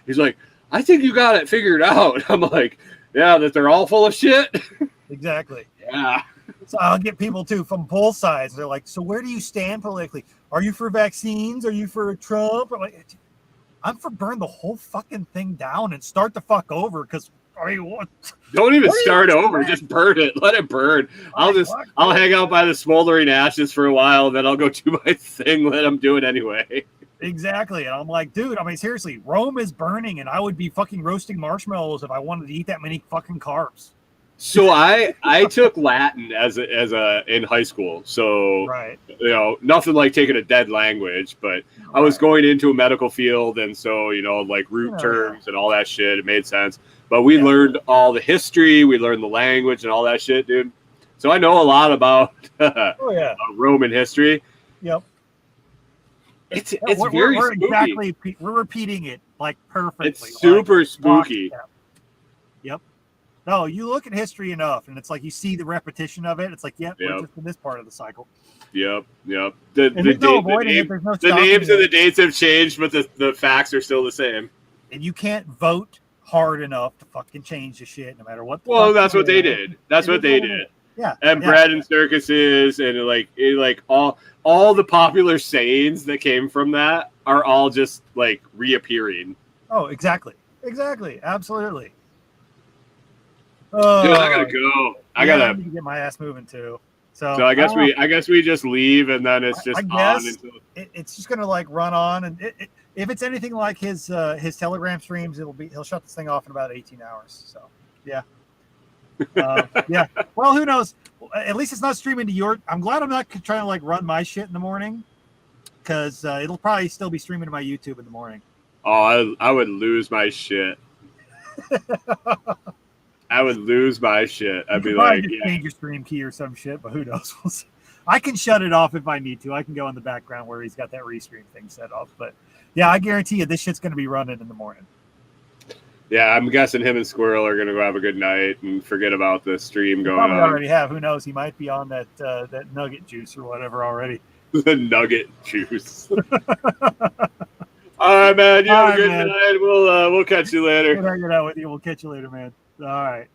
He's like, I think you got it figured out. I'm like, yeah, that they're all full of shit. Exactly. Yeah. So I'll get people too from both sides. They're like, so where do you stand politically? Are you for vaccines? Are you for Trump? I'm for burn the whole fucking thing down and start the fuck over. Because what? Don't even start over. Just burn it. Let it burn. I'll hang out by the smoldering ashes for a while, and then I'll go do my thing. Let them do it anyway. Exactly. And I'm like, dude, seriously, Rome is burning, and I would be fucking roasting marshmallows if I wanted to eat that many fucking carbs. So I took Latin as in high school. So nothing like taking a dead language, but I was going into a medical field, and so like root terms and all that shit. It made sense. But we learned all the history, we learned the language and all that shit, dude. So I know a lot about Roman history. Yep. It's very spooky. We're repeating it like perfectly. It's super spooky. Yep. No, you look at history enough, and it's like you see the repetition of it. It's like, we're just in this part of the cycle. Yep. The names and the dates have changed, but the facts are still the same. And you can't vote hard enough to fucking change the shit, no matter what. That's what they did. That's what they did. Yeah. And bread and circuses, and like all the popular sayings that came from that are all just like reappearing. Oh, exactly, absolutely. Dude, I gotta go. I need to get my ass moving too. So I guess we just leave, and then it's just it's just gonna like run on, and if it's anything like his Telegram streams, he'll shut this thing off in about 18 hours. So yeah. Well, who knows? At least it's not streaming to your. I'm glad I'm not trying to like run my shit in the morning, because it'll probably still be streaming to my YouTube in the morning. Oh, I would lose my shit. I would lose my shit. I'd be like, change your stream key or some shit, but who knows? We'll see. I can shut it off if I need to. I can go in the background where he's got that restream thing set off. But yeah, I guarantee you this shit's going to be running in the morning. Yeah, I'm guessing him and Squirrel are going to go have a good night and forget about the stream going on. Already have. Who knows? He might be on that nugget juice or whatever already. The nugget juice. All right, man. You have a good night. We'll catch you later. Good hanging out with you. We'll catch you later, man. All right.